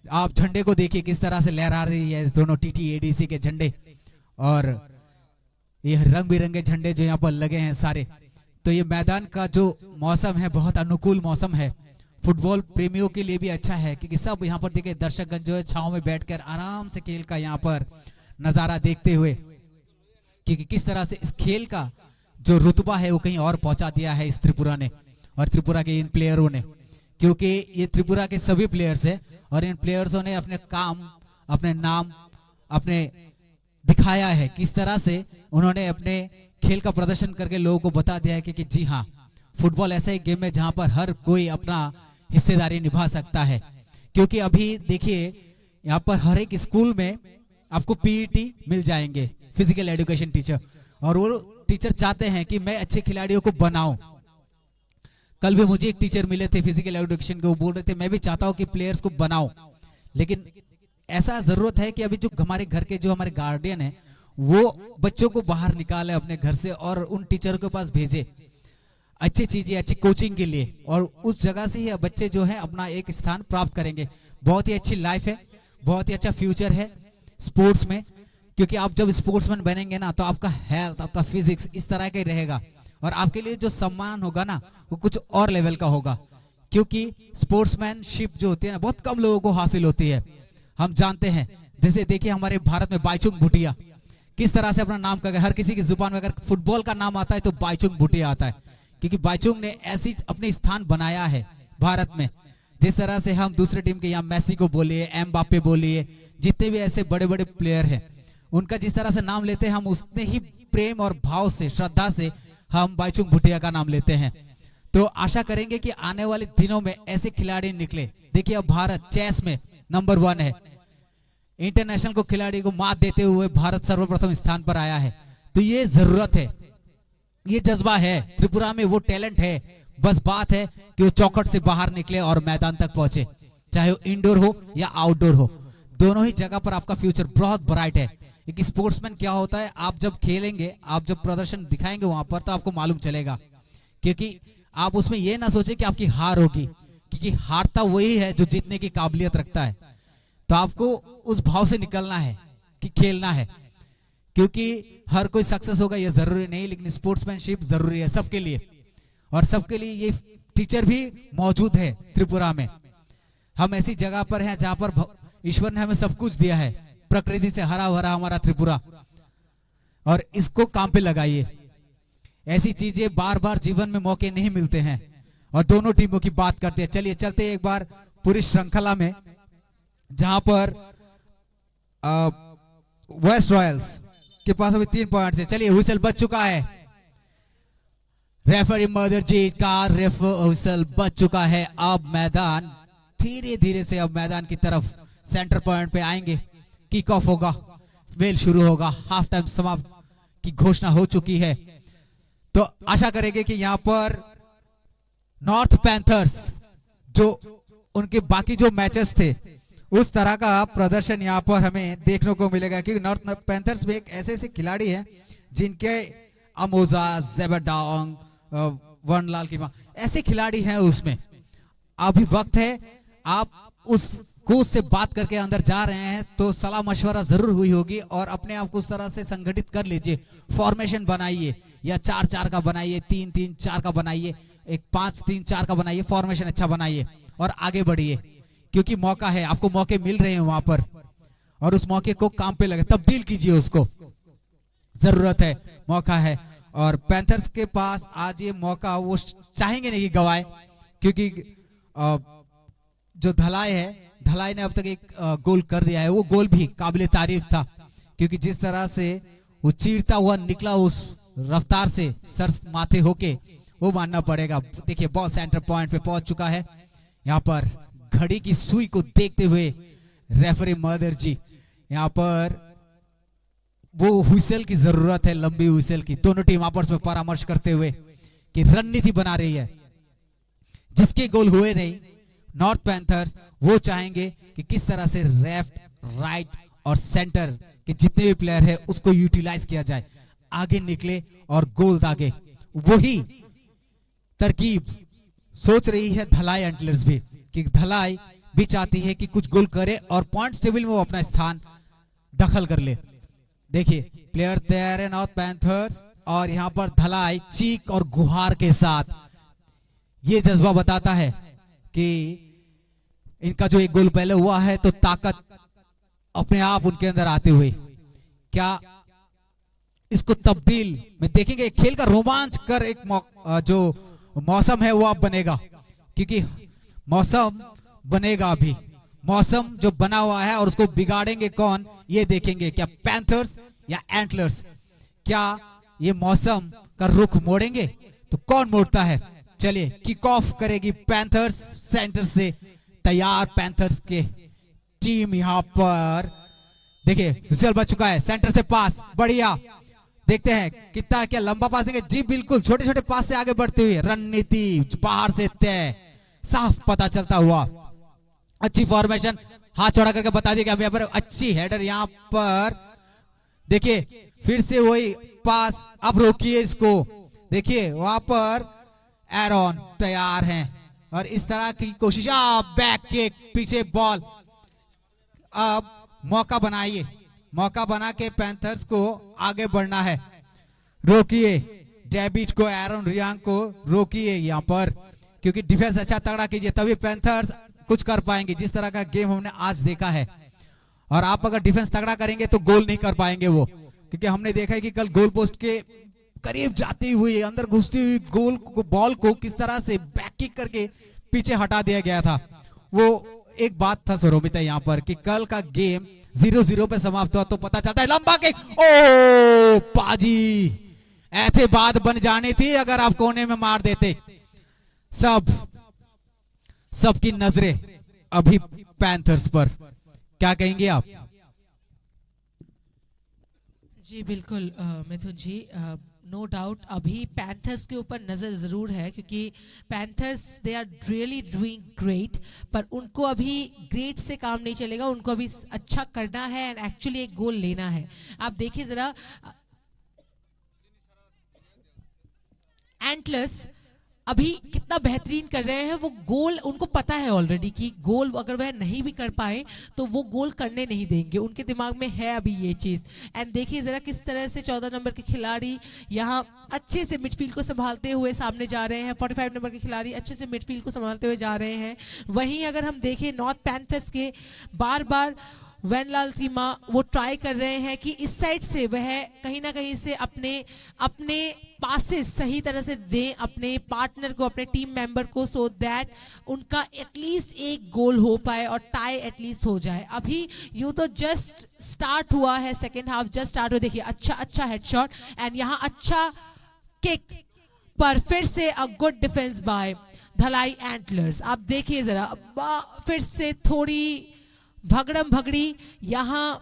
आप झंडे को देखिए किस तरह से लहरा रही है दोनों TTADC के झंडे, और ये रंग बिरंगे झंडे जो यहाँ पर लगे हैं सारे। तो ये मैदान का जो मौसम है बहुत अनुकूल मौसम है, फुटबॉल प्रेमियों के लिए भी अच्छा है, क्योंकि सब यहाँ पर देखिए दर्शकगण जो है छांव में बैठकर आराम से खेल का यहाँ पर नजारा देखते हुए, क्योंकि किस तरह से इस खेल का जो रुतबा है वो कहीं और पहुंचा दिया है इस त्रिपुरा ने और त्रिपुरा के इन प्लेयरों ने, क्योंकि ये त्रिपुरा के सभी प्लेयर्स है और इन प्लेयर्सों ने अपने काम, अपने नाम, अपने दिखाया है किस तरह से उन्होंने अपने खेल का प्रदर्शन करके लोगों को बता दिया है कि जी हाँ, फुटबॉल ऐसा एक गेम है जहां पर हर कोई अपना हिस्सेदारी निभा सकता है। क्योंकि अभी देखिए यहाँ पर हर एक स्कूल में आपको PET मिल जाएंगे, फिजिकल एजुकेशन टीचर, और वो टीचर चाहते हैं कि मैं अच्छे खिलाड़ियों को बनाऊं। कल भी मुझे एक टीचर मिले थे फिजिकल एजुकेशन के, वो बोल रहे थे मैं भी चाहता हूं कि प्लेयर्स को बनाऊं, लेकिन ऐसा जरूरत है कि अभी जो हमारे घर के जो हमारे गार्डियन है वो बच्चों को बाहर निकाले अपने घर से और उन टीचरों के पास भेजे अच्छी चीजें, अच्छी कोचिंग के लिए, और उस जगह से ही बच्चे जो है अपना एक स्थान प्राप्त करेंगे। बहुत ही अच्छी लाइफ है, बहुत ही अच्छा फ्यूचर है स्पोर्ट्स में, क्योंकि आप जब स्पोर्ट्समैन बनेंगे ना तो आपका हेल्थ, आपका फिजिक्स इस तरह का ही रहेगा, और आपके लिए जो सम्मान होगा ना वो कुछ और लेवल का होगा, क्योंकि स्पोर्ट्समैनशिप जो होती है ना बहुत कम लोगों को हासिल होती है। हम जानते हैं, जैसे देखिए हमारे भारत में बाईचुंग भूटिया किस तरह से अपना नाम कर गए, हर किसी की जुबान में अगर फुटबॉल का नाम आता है तो बाईचुंग भूटिया आता है, क्योंकि बाईचुंग ने ऐसी अपने स्थान बनाया है भारत में। जिस तरह से हम दूसरे टीम के यहाँ मेसी को बोलिए, एमबाप्पे बोलिए, जितने भी ऐसे बड़े बड़े प्लेयर हैं उनका जिस तरह से नाम लेते हैं हम उतने ही प्रेम और भाव से, श्रद्धा से हम बाईचुंग भूटिया का नाम लेते हैं। तो आशा करेंगे कि आने वाले दिनों में ऐसे खिलाड़ी निकले। देखिए अब भारत चेस में नंबर 1 है, इंटरनेशनल को खिलाड़ी को मात देते हुए भारत सर्वप्रथम स्थान पर आया है। तो ये जरूरत है, ये जज्बा है, त्रिपुरा में वो टैलेंट है, बस बात है कि वो चौखट से बाहर निकले और मैदान तक पहुंचे, चाहे वो इंडोर हो या आउटडोर हो, दोनों ही जगह पर आपका फ्यूचर बहुत ब्राइट है। एक स्पोर्ट्समैन क्या होता है, आप जब खेलेंगे, आप जब प्रदर्शन दिखाएंगे वहां पर तो आपको मालूम चलेगा, क्योंकि आप उसमें ये ना सोचे कि आपकी हार होगी, क्योंकि हारता वही है जो जीतने की काबिलियत रखता है। तो आपको उस भाव से निकलना है कि खेलना है, क्योंकि हर कोई सक्सेस होगा ये जरूरी नहीं, लेकिन स्पोर्ट्समैनशिप जरूरी है सबके लिए, और सबके लिए ये टीचर भी मौजूद है त्रिपुरा में। हम ऐसी जगह पर हैं जहां पर ईश्वर ने हमें सब कुछ दिया है, प्रकृति से हरा भरा हमारा त्रिपुरा, और इसको काम पे लगाइए। ऐसी चीजें बार बार जीवन में मौके नहीं मिलते हैं, और दोनों टीमों की बात करते हैं। चलिए चलते एक बार पूरी श्रृंखला में, जहां पर वेस्ट रॉयल्स के पास अभी 3 पॉइंट है। चलिए हुइसल बज चुका है, रेफरी मदरजी का हुइसल बज चुका है। अब मैदान धीरे धीरे से अब मैदान की तरफ सेंटर पॉइंट पे आएंगे, किक ऑफ होगा, खेल शुरू होगा, हाफ टाइम समाप्त की घोषणा हो चुकी है। तो आशा करेंगे कि यहाँ पर नॉर्थ पैंथर्स जो उनके बाकी जो मैचेस थे उस तरह का प्रदर्शन यहाँ पर हमें देखने को मिलेगा, क्योंकि नॉर्थ पैंथर्स में एक ऐसे ऐसे खिलाड़ी हैं जिनके अमोजा, जेबरडांग, वनलाल की मां ऐसे खिलाड़ी हैं उसमें। अभी वक्त है, आप उस कोच से बात करके अंदर जा रहे हैं तो सलाह मशवरा जरूर हुई होगी, और अपने आप को उस तरह से संगठित कर लीजिए, फॉर्मेशन बनाइए, या 4-4 का बनाइए, 3-3-4 का बनाइए, एक 5-3-4 का बनाइए, फॉर्मेशन अच्छा बनाइए और आगे बढ़िए, क्योंकि मौका है, आपको मौके मिल रहे हैं वहां पर, और उस मौके को काम पे लगे, तब्दील कीजिए उसको, जरूरत है, मौका है। और पैंथर्स के पास आज ये मौका वो चाहेंगे नहीं गवाए, क्योंकि जो धलाई है, धलाई ने अब तक एक गोल कर दिया है, वो गोल भी काबिले तारीफ था, क्योंकि जिस तरह से वो चीरता हुआ निकला उस रफ्तार से सर माथे होके, वो मानना पड़ेगा। देखिए बॉल सेंटर पॉइंट पे पहुंच चुका है। यहाँ पर घड़ी की सुई को देखते हुए रेफरी मदर जी, यहाँ पर वो हुइसल की जरूरत है, लंबी हुइसल की। दोनों टीम आपस में परामर्श करते हुए कि रणनीति बना रही है, जिसके गोल हुए नहीं नॉर्थ पैंथर्स वो चाहेंगे कि किस तरह से लेफ्ट, राइट और सेंटर के जितने भी प्लेयर है उसको यूटिलाइज किया जाए, आगे निकले और गोल दागे। वही तरकीब सोच रही है धलाई एंटलर्स भी, कि धलाई भी चाहती है कि कुछ गोल करे और पॉइंट्स टेबल में वो अपना स्थान दखल कर ले। देखिए प्लेयर तैयार है नॉर्थ पैंथर्स, और यहां पर धलाई चीख और गुहार के साथ, ये जज्बा बताता है कि इनका जो एक गोल पहले हुआ है तो ताकत अपने आप उनके अंदर आते हुए क्या इसको तब्दील में देखेंगे। खेल का रोमांच कर एक जो मौसम है वो अब बनेगा, क्योंकि मौसम बनेगा अभी, मौसम जो बना हुआ है और उसको बिगाड़ेंगे कौन ये देखेंगे, क्या पैंथर्स या एंटलर्स। क्या ये मौसम का रुख मोड़ेंगे तो कौन मोड़ता है। चलिए किक ऑफ करेगी पैंथर्स, सेंटर से तैयार पैंथर्स के टीम। यहां पर देखिए विसल बच चुका है, सेंटर से पास बढ़िया, देखते हैं कितना क्या लंबा पास देंगे। जी बिल्कुल, छोटे छोटे पास से आगे बढ़ते हुए रणनीति बाहर से तय साफ पता चलता हुआ। अच्छी फॉर्मेशन, हाथ चौड़ा करके बता दिया यहाँ पर अच्छी हेडर। यहाँ पर देखिए फिर से वही पास, अब रोकिए इसको, देखिए वहां पर एरॉन तैयार हैं और इस तरह की कोशिश। बैक किक, पीछे बॉल, अब मौका बनाइए, मौका बना के पैंथर्स को आगे बढ़ना है। रोकिए डेबिट को, एरन रियांग को रोकिए यहाँ पर, क्योंकि डिफेंस अच्छा तगड़ा कीजिए तभी पैंथर्स कुछ कर पाएंगे। जिस तरह का गेम हमने आज देखा है, और आप अगर डिफेंस तगड़ा करेंगे तो गोल नहीं कर पाएंगे वो, क्योंकि हमने देखा है कि कल गोल पोस्ट के करीब जाती हुई, अंदर घुसती हुई गोल को, बॉल को किस तरह से बैक किक करके पीछे हटा दिया गया था। वो एक बात था सौरभिता यहाँ पर कि कल का गेम 0-0 पे समाप्त हुआ तो पता चलता है लंबा किक, ओ पाजी ऐसे बात बन जानी थी अगर आप कोने में मार देते। सबकी नजरें अभी पैंथर्स पर, क्या कहेंगे आप। जी बिल्कुल मिथुन जी, नो डाउट अभी पैंथर्स के ऊपर नज़र ज़रूर है, क्योंकि Panthers they are really doing great, पर उनको अभी ग्रेट से काम नहीं चलेगा, उनको अभी अच्छा करना है एंड एक्चुअली एक गोल लेना है। आप देखिए ज़रा एंटलर्स अभी कितना बेहतरीन कर रहे हैं। वो गोल उनको पता है ऑलरेडी कि गोल अगर वह नहीं भी कर पाए तो वो गोल करने नहीं देंगे, उनके दिमाग में है अभी ये चीज़। एंड देखिए ज़रा किस तरह से 14 नंबर के खिलाड़ी यहाँ अच्छे से मिडफील्ड को संभालते हुए सामने जा रहे हैं, 45 नंबर के खिलाड़ी अच्छे से मिडफील्ड को संभालते हुए जा रहे हैं। वहीं अगर हम देखें नॉर्थ पैंथर्स के बार बार वैनलाल सीमा वो ट्राई कर रहे हैं कि इस साइड से वह कहीं ना कहीं से अपने पासेस सही तरह से दें अपने पार्टनर को, अपने टीम मेंबर को, सो दैट उनका एटलीस्ट एक गोल हो पाए और टाई एटलीस्ट हो जाए। अभी यूँ तो जस्ट स्टार्ट हुआ है, सेकेंड हाफ जस्ट स्टार्ट हुआ। देखिए अच्छा हेडशॉट एंड यहाँ अच्छा किक, पर फिर से a good defence bye Dhalai antlers. आप देखिए जरा फिर से थोड़ी भगड़म भगड़ी, यहाँ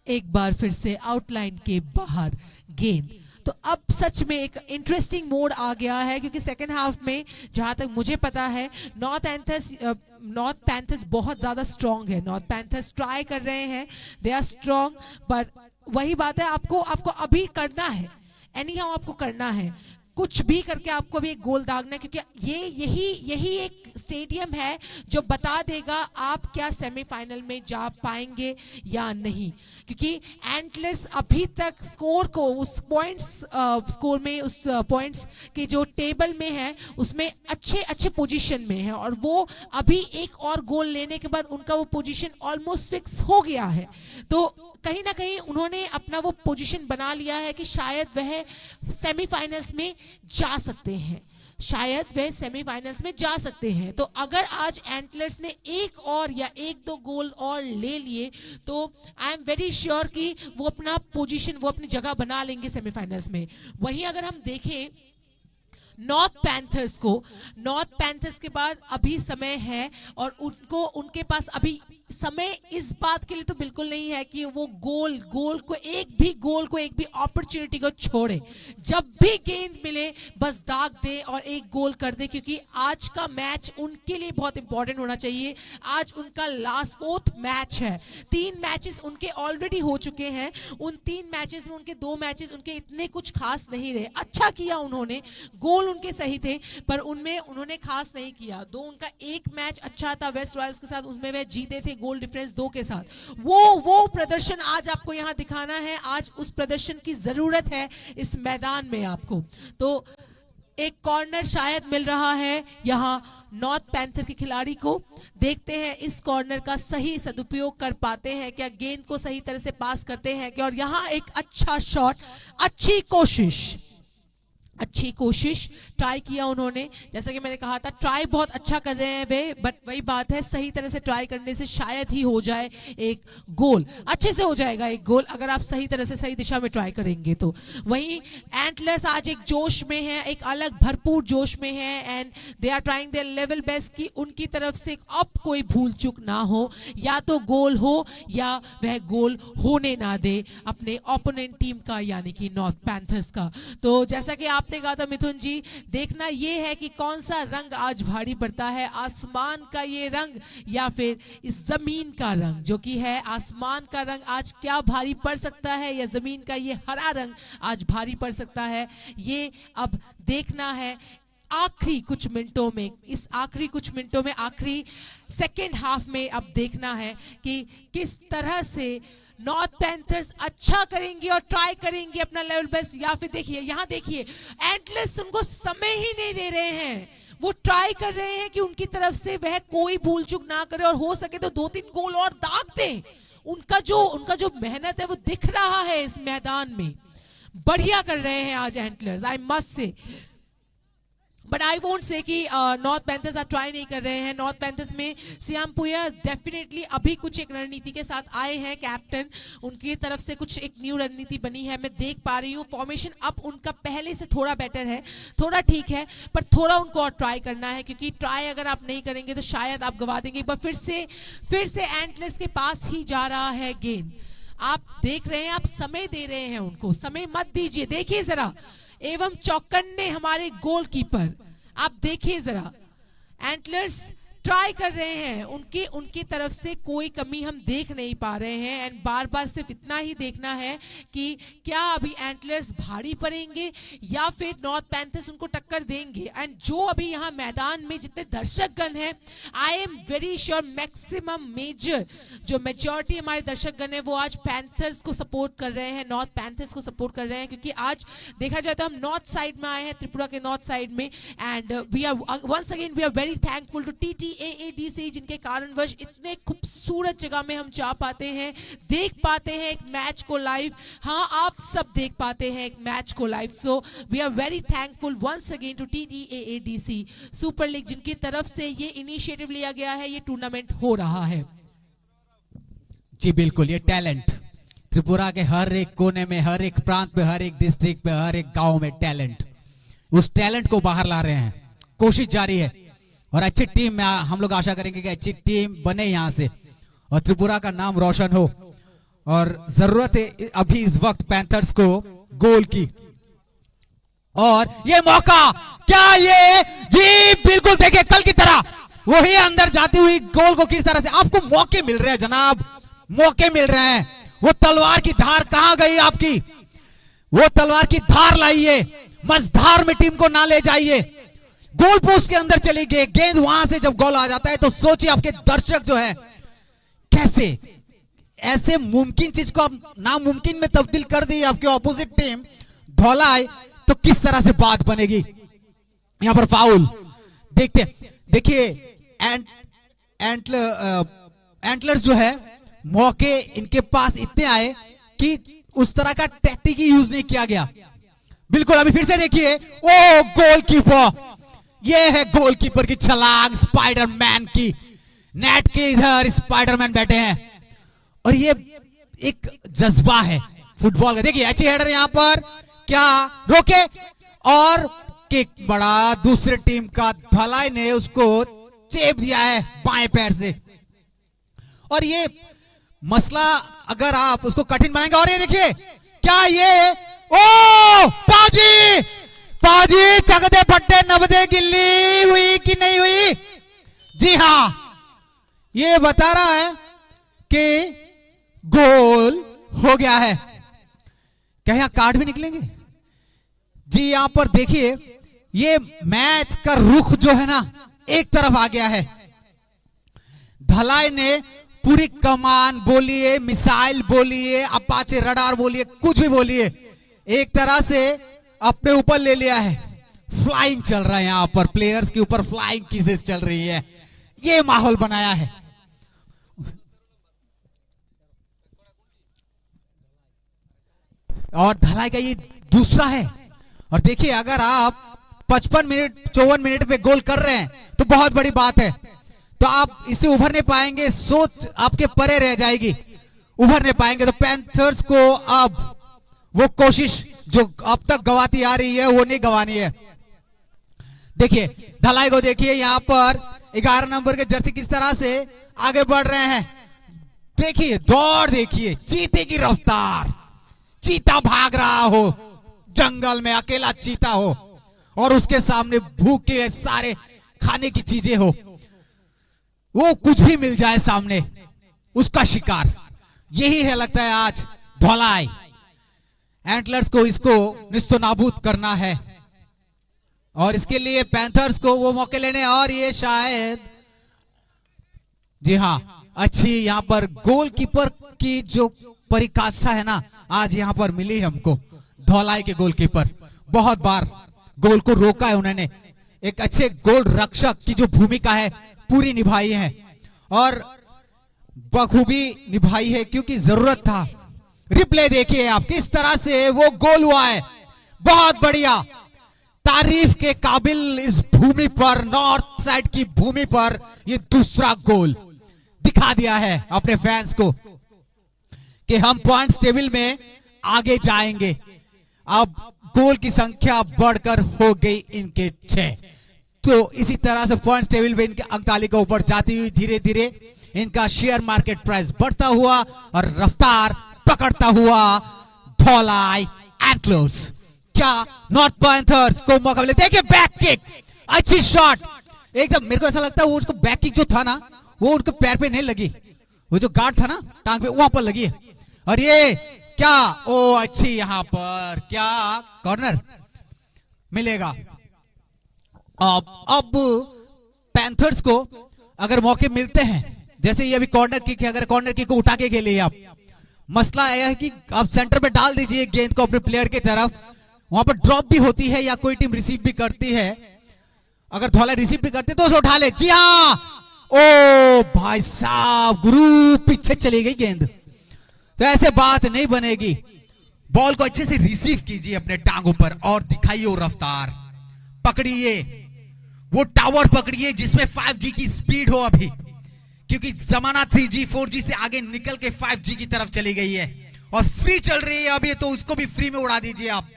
एक बार फिर से आउटलाइन के बाहर गेंद। तो अब सच में एक इंटरेस्टिंग मोड आ गया है, क्योंकि सेकेंड हाफ में जहाँ तक मुझे पता है नॉर्थ पैंथर्स बहुत ज़्यादा स्ट्रॉन्ग है। नॉर्थ पैंथर्स ट्राई कर रहे हैं, दे आर स्ट्रॉन्ग, पर वही बात है आपको अभी करना है, एनी हाउ आपको करना है, कुछ भी करके आपको भी एक गोल दागना है, क्योंकि यही एक स्टेडियम है जो बता देगा आप क्या सेमीफाइनल में जा पाएंगे या नहीं। क्योंकि एंटलर्स अभी तक स्कोर को उस स्कोर में उस पॉइंट्स के जो टेबल में है उसमें अच्छे पोजीशन में है, और वो अभी एक और गोल लेने के बाद उनका वो पोजीशन ऑलमोस्ट फिक्स हो गया है। तो कहीं ना कहीं उन्होंने अपना वो पोजीशन बना लिया है कि शायद वह सेमीफाइनल्स में जा सकते हैं, शायद वह सेमीफाइनल्स में जा सकते हैं। तो अगर आज एंटलर्स ने एक और या एक दो गोल और ले लिए तो आई एम वेरी श्योर कि वो अपना पोजीशन, वो अपनी जगह बना लेंगे सेमीफाइनल्स में। वहीं अगर हम देखें नॉर्थ पैंथर्स के बाद अभी समय है और उनके पास अभी समय इस बात के लिए तो बिल्कुल नहीं है कि वो गोल को एक भी अपॉर्चुनिटी को छोड़े। जब भी गेंद मिले बस दाग दे और एक गोल कर दे, क्योंकि आज का मैच उनके लिए बहुत इंपॉर्टेंट होना चाहिए। आज उनका लास्ट 4th मैच है। 3 मैचेस उनके ऑलरेडी हो चुके हैं। उन 3 मैचेस में उनके 2 मैचेस उनके इतने कुछ खास नहीं रहे। अच्छा किया उन्होंने, गोल उनके सही थे पर उनमें उन्होंने खास नहीं किया। उनका एक मैच अच्छा था वेस्ट रॉयल्स के साथ, उसमें वे जीते थे गोल डिफरेंस 2 के साथ। वो प्रदर्शन आज आपको यहां दिखाना है। आज उस प्रदर्शन की जरूरत है इस मैदान में आपको। तो एक कॉर्नर शायद मिल रहा है यहां नॉर्थ पैंथर के खिलाड़ी को। देखते हैं इस कॉर्नर का सही सदुपयोग कर पाते हैं क्या, गेंद को सही तरह से पास करते हैं क्या। और यहां एक अच्छा शॉट, अच्छी कोशिश ट्राई किया उन्होंने। जैसा कि मैंने कहा था ट्राई बहुत अच्छा कर रहे हैं वे, बट वही बात है सही तरह से ट्राई करने से शायद ही हो जाए एक गोल। अच्छे से हो जाएगा एक गोल अगर आप सही तरह से सही दिशा में ट्राई करेंगे तो। वहीं एंटलर्स आज एक जोश में है, एक अलग भरपूर जोश में है and they are trying their level best कि उनकी तरफ से अब कोई भूल चूक ना हो, या तो गोल हो या वह गोल होने ना दे अपने ओपोनेंट टीम का यानी कि नॉर्थ पैंथर्स का। तो जैसा कि आपने कहा था मिथुन जी, देखना यह है कि कौन सा रंग आज भारी पड़ता है, आसमान का ये रंग या फिर इस जमीन का रंग, जो कि है आसमान का रंग आज क्या भारी पड़ सकता है या जमीन का ये हरा रंग आज भारी पड़ सकता है। ये अब देखना है आखिरी कुछ मिनटों में, इस आखिरी कुछ मिनटों में, आखिरी सेकेंड हाफ में अब देखना है कि किस तरह से नॉर्थ पैंथर्स अच्छा करेंगे और ट्राई करेंगे अपना लेवल बेस्ट, या फिर देखिए यहाँ देखिए एंटलर्स उनको समय ही नहीं दे रहे हैं। वो ट्राई कर रहे हैं कि उनकी तरफ से वह कोई भूल चूक ना करे और हो सके तो 2-3 गोल और दाग दें। उनका जो मेहनत है वो दिख रहा है इस मैदान में। बढ़िया कर रहे हैं आज एंटलर्स, आई मस्ट से। बट आई वोंट से कि नॉर्थ पैंथर्स आज ट्राई नहीं कर रहे हैं। नॉर्थ पैंथर्स में सियाम पुया डेफिनेटली अभी कुछ एक रणनीति के साथ आए हैं। कैप्टन उनकी तरफ से कुछ एक न्यू रणनीति बनी है, मैं देख पा रही हूँ। फॉर्मेशन अब उनका पहले से थोड़ा बेटर है, थोड़ा ठीक है, पर थोड़ा उनको और ट्राई करना है, क्योंकि ट्राई अगर आप नहीं करेंगे तो शायद आप गवा देंगे। पर फिर से एंटलर्स के पास ही जा रहा है गेंद। आप देख रहे हैं, आप समय दे रहे हैं उनको, समय मत दीजिए। देखिए जरा, एवं चौकन्ने हमारे गोलकीपर, आप देखिए जरा, एंटलर्स ट्राई कर रहे हैं। उनकी तरफ से कोई कमी हम देख नहीं पा रहे हैं एंड बार बार सिर्फ इतना ही देखना है कि क्या अभी एंटलर्स भारी पड़ेंगे या फिर नॉर्थ पैंथर्स उनको टक्कर देंगे। एंड जो अभी यहाँ मैदान में जितने दर्शकगण हैं, आई एम वेरी श्योर मैक्सिमम जो मेजॉरिटी हमारे दर्शकगण हैं वो आज पैंथर्स को सपोर्ट कर रहे हैं, नॉर्थ पैंथर्स को सपोर्ट कर रहे हैं, क्योंकि आज देखा जाए तो हम नॉर्थ साइड में आए हैं, त्रिपुरा के नॉर्थ साइड में। And we are once again we are very thankful to TTAADC, जिनके कारणवश इतने खूबसूरत जगह में हम जा पाते हैं, देख पाते हैं एक मैच को लाइव। हाँ, आप सब देख पाते हैं एक मैच को live. So we are very thankful once again to TTAADC super league, जिनकी तरफ से ये इनिशिएटिव लिया गया है, ये टूर्नामेंट हो रहा है। जी बिल्कुल, ये टैलेंट त्रिपुरा के हर एक कोने में, हर एक प्रांत में, हर एक डिस्ट्रिक्ट में, हर एक गांव में टैलेंट, उस टैलेंट को बाहर ला रहे हैं। कोशिश जारी है और अच्छी टीम में हम लोग आशा करेंगे कि अच्छी टीम बने यहां से और त्रिपुरा का नाम रोशन हो। और जरूरत है अभी इस वक्त पैंथर्स को गोल की, और ये मौका क्या, ये जी बिल्कुल देखिए कल की तरह वही अंदर जाती हुई गोल को किस तरह से आपको मौके मिल रहे हैं जनाब, मौके मिल रहे हैं। वो तलवार की धार कहां गई आपकी, वो तलवार की धार लाइए, मझधार में टीम को ना ले जाइए। गोल पोस्ट के अंदर चली गई गेंद, वहां से जब गोल आ जाता है तो सोचिए आपके दर्शक जो है कैसे ऐसे मुमकिन चीज को आप नामुमकिन में तब्दील कर दी आपकी ऑपोजिट टीम धौलाए, तो किस तरह से बात बनेगी। यहां पर फाउल देखिए एंटलर्स जो है मौके इनके पास इतने आए कि उस तरह का टैक्टिक ही यूज नहीं किया गया। बिल्कुल, अभी फिर से देखिए, ओ गोलकीपर, ये है गोलकीपर की छलांग, स्पाइडरमैन की, नेट के इधर स्पाइडरमैन बैठे हैं और ये एक जज्बा है फुटबॉल का। देखिए अच्छी हेडर यहां पर, क्या रोके और किक बड़ा, दूसरे टीम का धलाई ने उसको चेप दिया है बाएं पैर से। और ये मसला अगर आप उसको कठिन बनाएंगे, और ये देखिए क्या ये, ओ पाजी पाजी चकदे फट्टे नबदे गिल्ली हुई कि नहीं हुई? जी हां, ये बता रहा है कि गोल हो गया है। क्या यहां कार्ड भी निकलेंगे? जी यहां पर देखिए, ये मैच का रुख जो है ना एक तरफ आ गया है। धलाई ने पूरी कमान बोलिए, मिसाइल बोलिए, अपाचे रडार बोलिए, कुछ भी बोलिए, एक तरह से अपने ऊपर ले लिया है। फ्लाइंग चल रहा है यहां पर, प्लेयर्स के ऊपर फ्लाइंग किसेस चल रही है, ये माहौल बनाया है। और धलाई का ये दूसरा है। और देखिए अगर आप 55 मिनट 54 मिनट पे गोल कर रहे हैं तो बहुत बड़ी बात है, तो आप इससे उभर नहीं पाएंगे, सोच आपके परे रह जाएगी, उभर नहीं पाएंगे। तो पैंथर्स को अब वो कोशिश जो अब तक गवाती आ रही है वो नहीं गवानी है। देखिए धलाई को देखिए, यहां पर 11 नंबर के जर्सी किस तरह से आगे बढ़ रहे हैं। देखिए दौड़, देखिए चीते की रफ्तार, चीता भाग रहा हो जंगल में, अकेला चीता हो और उसके सामने भूख के सारे खाने की चीजें हो, वो कुछ भी मिल जाए सामने उसका शिकार। यही है लगता है आज धौलाई। एंटलर्स को इसको निस्तो नाबूद करना है और इसके लिए पैंथर्स को वो मौके लेने, और ये शायद जी हां अच्छी यहां पर गोलकीपर की जो परिकाष्ठा है ना आज यहां पर मिली हमको। धौलाई के गोलकीपर बहुत बार गोल को रोका है उन्होंने, एक अच्छे गोल रक्षक की जो भूमिका है पूरी निभाई है और बखूबी निभाई है, क्योंकि जरूरत था। रिप्ले देखिए आप किस तरह से वो गोल हुआ है, बहुत बढ़िया, तारीफ के काबिल इस भूमि पर, नॉर्थ साइड की भूमि पर ये दूसरा गोल दिखा दिया है अपने फैंस को कि हम पॉइंट्स टेबल में आगे जाएंगे। अब गोल की संख्या बढ़कर हो गई इनके 6, तो इसी तरह से पॉइंट्स टेबल में इनके अंक तालिका ऊपर जाती हुई धीरे धीरे इनका शेयर मार्केट प्राइस बढ़ता हुआ और रफ्तार पकड़ता हुआ धौलाई एंटलर्स। क्या नॉर्थ पैंथर्स को मौका मिले? देखिए बैक किक, अच्छी शॉट एकदम। मेरे को ऐसा लगता है वो उसको बैक किक जो था ना वो उनके पैर पे नहीं लगी, वो जो गार्ड था ना टांग पे वहां पर लगी है। और ये क्या, ओ अच्छी यहां पर क्या कॉर्नर मिलेगा। अब पैंथर्स को अगर मौके मिलते हैं, जैसे ये अभी कॉर्नर किक है, अगर कॉर्नर किक को उठा के खेलिए आप, मसला यह है कि आप सेंटर पे डाल दीजिए गेंद को अपने प्लेयर की तरफ, वहां पर ड्रॉप भी होती है या कोई टीम रिसीव भी करती है। अगर धौला रिसीव भी करते तो उसे उठा ले। जी हाँ, ओ भाई साहब गुरु पीछे चली गई गेंद, तो ऐसे बात नहीं बनेगी। बॉल को अच्छे से रिसीव कीजिए अपने टांगों पर और दिखाइए वो रफ्तार, पकड़िए वो टावर, पकड़िए जिसमें 5G की स्पीड हो अभी, क्योंकि जमाना 3G 4G से आगे निकल के 5G की तरफ चली गई है और फ्री चल रही है अभी, तो उसको भी फ्री में उड़ा दीजिए आप।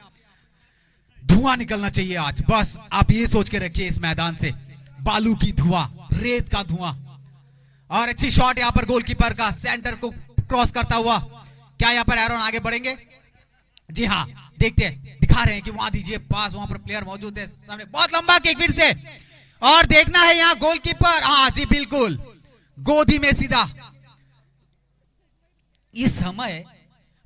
धुआं निकलना चाहिए आज, बस आप ये सोच के रखिए इस मैदान से, बालू की धुआं, रेत का धुआं। और अच्छी शॉट यहां पर गोलकीपर का, सेंटर को क्रॉस करता हुआ। क्या यहां पर एरोन आगे बढ़ेंगे? जी हाँ, देखते हैं, दिखा रहे हैं कि वहां दीजिए पास, वहां पर प्लेयर मौजूद है सामने, बहुत लंबा किक फिर से, और देखना है यहां गोलकीपर, हाँ जी बिल्कुल गोदी में सीधा। ये समय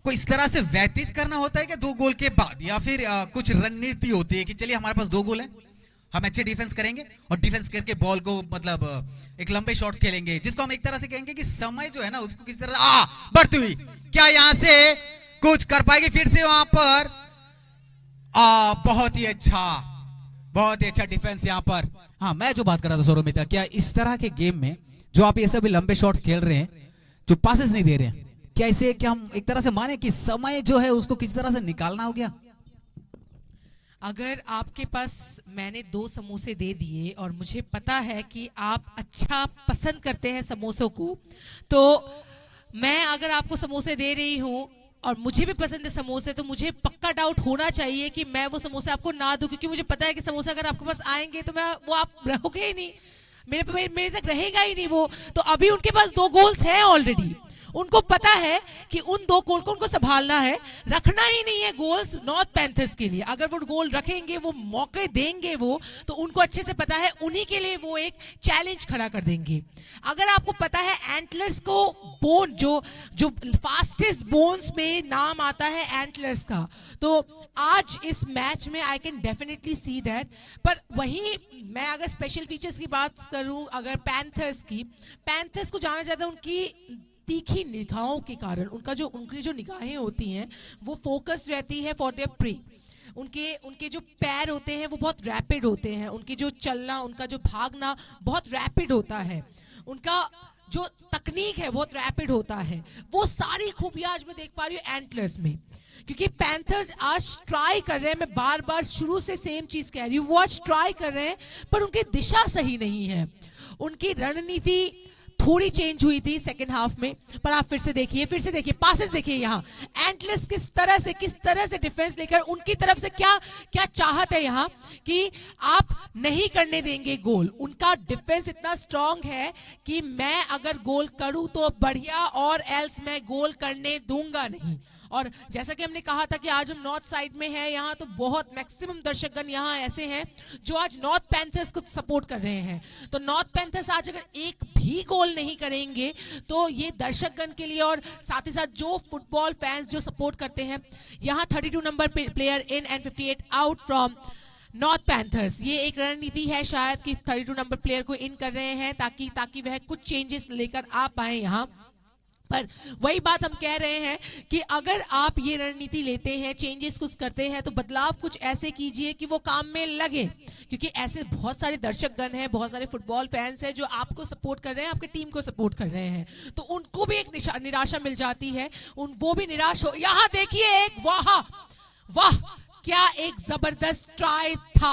को इस तरह से व्यतीत करना होता है कि 2 गोल के बाद, या फिर कुछ रणनीति होती है कि चलिए हमारे पास 2 गोल है, हम अच्छे डिफेंस करेंगे और डिफेंस करके बॉल को मतलब एक लंबे शॉट्स खेलेंगे, जिसको हम एक तरह से कहेंगे कि समय जो है ना उसको किस तरह बढ़ती हुई। क्या यहां से कुछ कर पाएगी फिर से वहां पर? बहुत ही अच्छा डिफेंस यहां पर। हाँ, मैं जो बात कर रहा था सौरभ, क्या इस तरह के गेम में जो आप ये सभी लंबे शॉट्स खेल रहे हैं, जो पासेस नहीं दे रहे हैं, क्या इसे क्या हम एक तरह से माने कि समय जो है उसको किस तरह से निकालना हो गया? अगर आपके पास मैंने 2 समोसे दे दिए और मुझे पता है कि आप अच्छा पसंद करते हैं समोसों को, तो मैं अगर आपको समोसे दे रही हूं और मुझे भी पसंद है समोसे, तो मुझे पक्का डाउट होना चाहिए कि मैं वो समोसे आपको ना दूं, क्योंकि मुझे पता है कि समोसे अगर आपके पास आएंगे तो मैं वो आप रहोगे ही नहीं, मेरे तक रहेगा ही नहीं वो। तो अभी उनके पास 2 गोल्स हैं ऑलरेडी, उनको पता है कि उन 2 गोल को उनको संभालना है, रखना ही नहीं है गोल्स नॉर्थ पैंथर्स के लिए। अगर वो गोल रखेंगे, वो मौके देंगे वो, तो उनको अच्छे से पता है उन्हीं के लिए वो एक चैलेंज खड़ा कर देंगे। अगर आपको पता है एंटलर्स को बोन जो फास्टेस्ट बोन्स में नाम आता है एंटलर्स का, तो आज इस मैच में I can definitely see that. पर वहीं मैं अगर स्पेशल फीचर्स की बात करूं, अगर पैंथर्स को जाना जाता है उनकी तीखी निगाहों के कारण। उनकी जो निगाहें होती हैं वो फोकस रहती है फॉर देयर प्रे। उनके जो पैर होते हैं वो बहुत रैपिड होते हैं, उनकी जो चलना, उनका जो भागना बहुत रैपिड होता है, उनका जो तकनीक है बहुत रैपिड होता है। वो सारी खूबियां आज मैं देख पा रही हूँ एंटलर्स में, क्योंकि पैंथर्स आज ट्राई कर रहे हैं, मैं बार बार शुरू से सेम चीज कह रही हूँ, वो आज ट्राई कर रहे हैं पर उनकी दिशा सही नहीं है। उनकी रणनीति थोड़ी चेंज हुई थी सेकंड हाफ में, पर आप फिर से देखिए पासेस देखिए। यहाँ एंटलर्स किस तरह से डिफेंस लेकर उनकी तरफ से क्या चाहत है यहाँ कि आप नहीं करने देंगे गोल। उनका डिफेंस इतना स्ट्रांग है कि मैं अगर गोल करूं तो बढ़िया, और एल्स मैं गोल करने दूंगा नहीं। और जैसा कि हमने कहा था कि आज हम नॉर्थ साइड में हैं, यहाँ तो बहुत मैक्सिमम दर्शकगण यहाँ ऐसे हैं जो आज नॉर्थ पैंथर्स को सपोर्ट कर रहे हैं। तो नॉर्थ पैंथर्स आज अगर एक भी गोल नहीं करेंगे तो ये दर्शकगण के लिए, और साथ ही साथ जो फुटबॉल फैंस जो सपोर्ट करते हैं, यहाँ 32 number player in and 58 out from north panthers. ये एक रणनीति है शायद कि 32 नंबर प्लेयर को इन कर रहे हैं ताकि वह कुछ चेंजेस लेकर आ पाए यहाँ पर। वही बात हम कह रहे हैं कि अगर आप ये रणनीति लेते हैं, चेंजेस कुछ करते हैं, तो बदलाव कुछ ऐसे कीजिए कि वो काम में लगे, क्योंकि ऐसे बहुत सारे दर्शकगण हैं, बहुत सारे फुटबॉल फैंस हैं जो आपको सपोर्ट कर रहे हैं, आपकी टीम को सपोर्ट कर रहे हैं, तो उनको भी एक निराशा मिल जाती है, वो भी निराश हो। यहाँ देखिए एक वाह क्या एक जबरदस्त ट्राई था।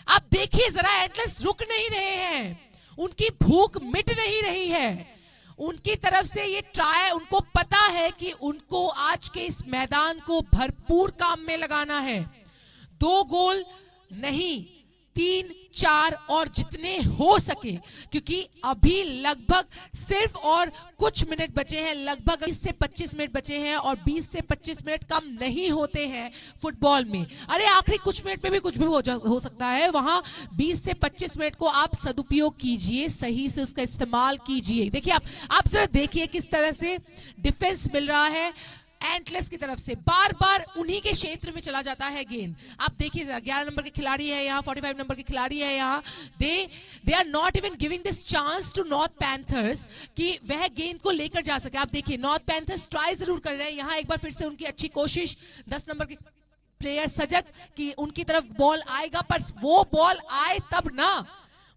आप देखिए जरा, एटलस रुक नहीं रहे हैं, उनकी भूख मिट नहीं रही है। उनकी तरफ से ये ट्राई, उनको पता है कि उनको आज के इस मैदान को भरपूर काम में लगाना है। 2 गोल नहीं, 3, 4 और जितने हो सके, क्योंकि अभी लगभग सिर्फ और कुछ मिनट बचे हैं, लगभग 20 से 25 मिनट बचे हैं, और 20 से 25 मिनट कम नहीं होते हैं फुटबॉल में। अरे आखिरी कुछ मिनट में भी कुछ भी हो सकता है। वहां 20 से 25 मिनट को आप सदुपयोग कीजिए, सही से उसका इस्तेमाल कीजिए। देखिए आप जरा देखिए किस तरह से डिफेंस मिल रहा है एंटलर्स की तरफ से, बार बार उन्हीं के क्षेत्र में चला जाता है गेंद। आप देखिए 11 नंबर के खिलाड़ी है यहाँ, 45 नंबर के खिलाड़ी है यहाँ, they are not even giving this chance to North Panthers कि वह गेंद को लेकर जा सके। आप देखिए नॉर्थ पैंथर्स ट्राई जरूर कर रहे हैं यहाँ, एक बार फिर से उनकी अच्छी कोशिश, 10 नंबर के प्लेयर सजग कि उनकी तरफ बॉल आएगा, पर वो बॉल आए तब ना,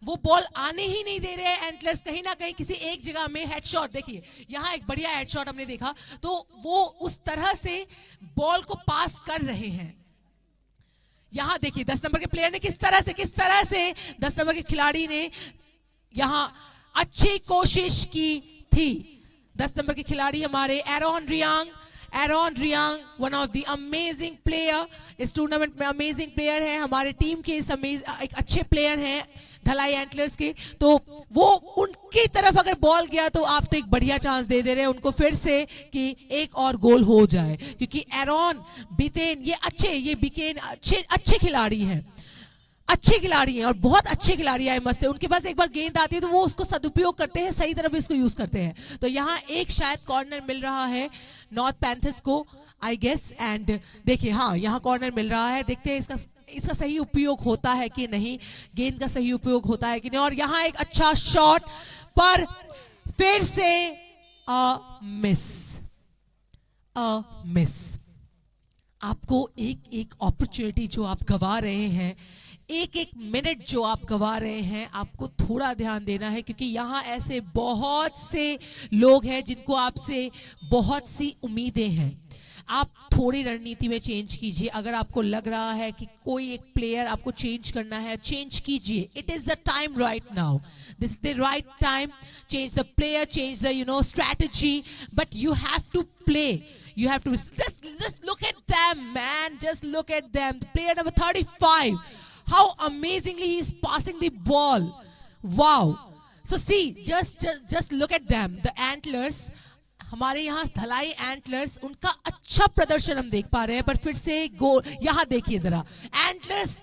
वो बॉल आने ही नहीं दे रहे हैं एंटलर्स। कहीं ना कहीं किसी एक जगह में हेडशॉट, देखिए यहाँ एक बढ़िया हेडशॉट हमने देखा, तो वो उस तरह से बॉल को पास कर रहे हैं। यहाँ देखिए 10 नंबर के प्लेयर ने किस तरह से 10 नंबर के खिलाड़ी ने यहाँ अच्छी कोशिश की थी। 10 नंबर के खिलाड़ी हमारे Aaron Reang one of the amazing player इस टूर्नामेंट में, अमेजिंग प्लेयर है हमारे टीम के, इस एक अच्छे प्लेयर हैं धलाई एंटलर्स के। तो वो उनकी तरफ अगर बॉल गया तो आप तो एक बढ़िया चांस दे रहे हैं उनको फिर से कि एक और गोल हो जाए, क्योंकि एरॉन बिकेन अच्छे खिलाड़ी हैं, और बहुत अच्छे खिलाड़ी है मस्त से। उनके पास एक बार गेंद आती है तो वो उसको सदुपयोग करते हैं, सही तरफ इसको यूज करते हैं। तो यहाँ एक शायद कॉर्नर मिल रहा है नॉर्थ पैंथर्स को, आई गेस। एंड देखिए हाँ यहाँ कॉर्नर मिल रहा है, देखते हैं इसका सही उपयोग होता है कि नहीं, गेंद का सही उपयोग होता है कि नहीं। और यहाँ एक अच्छा शॉट, पर फिर से मिस। आपको एक अपॉर्चुनिटी जो आप गवा रहे हैं, एक मिनट जो आप गवा रहे हैं, आपको थोड़ा ध्यान देना है, क्योंकि यहाँ ऐसे बहुत से लोग हैं जिनको आपसे बहुत सी उम्मीदें हैं। आप थोड़ी रणनीति में चेंज कीजिए। अगर आपको लग रहा है कि कोई एक प्लेयर आपको चेंज करना है, चेंज कीजिए। It is the time right now, this is the right time. Change the player, change the strategy, but you have to play. You have to just look at them, man. Just look at them. The player number 35. How amazingly he is passing the ball. Wow. So see, just look at them. The antlers, हमारे यहाँ धलाई antlers, उनका अच्छा प्रदर्शन हम देख पा रहे हैं, पर फिर से गोल यहाँ देखिए जरा, एंटलर्स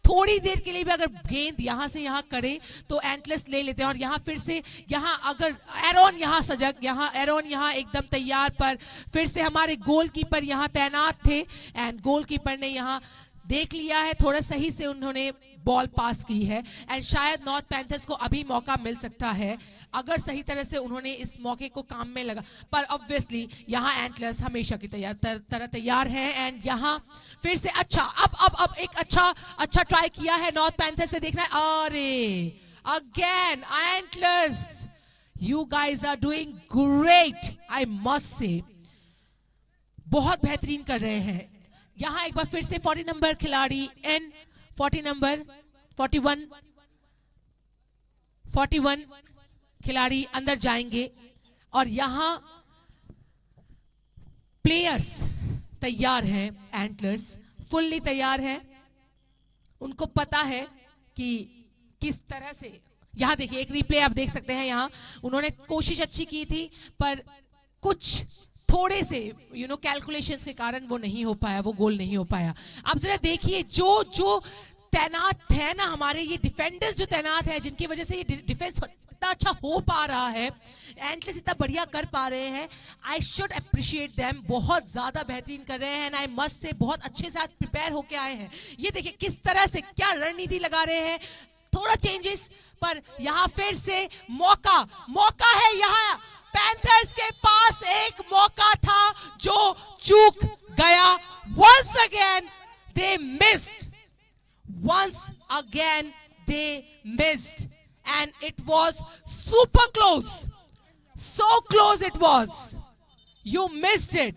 थोड़ी देर के लिए भी अगर गेंद यहाँ से यहाँ करे तो एंटलर्स ले लेते हैं। और यहाँ फिर से यहाँ अगर एरोन यहाँ सजग, यहाँ एरोन यहाँ एकदम तैयार, पर फिर से हमारे गोलकीपर यहाँ तैनात थे एंड गोलकीपर ने यहाँ देख लिया है, थोड़ा सही से उन्होंने बॉल पास की है एंड शायद नॉर्थ पैंथर्स को अभी मौका मिल सकता है अगर सही तरह से उन्होंने इस मौके को काम में लगा। पर ऑब्वियसली यहाँ एंटलर्स हमेशा की तरह तैयार हैं एंड यहाँ फिर से अच्छा अब एक अच्छा ट्राई किया है नॉर्थ पैंथर्स ने, देखना है। अरे again Antlers, you guys are doing great, I must say, बहुत बेहतरीन कर रहे हैं। यहाँ एक बार फिर से 40 नंबर खिलाड़ी एन 40 नंबर 41 खिलाड़ी अंदर जाएंगे और यहाँ प्लेयर्स तैयार हैं, एंटलर्स फुल्ली तैयार हैं, उनको पता है कि किस तरह से, यहाँ देखिए एक रिप्ले आप देख सकते हैं, यहाँ उन्होंने कोशिश अच्छी की थी पर कुछ थोड़े से कैलकुलेशंस के कारण वो नहीं हो पाया, वो गोल नहीं हो पाया। आप जरा देखिए जो तैनात है ना, हमारे ये डिफेंडर्स जो तैनात है, जिनकी वजह से ये डिफेंस इतना अच्छा हो पा रहा है, एंटलर्स इतना बढ़िया कर पा रहे हैं, आई शुड अप्रिशिएट देम, बहुत ज्यादा बेहतरीन कर रहे हैं एंड आई मस्ट से बहुत अच्छे से आज प्रिपेयर होके आए हैं। ये देखिए किस तरह से क्या रणनीति लगा रहे हैं, थोड़ा चेंजेस, पर यहाँ फिर से मौका है, यहाँ पैंथर्स के पास एक मौका था जो चूक गया। Once again they missed. Once again they missed. And it was super close. So close it was. You missed it.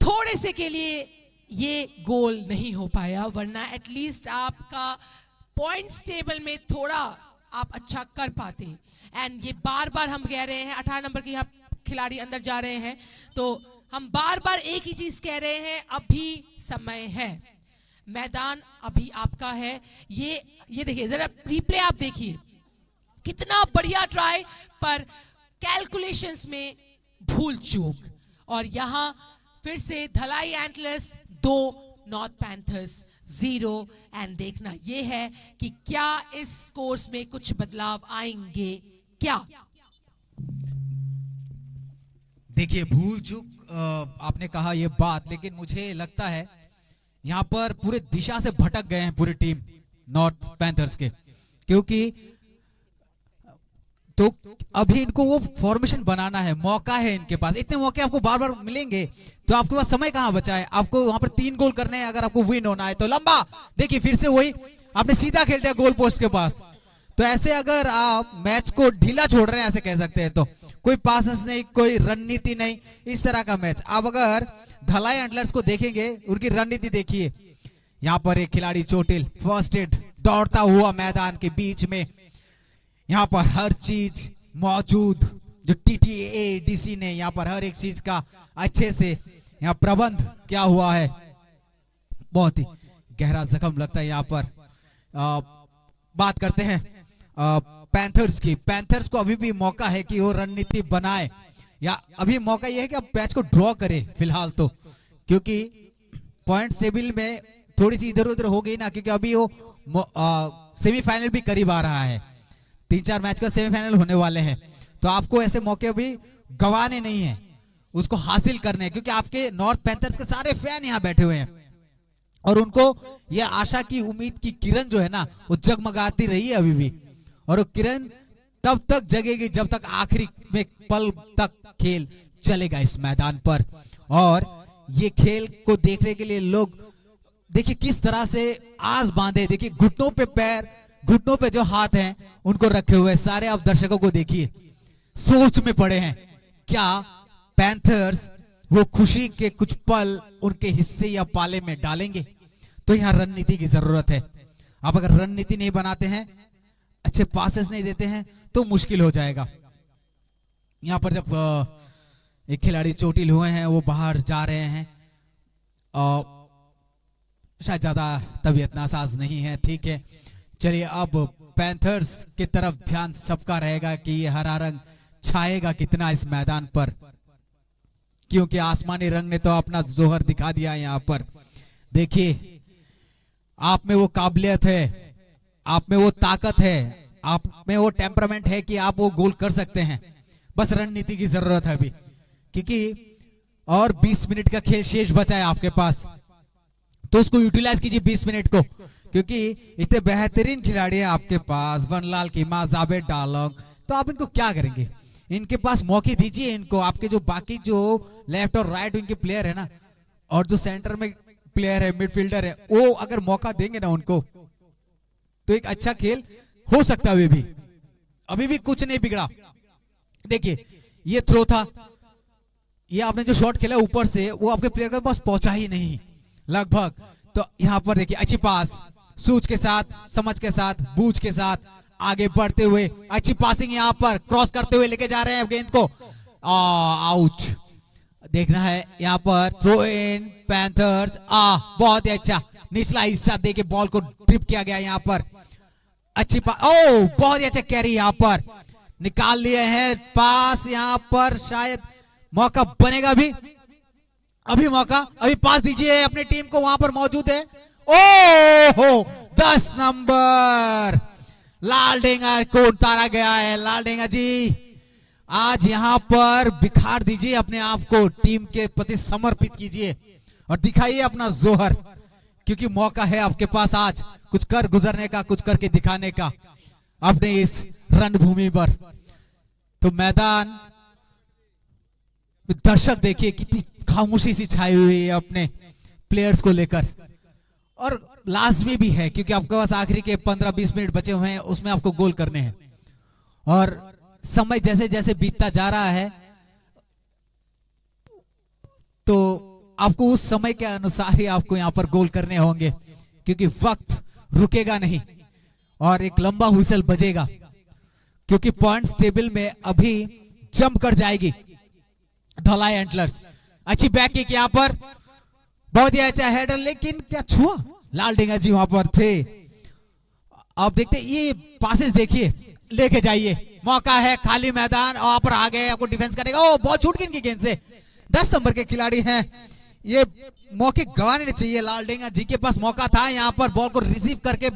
थोड़े से के लिए ये गोल नहीं हो पाया, वरना एटलीस्ट आपका पॉइंट्स टेबल में थोड़ा आप अच्छा कर पाते। एंड ये बार बार हम कह रहे हैं, 18 नंबर के यहाँ खिलाड़ी अंदर जा रहे हैं, तो हम बार बार एक ही चीज कह रहे हैं, अभी समय है, मैदान अभी आपका है। ये देखिए जरा रिप्ले आप देखिए, कितना बढ़िया ट्राई पर कैलकुलेशंस में भूल चूक। और यहाँ फिर से धलाई एंटलर्स 2 नॉर्थ पैंथर्स 0 एंड देखना ये है कि क्या इस कोर्स में कुछ बदलाव आएंगे क्या। देखिए भूल चूक आपने कहा ये बात, लेकिन मुझे लगता है यहाँ पर पूरे दिशा से भटक गए हैं पूरी टीम नॉर्थ पैंथर्स के, क्योंकि तो अभी इनको वो फॉर्मेशन बनाना है, मौका है इनके पास, इतने मौके आपको बार बार मिलेंगे तो आपके पास समय कहां बचा है, आपको वहां पर 3 गोल करने हैं, अगर आपको विन होना है तो लंबा, देखिए फिर से वही आपने सीधा खेल दिया गोल पोस्ट के पास। तो ऐसे अगर आप मैच को ढीला छोड़ रहे हैं, ऐसे कह सकते हैं, तो कोई पासेस नहीं, कोई रणनीति नहीं, इस तरह का मैच। आप अगर धलाई एंटलर्स को देखेंगे, उनकी रणनीति देखिए, यहाँ पर एक खिलाड़ी चोटिल, फर्स्ट एड, दौड़ता हुआ मैदान के बीच में, यहाँ पर हर चीज मौजूद, जो TTADC ने यहाँ पर हर एक चीज का अच्छे से यहाँ प्रबंध क्या हुआ है, बहुत ही गहरा जख्म लगता है। यहाँ पर बात करते हैं पैंथर्स की, पैंथर्स को अभी भी मौका है कि वो रणनीति बनाए, या अभी मौका यह है कि अब मैच को ड्रॉ करे फिलहाल तो, क्योंकि पॉइंट्स टेबल में थोड़ी सी इधर उधर हो गई ना, क्योंकि अभी वो सेमीफाइनल भी करीब आ रहा है, 3-4 मैच का सेमीफाइनल होने वाले हैं, तो आपको ऐसे मौके भी गंवाने नहीं है, उसको हासिल करने हैं, क्योंकि आपके नॉर्थ पैंथर्स के सारे फैन यहाँ बैठे हुए हैं और उनको ये आशा की उम्मीद की किरण जो है ना वो जगमगाती रही है अभी भी, और वो किरण तब तक जगेगी जब तक आखिरी में पल तक खेल चलेगा इस मैदान पर। और ये खेल को देखने के लिए लोग देखिए किस तरह से आस बांधे, देखिए घुटनों पे पैर, घुटनों पे जो हाथ हैं उनको रखे हुए सारे आप दर्शकों को देखिए, सोच में पड़े हैं क्या पैंथर्स वो खुशी के कुछ पल उनके हिस्से या पाले में डालेंगे। तो यहाँ रणनीति की जरूरत है, आप अगर रणनीति नहीं बनाते हैं, अच्छे पासेस नहीं देते हैं तो मुश्किल हो जाएगा। यहाँ पर जब एक खिलाड़ी चोटिल हुए हैं, वो बाहर जा रहे हैं, शायद ज्यादा तबीयत नासाज नहीं है, ठीक है, चलिए अब पैंथर्स की तरफ ध्यान सबका रहेगा कि ये हरा रंग छाएगा कितना इस मैदान पर, क्योंकि आसमानी रंग ने तो अपना जोहर दिखा दिया है यहाँ पर। देखिए, आप में वो काबिलियत है, आप में वो ताकत है, आप में वो टेम्परामेंट है कि आप वो गोल कर सकते हैं। बस रणनीति की जरूरत है अभी, क्योंकि और 20 मिनट का खेल शेष बचा है आपके पास, तो उसको यूटिलाइज कीजिए 20 मिनट को, क्योंकि इतने बेहतरीन खिलाड़ी है आपके पास, वनलाल कीमा, जावेद डालोंग, तो आप इनको क्या करेंगे? इनके पास मौके दीजिए इनको। आपके जो बाकी जो लेफ्ट और राइट विंग के प्लेयर है ना, और जो सेंटर में प्लेयर है, मिडफील्डर है, वो अगर मौका देंगे ना उनको, तो एक अच्छा खेल हो सकता है। अभी भी कुछ नहीं बिगड़ा। देखिए, ये थ्रो था, ये आपने जो शॉट खेला ऊपर से, वो आपके प्लेयर के पास पहुंचा ही नहीं लगभग। तो यहां पर देखिए, अच्छी पास, सूझ के साथ, समझ के साथ, बूझ के साथ आगे बढ़ते हुए अच्छी पासिंग, यहां पर क्रॉस करते हुए लेके जा रहे हैं गेंद को। आउच देखना है यहां पर। Throw in Panthers. बहुत ही अच्छा निचला हिस्सा देके बॉल को ट्रिप किया गया यहां पर। अच्छी पास, बहुत ही अच्छा कैरी यहां पर निकाल लिए हैं। पास यहां पर शायद मौका बनेगा अभी मौका, अभी पास दीजिए अपनी टीम को, वहां पर मौजूद है। ओहो, 10 नंबर लालडेंगा को उतारा गया है। लालडेंगा जी, आज यहां पर बिखार दीजिए अपने आप को, टीम के प्रति समर्पित कीजिए और दिखाइए अपना जोहर, क्योंकि मौका है आपके पास आज कुछ कर गुजरने का, कुछ करके दिखाने का अपने इस रणभूमि पर। तो मैदान दर्शक देखिए कितनी खामोशी सी छाई हुई है अपने प्लेयर्स को लेकर, और लाजमी भी है क्योंकि आपके पास आखिरी के 15-20 मिनट बचे हुए हैं, उसमें आपको गोल करने हैं। और समय जैसे जैसे बीतता जा रहा है, तो आपको उस समय के अनुसार ही आपको यहां पर गोल करने होंगे, क्योंकि वक्त रुकेगा नहीं और एक लंबा हुइसल बजेगा, क्योंकि पॉइंट्स टेबल में अभी जंप कर जाएगी धलाई एंटलर्स। अच्छी बैक किक यहां पर, बहुत ही अच्छा हेडर, लेकिन क्या छुआ? लालडेंगा जी वहां पर थे। अब देखते ये पासेस देखिए, लेके जाइए, मौका है, खाली मैदान, वहां पर आ गए, आपको डिफेंस करेगा। बहुत छूट गई इनकी गेंद से। 10 नंबर के खिलाड़ी हैं, ये मौके गंवाने नहीं चाहिए। लालडेंगा जी के पास मौका था, यहाँ पर बॉल को रिसीव करके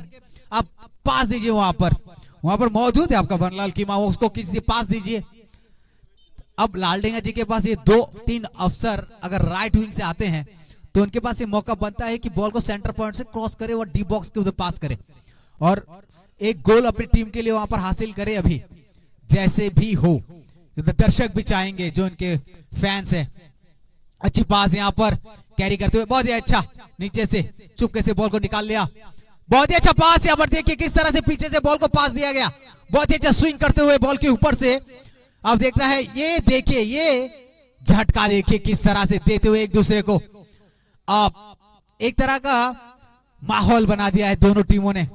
आप पास दीजिए। वहां पर मौजूद है आपका वनलाल कीमा, उसको किसी पास दीजिए। अब लालडेंगा जी के पास ये 2-3 अफसर अगर राइट विंग से आते हैं, तो उनके पास ये मौका बनता है कि बॉल को सेंटर पॉइंट से क्रॉस करे और डी बॉक्स के उधर पास करे और एक गोल अपनी टीम के लिए वहां पर हासिल करे। अभी जैसे भी हो, दर्शक भी चाहेंगे, जो उनके फैंस हैं। अच्छी पास यहां पर कैरी करते हुए, बहुत ही अच्छा नीचे से चुपके से बॉल को निकाल लिया। बहुत ही अच्छा पास यहां पर, देखिए किस तरह से पीछे से बॉल को पास दिया गया। बहुत ही अच्छा स्विंग करते हुए बॉल के ऊपर से। अब देखना है, ये देखिए, ये झटका देखिए किस तरह से देते हुए एक दूसरे को आप एक तरह का माहौल बना दिया है दोनों टीमों ने।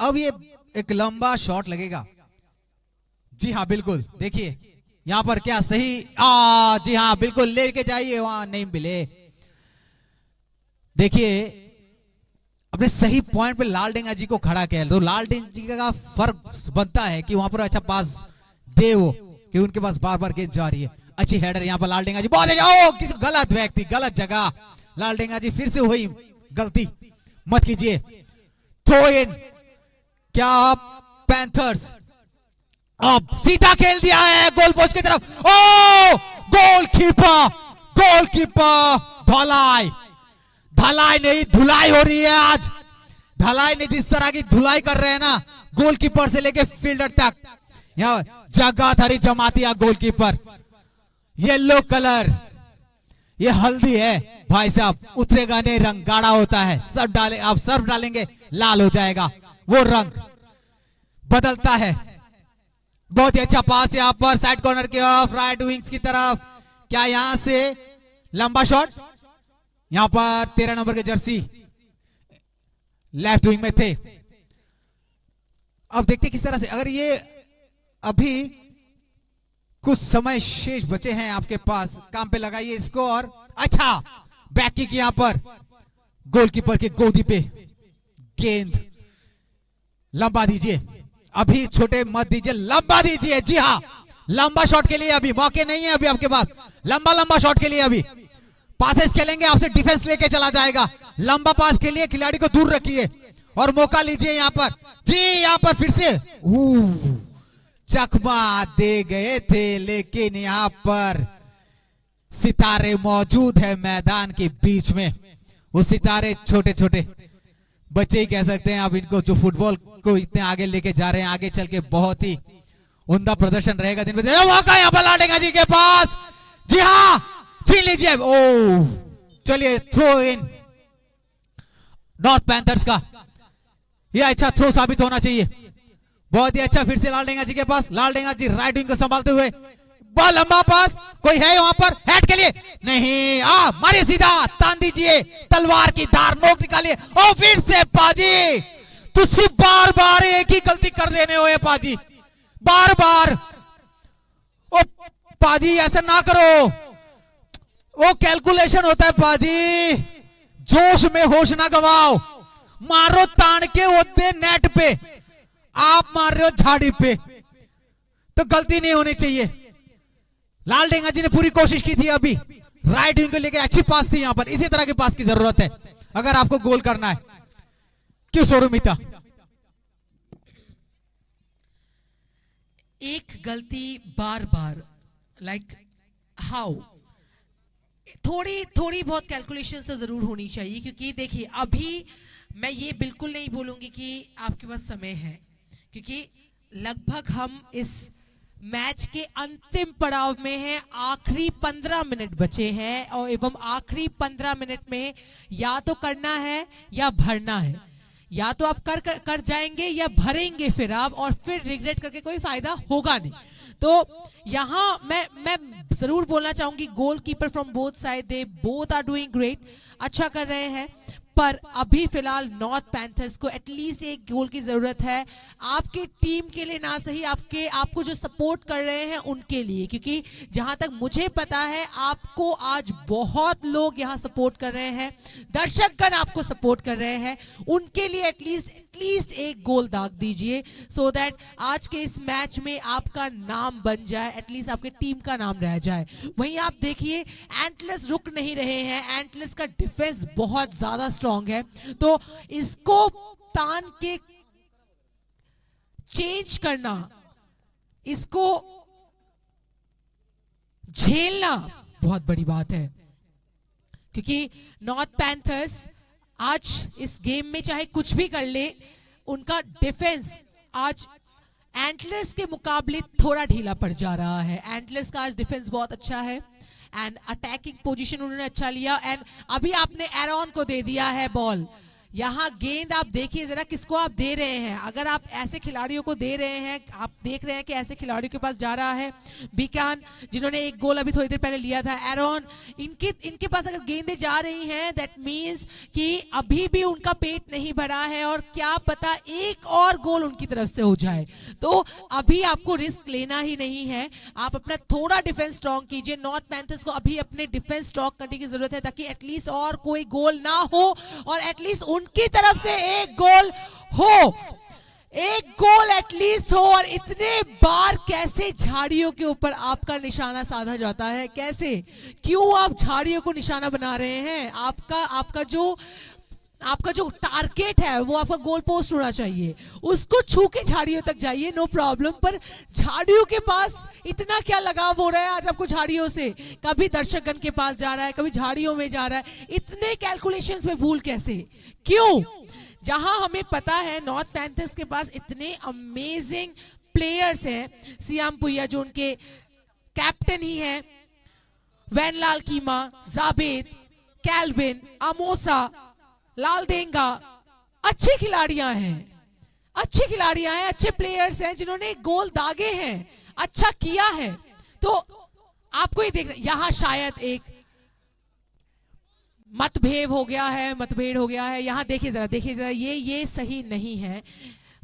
अब ये एक लंबा शॉट लगेगा। जी हाँ, बिल्कुल, देखिए यहां पर क्या सही, जी हाँ बिल्कुल, लेके जाइए, वहां नहीं मिले। देखिए अपने सही पॉइंट पे लालडेंगा जी को खड़ा किया, तो लालडेंगा जी का फर्क बनता है कि वहां पर अच्छा पास दे वो, कि उनके पास बार बार गेंद जा रही है। अच्छी हेडर यहाँ पर लालडेंगा जी, बहुत किसी गलत व्यक्ति, गलत जगह। लालडेंगा जी फिर से वही गलती मत कीजिए। थ्रो इन, क्या आप पैंथर्स अब सीधा खेल दिया है गोल पोस्ट की तरफ। गोलकीपर धलाई नहीं, धुलाई हो रही है आज। धलाई नहीं, जिस तरह की धुलाई कर रहे हैं ना गोलकीपर से लेके फील्डर तक, यहाँ जगह धरी जमातिया गोलकीपर। येलो कलर, ये हल्दी है भाई साहब, उतरेगा नहीं, रंग गाढ़ा होता है। सर्फ डाले, आप सर्फ डालेंगे लाल हो जाएगा, वो रंग बदलता है। बहुत ही अच्छा पास यहाँ पर साइड कॉर्नर की तरफ, राइट विंग्स की तरफ। क्या यहां से लंबा शॉट? यहां पर 13 नंबर के जर्सी लेफ्ट विंग में थे। अब देखते किस तरह से, अगर ये अभी कुछ समय शेष बचे हैं आपके पास, काम पे लगाइए इसको। और अच्छा बैक किक यहां पर गोलकीपर के गोदी पे गेंद लंबा दीजिए, अभी छोटे मत दीजिए, लंबा दीजिए। जी हाँ, लंबा शॉट के लिए अभी मौके नहीं है, अभी आपके पास लंबा लंबा शॉट के लिए अभी पासेस खेलेंगे, आपसे डिफेंस लेके चला जाएगा। लंबा पास के लिए खिलाड़ी को दूर रखिए और मौका लीजिए यहाँ पर। जी यहाँ पर फिर से चकमा दे गए थे, लेकिन यहाँ पर सितारे मौजूद है मैदान के बीच में। वो सितारे छोटे छोटे बच्चे ही कह सकते हैं आप इनको, जो फुटबॉल को इतने आगे लेके जा रहे हैं। आगे चल के बहुत ही उम्दा प्रदर्शन रहेगा दिन में। मौका यहाँ पर लाडेगा जी के पास, जी हाँ छीन लीजिए। ओ चलिए, थ्रो इन नॉर्थ पैंथर्स का। यह अच्छा थ्रो साबित होना चाहिए, बहुत ही अच्छा। फिर से लालडेंगा जी के पास, लालडेंगा जी राइट विंग को संभालते हुए, बॉल लंबा पास, कोई है वहां पर हेड के लिए नहीं, मारिए सीधा, तान दीजिए, तलवार की धार नोक निकालिए। और फिर से पाजी, तुझसे बार बार एक ही गलती कर देने हो पाजी, बार बार। ओ पाजी ऐसा ना करो, वो कैलकुलेशन होता है पाजी, जोश में होश ना गवाओ। मारो तान के होते नेट पे, आप मार रहे हो झाड़ी पे, तो गलती नहीं होनी चाहिए। लालडेंगा जी ने पूरी कोशिश की थी, अभी राइट विंग को लेके अच्छी पास थी। यहां पर इसी तरह के पास की जरूरत है अगर आपको गोल करना है। क्यों सोरुमिता? एक गलती बार बार, लाइक हाउ, थोड़ी थोड़ी बहुत कैलकुलेशंस तो जरूर होनी चाहिए। क्योंकि देखिए, अभी मैं ये बिल्कुल नहीं बोलूंगी कि आपके पास समय है, क्योंकि लगभग हम इस मैच के अंतिम पड़ाव में हैं। आखिरी 15 मिनट बचे हैं और एवं आखिरी 15 मिनट में या तो करना है या भरना है। या तो आप कर जाएंगे या भरेंगे फिर आप, और फिर रिग्रेट करके कोई फायदा होगा नहीं। तो यहाँ मैं जरूर बोलना चाहूंगी, goalkeeper from both side, they both are doing great, अच्छा कर रहे हैं। पर अभी फिलहाल नॉर्थ पैंथर्स को एटलीस्ट एक गोल की जरूरत है, आपकी टीम के लिए ना सही, आपको जो सपोर्ट कर रहे हैं उनके लिए। क्योंकि जहां तक मुझे पता है, आपको आज बहुत लोग यहां सपोर्ट कर रहे हैं, दर्शकगण आपको सपोर्ट कर रहे हैं, उनके लिए एटलीस्ट एक गोल दाग दीजिए, सो दैट आज के इस मैच में आपका नाम बन जाए, एटलीस्ट आपके टीम का नाम रह जाए। वहीं आप देखिए, एंटलर्स रुक नहीं रहे हैं, एंटलर्स का डिफेंस बहुत ज्यादा स्ट्रांग है, तो इसको तान के चेंज करना, इसको झेलना बहुत बड़ी बात है। क्योंकि नॉर्थ पैंथर्स आज इस गेम में चाहे कुछ भी कर ले, उनका डिफेंस आज एंटलर्स के मुकाबले थोड़ा ढीला पड़ जा रहा है। एंटलर्स का आज डिफेंस बहुत अच्छा है एंड अटैकिंग पोजीशन उन्होंने अच्छा लिया। एंड अभी आपने एरॉन को दे दिया है बॉल, यहाँ गेंद आप देखिए जरा किसको आप दे रहे हैं। अगर आप ऐसे खिलाड़ियों को दे रहे हैं, आप देख रहे हैं कि ऐसे खिलाड़ियों के पास जा रहा है, बीकान जिन्होंने एक गोल अभी थोड़ी देर पहले लिया था, एरॉन, इनके पास अगर गेंदें जा रही हैं, दैट मीन्स कि अभी भी उनका पेट नहीं भरा है और क्या पता एक और गोल उनकी तरफ से हो जाए। तो अभी आपको रिस्क लेना ही नहीं है, आप अपना थोड़ा डिफेंस स्ट्रॉन्ग कीजिए। नॉर्थ पैंथर्स को अभी अपने डिफेंस स्ट्रॉन्ग करने की जरूरत है, ताकि एटलीस्ट और कोई गोल ना हो और एटलीस्ट उनकी तरफ से एक गोल हो, एक गोल एटलीस्ट हो। और इतने बार कैसे झाड़ियों के ऊपर आपका निशाना साधा जाता है, कैसे, क्यों आप झाड़ियों को निशाना बना रहे हैं? आपका जो टारगेट है वो आपका गोल पोस्ट होना चाहिए, उसको छू के झाड़ियों तक जाइए, नो प्रॉब्लम। पर झाड़ियों के पास इतना क्या लगाव हो रहा है आज आपको झाड़ियों से? कभी दर्शकगण के पास जा रहा है, कभी झाड़ियों में जा रहा है, इतने कैलकुलेशंस में भूल कैसे, क्यों? जहां हमें पता है नॉर्थ पैंथर्स के पास इतने अमेजिंग प्लेयर्स हैं, सियाम पुया जो उनके कैप्टन ही हैं, वैनलाल कीमा, जावेद, कैल्विन, अमोसा, लालडेंगा, अच्छे खिलाड़ियां हैं, अच्छे प्लेयर्स हैं जिन्होंने गोल दागे हैं, अच्छा किया है। तो आपको ही देखना, यहां शायद एक मतभेद हो गया है, यहां देखिए जरा, ये सही नहीं है।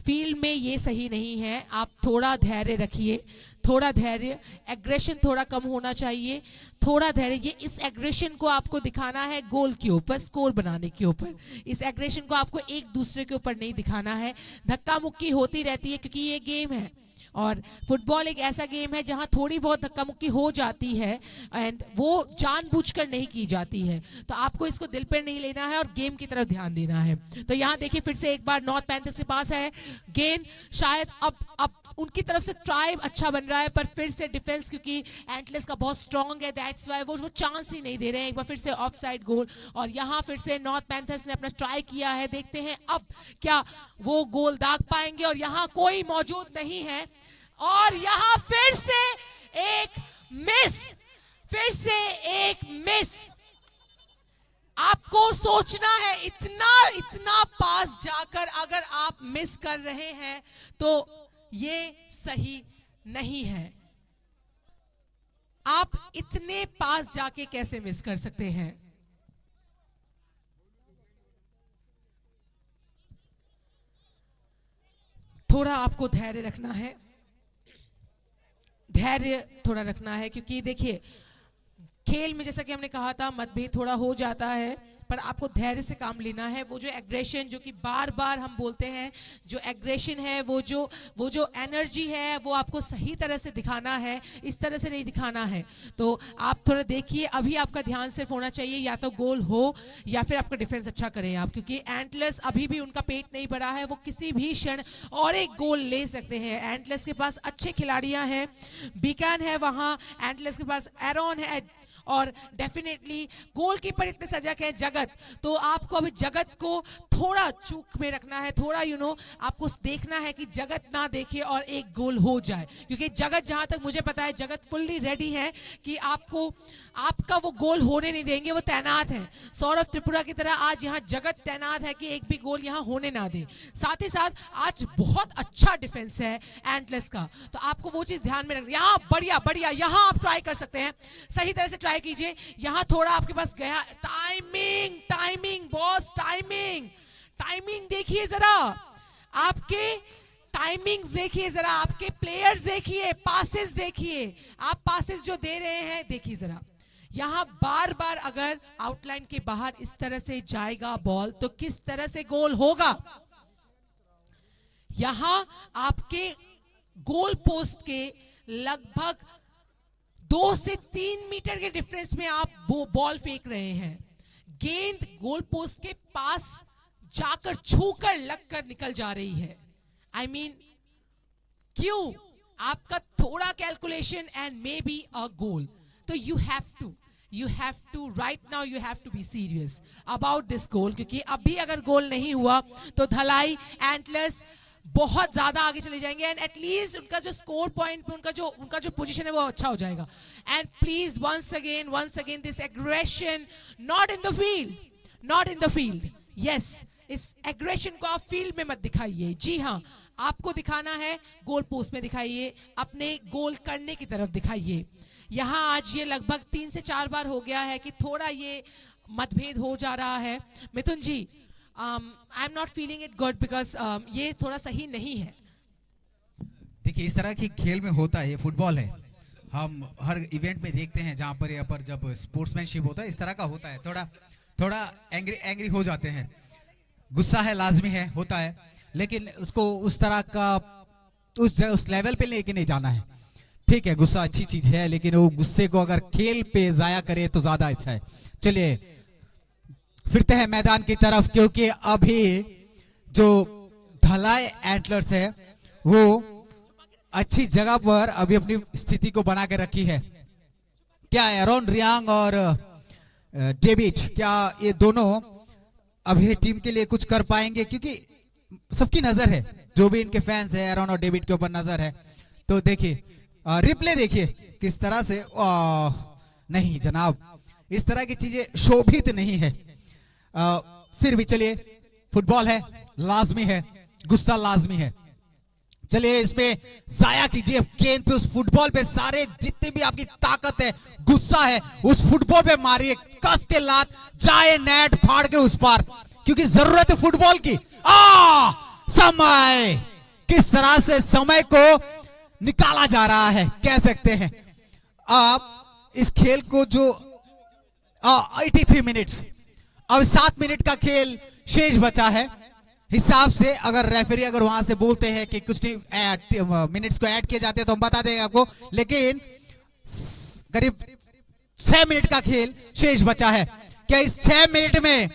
फील्ड में ये सही नहीं है। आप थोड़ा धैर्य रखिए, थोड़ा धैर्य, एग्रेशन थोड़ा कम होना चाहिए, थोड़ा धैर्य। ये इस एग्रेशन को आपको दिखाना है गोल के ऊपर, स्कोर बनाने के ऊपर। इस एग्रेशन को आपको एक दूसरे के ऊपर नहीं दिखाना है। धक्का मुक्की होती रहती है क्योंकि ये गेम है, और फुटबॉल एक ऐसा गेम है जहां थोड़ी बहुत धक्का मुक्की हो जाती है एंड वो जानबूझकर नहीं की जाती है। तो आपको इसको दिल पर नहीं लेना है और गेम की तरफ ध्यान देना है। तो यहाँ देखिए फिर से एक बार नॉर्थ पैंथर्स के पास है गेंद, शायद अब उनकी तरफ से ट्राई अच्छा बन रहा है, पर फिर से डिफेंस क्योंकि एंटलर्स का बहुत स्ट्रांग है, दैट्स वाई वो चांस ही नहीं दे रहे हैं। एक बार फिर से ऑफ साइड गोल, और यहाँ फिर से नॉर्थ पैंथर्स ने अपना ट्राई किया है। देखते हैं अब क्या वो गोल दाग पाएंगे, और यहाँ कोई मौजूद नहीं है, और यहाँ फिर से एक मिस, फिर से एक मिस। आपको सोचना है, इतना पास जाकर अगर आप मिस कर रहे हैं तो ये सही नहीं है। आप इतने पास जाके कैसे मिस कर सकते हैं? थोड़ा आपको धैर्य रखना है, धैर्य थोड़ा रखना है, क्योंकि देखिए खेल में जैसा कि हमने कहा था मतभेद थोड़ा हो जाता है, पर आपको धैर्य से काम लेना है। वो जो एग्रेशन, जो कि बार बार हम बोलते हैं, जो एग्रेशन है, वो जो एनर्जी है, वो आपको सही तरह से दिखाना है, इस तरह से नहीं दिखाना है। तो आप थोड़ा देखिए, अभी आपका ध्यान सिर्फ होना चाहिए या तो गोल हो या फिर आपका डिफेंस अच्छा करें आप, क्योंकि एंटलर्स अभी भी उनका पेट नहीं भरा है, वो किसी भी क्षण और एक गोल ले सकते हैं। एंटलर्स के पास अच्छे खिलाड़ियां हैं, बीकान है वहां, एंटलर्स के पास एरॉन है, और डेफिनेटली गोलकीपर इतने सजग है जगत। तो आपको अभी जगत को थोड़ा चूक में रखना है, थोड़ा आपको देखना है कि जगत ना देखे और एक गोल हो जाए, क्योंकि जगत, जहां तक मुझे पता है, जगत फुल्ली रेडी है कि आपका वो गोल होने नहीं देंगे, वो तैनात है। सौरभ त्रिपुरा की तरह आज यहाँ जगत तैनात है कि एक भी गोल यहाँ होने ना दे। साथ ही साथ आज बहुत अच्छा डिफेंस है एंटलर्स का, तो आपको वो चीज ध्यान में रखना। यहाँ बढ़िया, यहाँ आप ट्राई कर सकते हैं, सही तरह से ट्राई कीजिए। यहां थोड़ा आपके पास गया, टाइमिंग बॉस, टाइमिंग देखिए जरा, आपके टाइमिंग्स देखिए जरा, आपके प्लेयर्स देखिए, पासेस देखिए, आप पासेस जो दे रहे हैं देखिए जरा। यहां बार बार अगर आउटलाइन के बाहर इस तरह से जाएगा बॉल तो किस तरह से गोल होगा। यहां आपके गोल पोस्ट के लगभग 2 से 3 मीटर के डिफरेंस में आप बॉल फेंक रहे हैं। गेंद गोल पोस्ट के पास जाकर, छूकर, लगकर निकल जा रही है। I mean, क्यों? आपका थोड़ा calculation and may be a goal. तो you have to right now you have to be serious about this goal, क्योंकि अभी अगर गोल नहीं हुआ तो धलाई एंटलर्स बहुत ज्यादा आगे चले जाएंगे, एंड एटलीस्ट उनका जो स्कोर पॉइंट पे उनका जो पोजीशन है वो अच्छा हो जाएगा। And please once again this aggression not in the field. Yes, इस एग्रेशन को आप फील्ड में मत दिखाइए। जी हाँ, आपको दिखाना है गोल पोस्ट में दिखाइए, अपने गोल करने की तरफ दिखाइए। यहाँ आज ये लगभग 3 से 4 बार हो गया है कि थोड़ा ये मतभेद हो जा रहा है। Mithun ji, I am not feeling it good because ये थोड़ा सही नहीं है। देखिए इस तरह की खेल में होता है, ये फुटबॉल है, हम हर इवेंट में देखते हैं जहां पर यहाँ पर जब स्पोर्ट्समैनशिप होता है इस तरह का होता है, थोड़ा एंग्री हो जाते हैं, गुस्सा है, लाजमी है, होता है, लेकिन उसको उस तरह का उस लेवल पे लेके नहीं जाना है। ठीक है, गुस्सा अच्छी चीज है, लेकिन वो गुस्से को अगर खेल पे जाया करे तो ज्यादा अच्छा है। चलिए फिरते हैं मैदान की तरफ, क्योंकि अभी जो धलाई एंटलर्स है वो अच्छी जगह पर अभी अपनी स्थिति को बना के रखी है। क्या एरॉन रियांग और डेविड, क्या ये दोनों अभी टीम के लिए कुछ कर पाएंगे? क्योंकि सबकी नजर है, जो भी इनके फैंस है, एरॉन और डेविड के ऊपर नजर है। तो देखिए रिप्ले देखिए किस तरह से, नहीं जनाब, इस तरह की चीजें शोभित नहीं है। फिर भी चलिए, फुटबॉल है, लाजमी है, गुस्सा लाजमी है। चलिए इसमें जाया कीजिए गेंद पे, उस फुटबॉल पे सारे जितने भी आपकी ताकत है, गुस्सा है, उस फुटबॉल पे मारिए, कस के लात जाए, नेट फाड़ के उस पार, क्योंकि जरूरत है फुटबॉल की। समय किस तरह से समय को निकाला जा रहा है, कह सकते हैं आप इस खेल को जो 83 मिनट्स, अब 7 मिनट का खेल शेष बचा है हिसाब से। अगर रेफरी अगर वहां से बोलते हैं कि कुछ मिनट्स को ऐड किए जाते हैं तो हम बता देंगे आपको, लेकिन करीब 6 मिनट का खेल शेष बचा है। क्या इस 6 मिनट में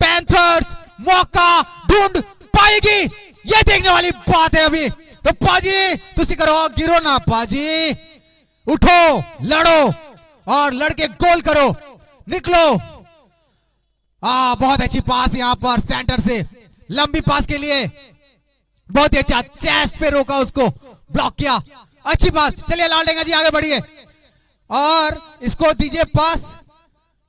पैंथर्स मौका ढूंढ पाएगी, ये देखने वाली बात है। अभी तो पाजी तुसी करो, गिरो ना पाजी, उठो, लड़ो और लड़के गोल करो, निकलो। बहुत अच्छी पास यहां पर सेंटर से, लंबी पास के लिए बहुत ही अच्छा, चेस्ट पे रोका, उसको ब्लॉक किया, अच्छी पास। चलिए लालडेंगा जी आगे बढ़िए और इसको दीजिए पास,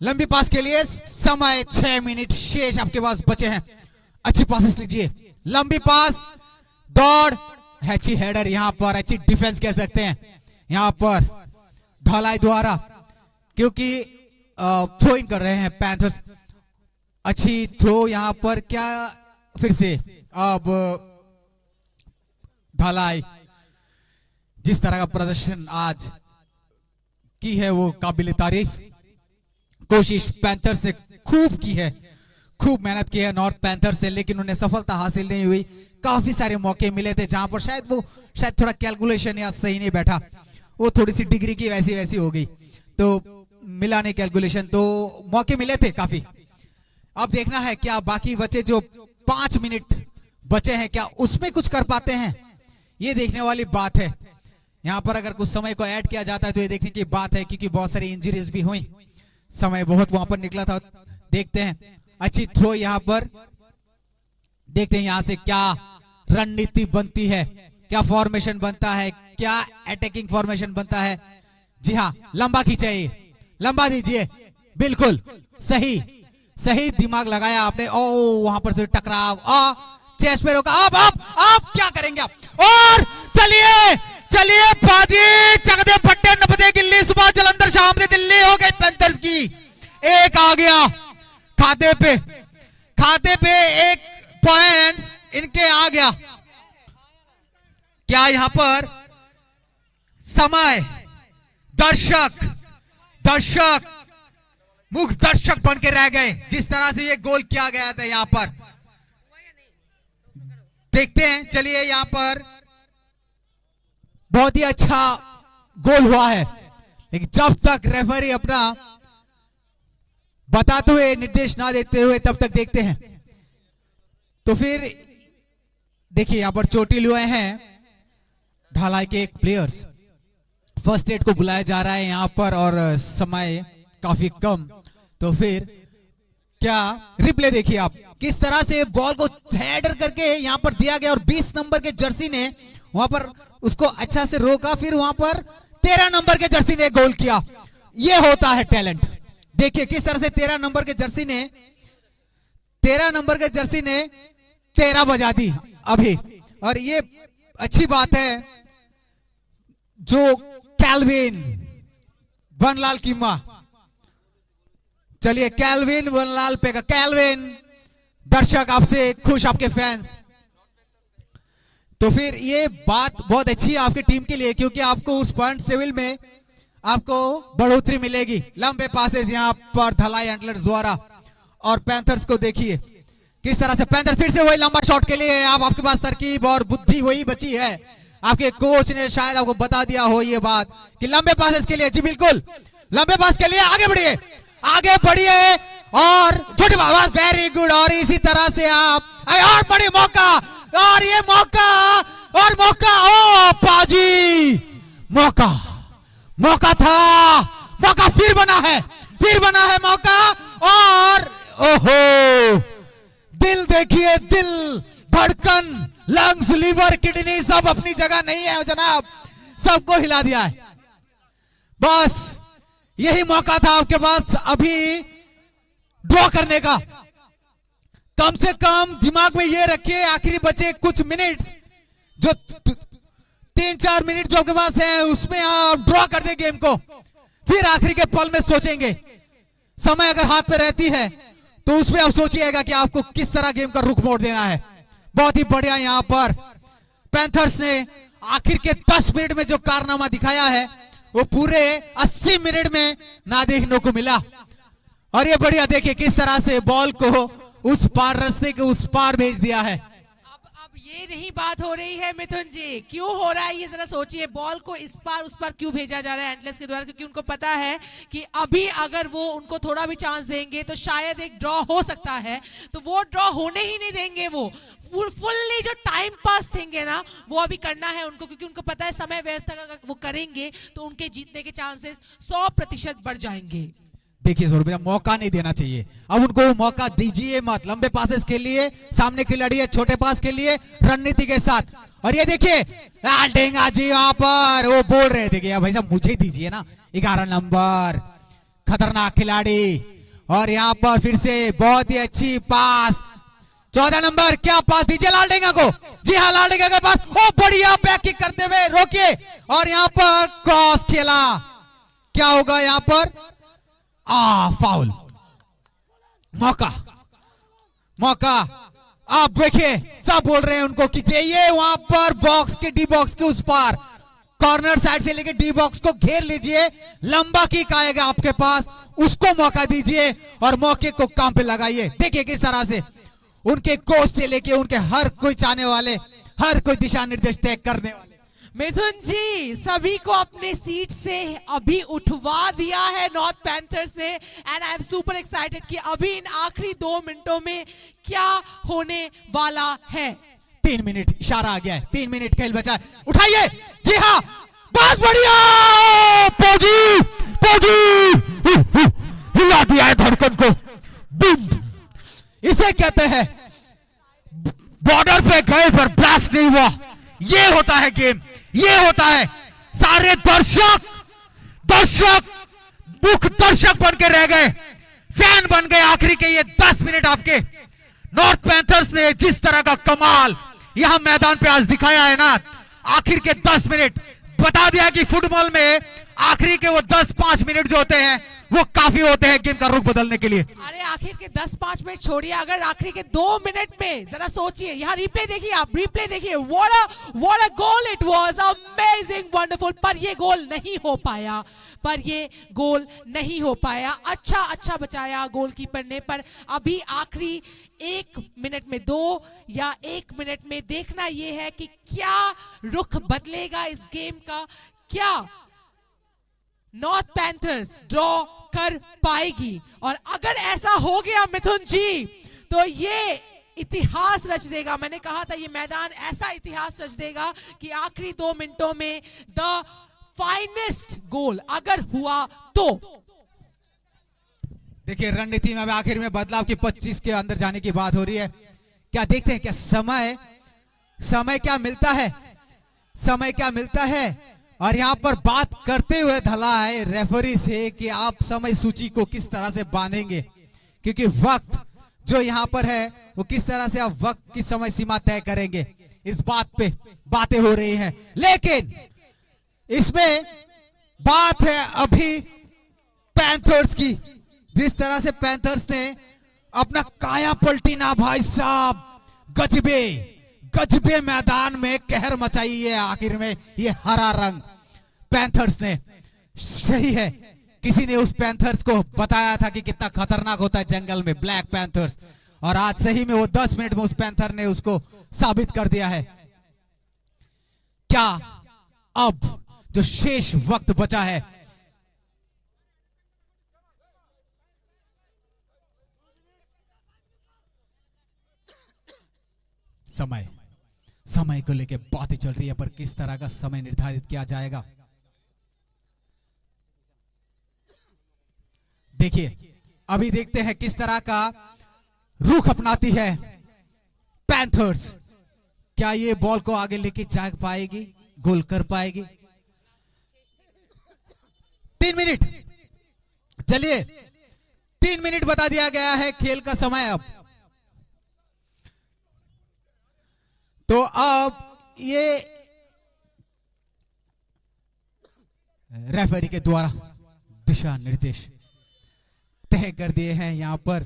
लंबी पास के लिए। समय 6 मिनट शेष आपके पास बचे हैं, अच्छी पास लीजिए, लंबी पास, दौड़, अच्छी हेडर यहां पर, अच्छी डिफेंस कह सकते हैं यहां पर ढलाई द्वारा, क्योंकि थ्रो इन कर रहे हैं पैंथर्स। अच्छी थ्रो यहां पर, क्या फिर से अब ढलाई, जिस तरह का प्रदर्शन आज की है वो काबिल तारीफ। कोशिश पैंथर से खूब की है, खूब मेहनत की है नॉर्थ पैंथर से, लेकिन उन्हें सफलता हासिल नहीं हुई। काफी सारे मौके मिले थे जहां पर शायद थोड़ा कैलकुलेशन या सही नहीं बैठा, वो थोड़ी सी डिग्री की वैसी हो गई, तो मिला नहीं कैलकुलेशन, तो मौके मिले थे काफी। अब देखना है क्या बाकी बचे जो 5 मिनट बचे हैं, क्या उसमें कुछ कर पाते हैं, ये देखने वाली बात है। यहां पर अगर कुछ समय को ऐड किया जाता है तो ये देखने की बात है, क्योंकि बहुत सारी इंजरीज भी हुई, समय बहुत वहां पर निकला था। देखते हैं, अच्छी थ्रो यहां पर, देखते हैं यहां से क्या रणनीति बनती है, क्या फॉर्मेशन बनता है, क्या अटैकिंग फॉर्मेशन बनता है। जी हाँ, लंबा खींचाइए, लंबा दीजिए, बिल्कुल सही सही दिमाग लगाया आपने। ओ वहां पर से टकराव, चेस्ट पे रोका, आप क्या करेंगे आप, और चलिए बाजी, चकदे पट्टे नपदे गिल्ली, सुबह जलंधर शाम से दिल्ली हो गई पैंथर्स की। एक आ गया खाते पे, एक पॉइंट्स इनके आ गया। क्या यहां पर समय दर्शक मुख दर्शक बन के रह गए, जिस तरह से ये गोल किया गया था यहां पर। देखते हैं, चलिए यहां पर बहुत ही अच्छा गोल हुआ है, लेकिन जब तक रेफरी अपना बताते हुए निर्देश ना देते हुए तब तक देखते हैं। तो फिर देखिए यहां पर चोटिल हुए हैं ढालाई के एक प्लेयर्स, फर्स्ट एड को बुलाया जा रहा है यहां पर और समय काफी कम। तो फिर क्या रिप्ले देखिए आप, किस तरह से बॉल को हेडर करके यहां पर दिया गया और 20 नंबर के जर्सी ने वहां पर उसको अच्छा से रोका, फिर वहां पर 13 नंबर के जर्सी ने गोल किया। ये होता है टैलेंट। देखिए किस तरह से 13 नंबर के जर्सी ने 13 बजा दी अभी, और ये अच्छी बात है जो कैल्विन बनलाल कीमा, चलिए कैल्विन बनलाल पे का, कैल्विन दर्शक आपसे खुश, आपके फैंस। तो फिर ये बात बहुत अच्छी है आपकी टीम के लिए, क्योंकि आपको उस पॉइंट टेबल में आपको बढ़ोतरी मिलेगी। लंबे पासेस यहां पर धलाई एंटलर्स द्वारा, और पैंथर्स को देखिए किस तरह से पैंथर्स फिर से वही लंबा शॉट के लिए आपके पास तरकीब और बुद्धि वही बची है। आपके कोच ने शायद आपको बता दिया हो ये बात कि लंबे पासेस के लिए, जी बिल्कुल लंबे पास के लिए आगे बढ़िए और छोटे आवाज, वेरी गुड। और इसी तरह से आप और बड़ी मौका, और ये मौका ओ पाजी, मौका था, मौका फिर बना है मौका, और ओहो दिल देखिए, दिल धड़कन, लंग्स, लीवर, किडनी सब अपनी जगह नहीं है जनाब, सबको हिला दिया है। बस यही मौका था आपके पास अभी ड्रॉ करने का। कम से कम दिमाग में ये रखिए, आखिरी बचे कुछ मिनट्स, जो 3-4 मिनट जो आपके पास है उसमें आप ड्रॉ कर दे गेम को, फिर आखिरी के पल में सोचेंगे। समय अगर हाथ पे रहती है तो उसमें आप सोचिएगा कि आपको किस तरह गेम का रुख मोड़ देना है। बहुत ही बढ़िया यहां पर पैंथर्स ने आखिर के 10 मिनट में जो कारनामा दिखाया है वो पूरे 80 मिनट में ना देखने को मिला। और ये बढ़िया देखिए किस तरह से बॉल को उस पार, रास्ते के उस पार भेज दिया है। अब ये नहीं बात हो रही है मिथुन जी, क्यों हो रहा है ये जरा सोचिए। बॉल को इस पार उस पार क्यों भेजा जा रहा है एंटलेस के द्वारा? क्योंकि उनको पता है कि अभी अगर वो उनको थोड़ा भी चांस देंगे तो शायद एक ड्रॉ हो सकता है, तो वो ड्रॉ होने ही नहीं देंगे। वो फुल्ली जो टाइम पास देंगे ना वो अभी करना है उनको, क्योंकि उनको पता है समय व्यवस्था अगर वो करेंगे तो उनके जीतने के चांसेस 100% बढ़ जाएंगे। देखिए सौरभ भैया, मौका नहीं देना चाहिए, अब उनको मौका दीजिए मत। लंबे पासेस के लिए सामने खिलाड़ी है, छोटे पास के लिए रणनीति के साथ। और ये देखिए डेंगा जी वहां पर वो बोल रहे थे कि भाई साहब मुझे दीजिए ना, 11 नंबर खतरनाक खिलाड़ी। और यहाँ पर फिर से बहुत ही अच्छी पास, 14 नंबर क्या पास दीजिए लालडेंगा को। जी हाँ, लालडेंगा के पास, ओ बढ़िया बैक किक करते हुए रोकिए। और यहाँ पर क्रॉस खेला, क्या होगा यहाँ पर? फाउल। मौका मौका। आप देखिए सब बोल रहे हैं उनको कि जाइए वहां पर बॉक्स के, डी बॉक्स के उस पार, कॉर्नर साइड से लेके डी बॉक्स को घेर लीजिए। लंबा किक आएगा आपके पास, उसको मौका दीजिए और मौके को काम पे लगाइए। देखिए किस तरह से उनके कोच से लेके उनके हर कोई चाहने वाले, हर कोई दिशा निर्देश तय करने वाले। मिथुन जी सभी को अपने सीट से अभी उठवा दिया है नॉर्थ पैंथर्स ने, and I am super excited कि अभी इन आखिरी 2 मिनटों में क्या होने वाला है। 3 मिनट इशारा आ गया है, 3 मिनट खेल बचा है। उठाइए, जी हाँ, बहुत बढ़िया। पोजी पोजी हिला दिया है धड़कन को। बूम, इसे कहते हैं बॉर्डर पे गए पर ब्लास्ट नहीं हुआ। ये होता है गेम, ये होता है। सारे दर्शक मुख दर्शक बन के रह गए, फैन बन गए। आखिरी के ये 10 मिनट आपके नॉर्थ पैंथर्स ने जिस तरह का कमाल यहां मैदान पे आज दिखाया है ना, आखिर के 10 मिनट बता दिया कि फुटबॉल में आखिरी के वो 10-5 मिनट जो होते हैं वो काफी होते हैं गेम का रुख बदलने के लिए। अरे आखिर के 10-5 मिनट छोड़िए, अगर आखिरी के 2 मिनट में जरा सोचिए, यहाँ रिप्ले देखिए, आप रिप्ले देखिए, what a goal it was, amazing, wonderful। पर ये गोल नहीं हो पाया, अच्छा बचाया गोलकीपर ने। पर अभी आखिरी 1 मिनट में 2 या 1 मिनट में देखना यह है कि क्या रुख बदलेगा इस गेम का, क्या नॉर्थ पैंथर्स ड्रॉ कर पाएगी। और अगर ऐसा हो गया मिथुन जी तो ये इतिहास रच देगा। मैंने कहा था ये मैदान ऐसा इतिहास रच देगा कि आखिरी 2 मिनटों में द फाइनेस्ट गोल अगर हुआ तो। देखिए रणनीति में आखिर में बदलाव की 25 के अंदर जाने की बात हो रही है। क्या देखते हैं, क्या समय क्या मिलता है। और यहां पर बात करते हुए धला है रेफरी से कि आप समय सूची को किस तरह से बांधेंगे, क्योंकि वक्त जो यहां पर है वो किस तरह से आप वक्त की समय सीमा तय करेंगे, इस बात पे बातें हो रही हैं। लेकिन इसमें बात है अभी पैंथर्स की, जिस तरह से पैंथर्स ने अपना काया पलटी ना भाई साहब, गजबे मैदान में कहर मचाई है। आखिर में ये हरा रंग पैंथर्स ने, सही है, किसी ने उस पैंथर्स को बताया था कि कितना खतरनाक होता है जंगल में ब्लैक पैंथर्स, और आज सही में वो 10 मिनट में उस पैंथर ने उसको साबित कर दिया है। क्या अब जो शेष वक्त बचा है, समय को लेकर बातें चल रही है, पर किस तरह का समय निर्धारित किया जाएगा। देखिए अभी देखते हैं किस तरह का रुख अपनाती है पैंथर्स। क्या ये बॉल को आगे लेके जा पाएगी, गोल कर पाएगी। 3 मिनट, चलिए 3 मिनट बता दिया गया है खेल का समय। अब तो अब ये रेफरी के द्वारा दिशा निर्देश तय कर दिए हैं यहां पर।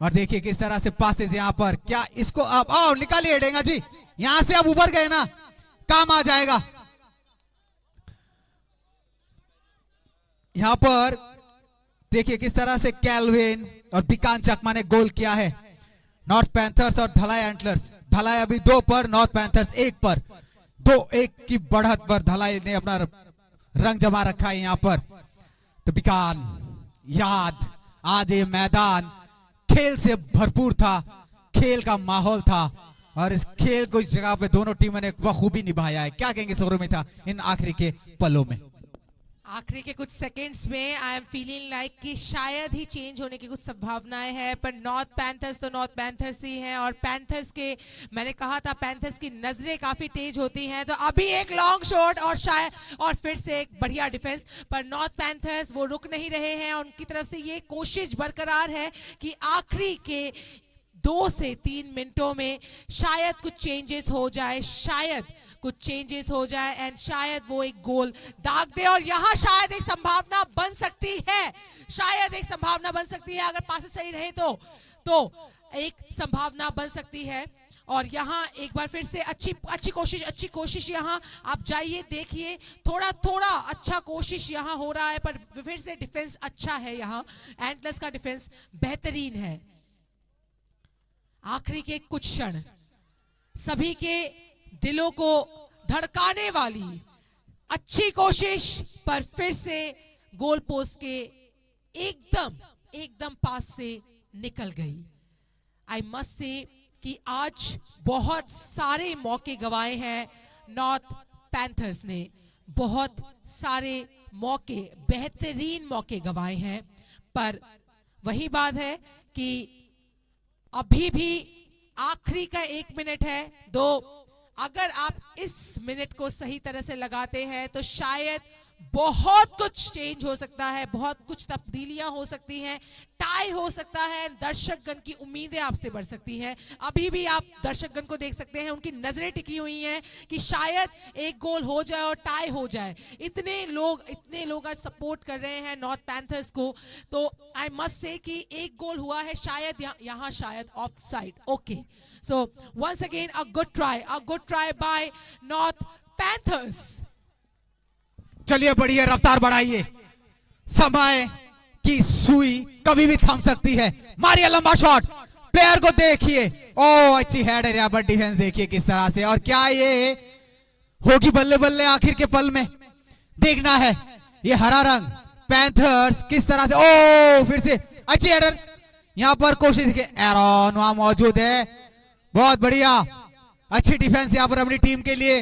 और देखिए किस तरह से पासेस यहां पर, क्या इसको अब आओ निकालिए डेंगा जी, यहां से अब उभर गए ना, काम आ जाएगा। यहां पर देखिए किस तरह से कैल्विन और बिकान चकमा ने गोल किया है। नॉर्थ पैंथर्स और धलाई एंटलर्स, धलाई अभी 2 पर, नॉर्थ पैंथर्स 1 पर, 2-1 की बढ़त पर धलाई ने अपना रंग जमा रखा है यहां पर। तो बिकान याद, आज ये मैदान खेल से भरपूर था, खेल का माहौल था और इस खेल को इस जगह पे दोनों टीमों ने बखूबी निभाया है। क्या कहेंगे सौरमिता इन आखिरी के पलों में? आखिरी के कुछ सेकंड्स में आई एम फीलिंग लाइक कि शायद ही चेंज होने की कुछ संभावनाएं हैं, पर नॉर्थ पैंथर्स तो नॉर्थ पैंथर्स ही हैं और पैंथर्स के, मैंने कहा था पैंथर्स की नजरें काफी तेज होती हैं। तो अभी एक लॉन्ग शॉट और शायद और फिर से एक बढ़िया डिफेंस, पर नॉर्थ पैंथर्स वो रुक नहीं रहे हैं। उनकी तरफ से ये कोशिश बरकरार है कि आखिरी के 2 से 3 मिनटों में शायद कुछ चेंजेस हो जाए, शायद कुछ चेंजेस हो जाए एंड शायद वो एक गोल दाग दे। और यहां शायद एक संभावना बन सकती है, शायद एक संभावना बन सकती है, अगर पास सही रहे तो एक संभावना बन सकती है। और यहाँ एक बार फिर से अच्छी कोशिश यहाँ आप जाइए देखिए, थोड़ा अच्छा कोशिश यहाँ हो रहा है, पर फिर से डिफेंस अच्छा है, यहाँ एंटलर्स का डिफेंस बेहतरीन है। आखिरी के कुछ क्षण सभी के दिलों को धड़काने वाली अच्छी कोशिश, पर फिर से गोल पोस्ट के एकदम पास से निकल गई। आई मस्ट से कि आज बहुत सारे मौके गंवाए हैं नॉर्थ पैंथर्स ने, बहुत सारे मौके, बेहतरीन मौके गंवाए हैं, पर वही बात है कि अभी भी आखिरी का 1 मिनट है। अगर आप इस मिनट को सही तरह से लगाते हैं तो शायद बहुत कुछ चेंज हो सकता है, बहुत कुछ तब्दीलियां हो सकती हैं, टाई हो सकता है, दर्शकगण की उम्मीदें आपसे बढ़ सकती हैं। अभी भी आप दर्शकगण को देख सकते हैं, उनकी नजरें टिकी हुई हैं कि शायद एक गोल हो जाए और टाई हो जाए। इतने लोग आज सपोर्ट कर रहे हैं नॉर्थ पैंथर्स को, तो आई मस्ट से कि एक गोल हुआ है, शायद यहाँ शायद off side. Okay, so once again a good try by North Panthers. चलिए बढ़िया, रफ्तार बढ़ाइए, समय की सुई कभी भी थम सकती है। मारिए लंबा शॉट, प्लेयर को देखिए, ओ अच्छी हेड एरिया पर डिफेंस देखिए किस तरह से। और क्या ये होगी बल्ले बल्ले आखिर के पल में? देखना है ये हरा रंग पैंथर्स किस तरह से, ओ फिर से अच्छी हेडर, यहां पर कोशिश देखिए, एरॉन वहां मौजूद है, बहुत बढ़िया, अच्छी डिफेंस यहां पर अपनी टीम के लिए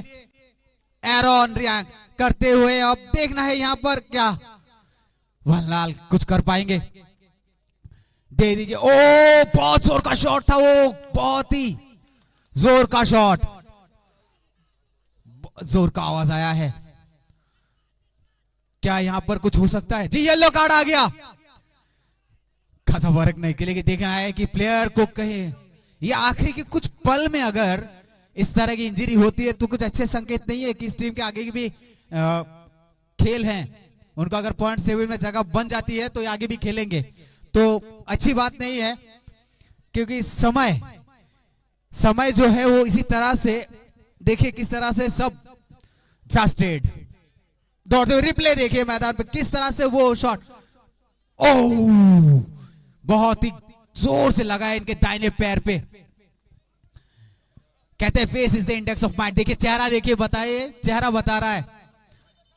एरॉन रियांग करते हुए। अब देखना है यहां पर क्या वनलाल कुछ कर पाएंगे, दे दीजिए। ओ बहुत जोर का शॉट था वो, बहुत ही जोर का शॉट, जोर का आवाज आया है। क्या यहां पर कुछ हो सकता है? जी येलो कार्ड आ गया, खासा वर्क नहीं के लिए देखना है कि प्लेयर को कहे, ये आखिरी के कुछ पल में अगर इस तरह की इंजरी होती है तो कुछ अच्छे संकेत नहीं है कि इस टीम के आगे की भी खेल हैं, उनका अगर पॉइंट टेबल में जगह बन जाती है तो आगे भी खेलेंगे, तो अच्छी बात नहीं है। क्योंकि समय जो है वो इसी तरह से देखिए किस तरह से सब फास्टेड दौड़ते हुए, रिप्ले देखिए मैदान पे किस तरह से वो शॉट, ओह बहुत ही जोर से लगा है इनके दाहिने पैर पे। कहते हैं face is the index of mind, देखिए चेहरा देखिए, बताइए चेहरा बता रहा है।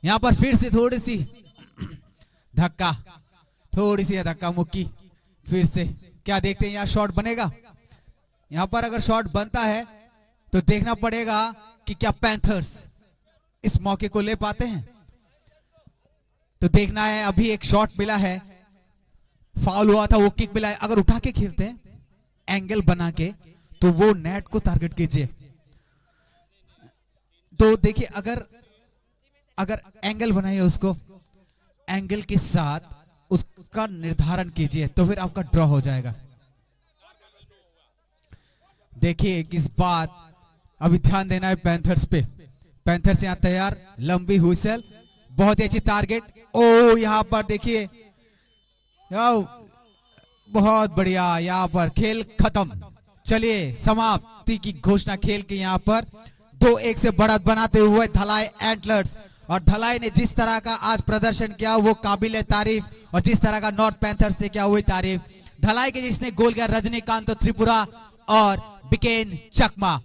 यहां पर फिर से थोड़ी सी धक्का, थोड़ी सी धक्का मुक्की, फिर से क्या देखते हैं यहां शॉट बनेगा? यहां पर अगर शॉट बनता है तो देखना पड़ेगा कि क्या पैंथर्स इस मौके को ले पाते हैं। तो देखना है, अभी एक शॉट मिला है, फाउल हुआ था, वो किक मिला है, अगर उठा के खेलते हैं एंगल बना के तो वो नेट को टारगेट कीजिए। तो देखिए अगर एंगल बनाइए, उसको एंगल के साथ उसका निर्धारण कीजिए तो फिर आपका ड्रॉ हो जाएगा। देखिए किस बात अभी ध्यान देना है पैंथर्स पे। पैंथर्स यहां तैयार, लंबी हुइसल, बहुत ही अच्छी टारगेट, ओ यहां पर देखिए बहुत बढ़िया, यहां पर खेल खत्म। चलिए समाप्ति की घोषणा खेल के यहां पर 2-1 से बढ़त बनाते हुए धलाई एंटलर्स। और धलाई ने जिस तरह का आज प्रदर्शन किया वो काबिल तारीफ, और जिस तरह का नॉर्थ पैंथर्स ने किया हुई तारीफ। धलाई के जिसने गोल किया रजनीकांत त्रिपुरा और बिकेन चकमा,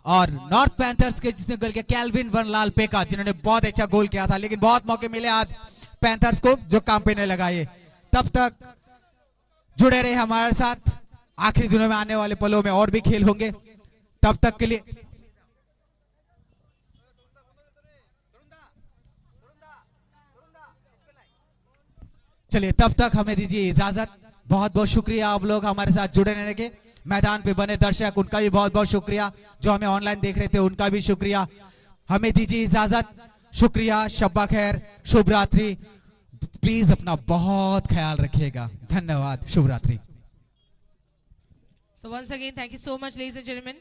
और नॉर्थ पैंथर्स के जिसने गोल किया कैल्विन वनलाल पेका, जिन्होंने बहुत अच्छा गोल किया था। लेकिन बहुत मौके मिले आज पैंथर्स को जो काम पे नहीं लगाए। तब तक जुड़े रहे हमारे साथ, आखिरी दिनों में आने वाले पलों में और भी खेल होंगे। तब तक के लिए चलिए, तब तक हमें दीजिए इजाजत। बहुत बहुत शुक्रिया आप लोग हमारे साथ जुड़े रहने के। मैदान पे बने दर्शक उनका भी बहुत बहुत शुक्रिया, जो हमें ऑनलाइन देख रहे थे उनका भी शुक्रिया। हमें दीजिए इजाजत, शुक्रिया, शब्बा खैर, शुभ रात्रि। प्लीज अपना बहुत ख्याल रखिएगा। धन्यवाद, शुभ रात्रि। So once again thank you so much ladies and gentleman,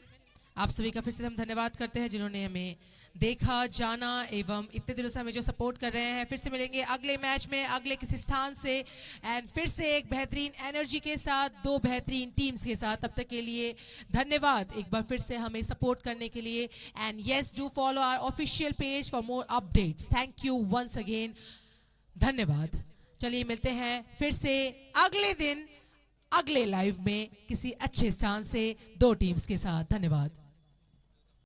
आप सभी का फिर से हम धन्यवाद करते हैं जिन्होंने हमें देखा, जाना एवं इतने दिनों से हमें जो सपोर्ट कर रहे हैं। फिर से मिलेंगे अगले मैच में अगले किसी स्थान से, एंड फिर से एक बेहतरीन एनर्जी के साथ, दो बेहतरीन टीम्स के साथ। तब तक के लिए धन्यवाद एक बार फिर से हमें सपोर्ट करने के लिए। And yes, do follow our official page for more updates. Thank you once again, धन्यवाद। चलिए मिलते हैं फिर से अगले दिन अगले लाइव में किसी अच्छे स्थान से दो टीम्स के साथ। धन्यवाद।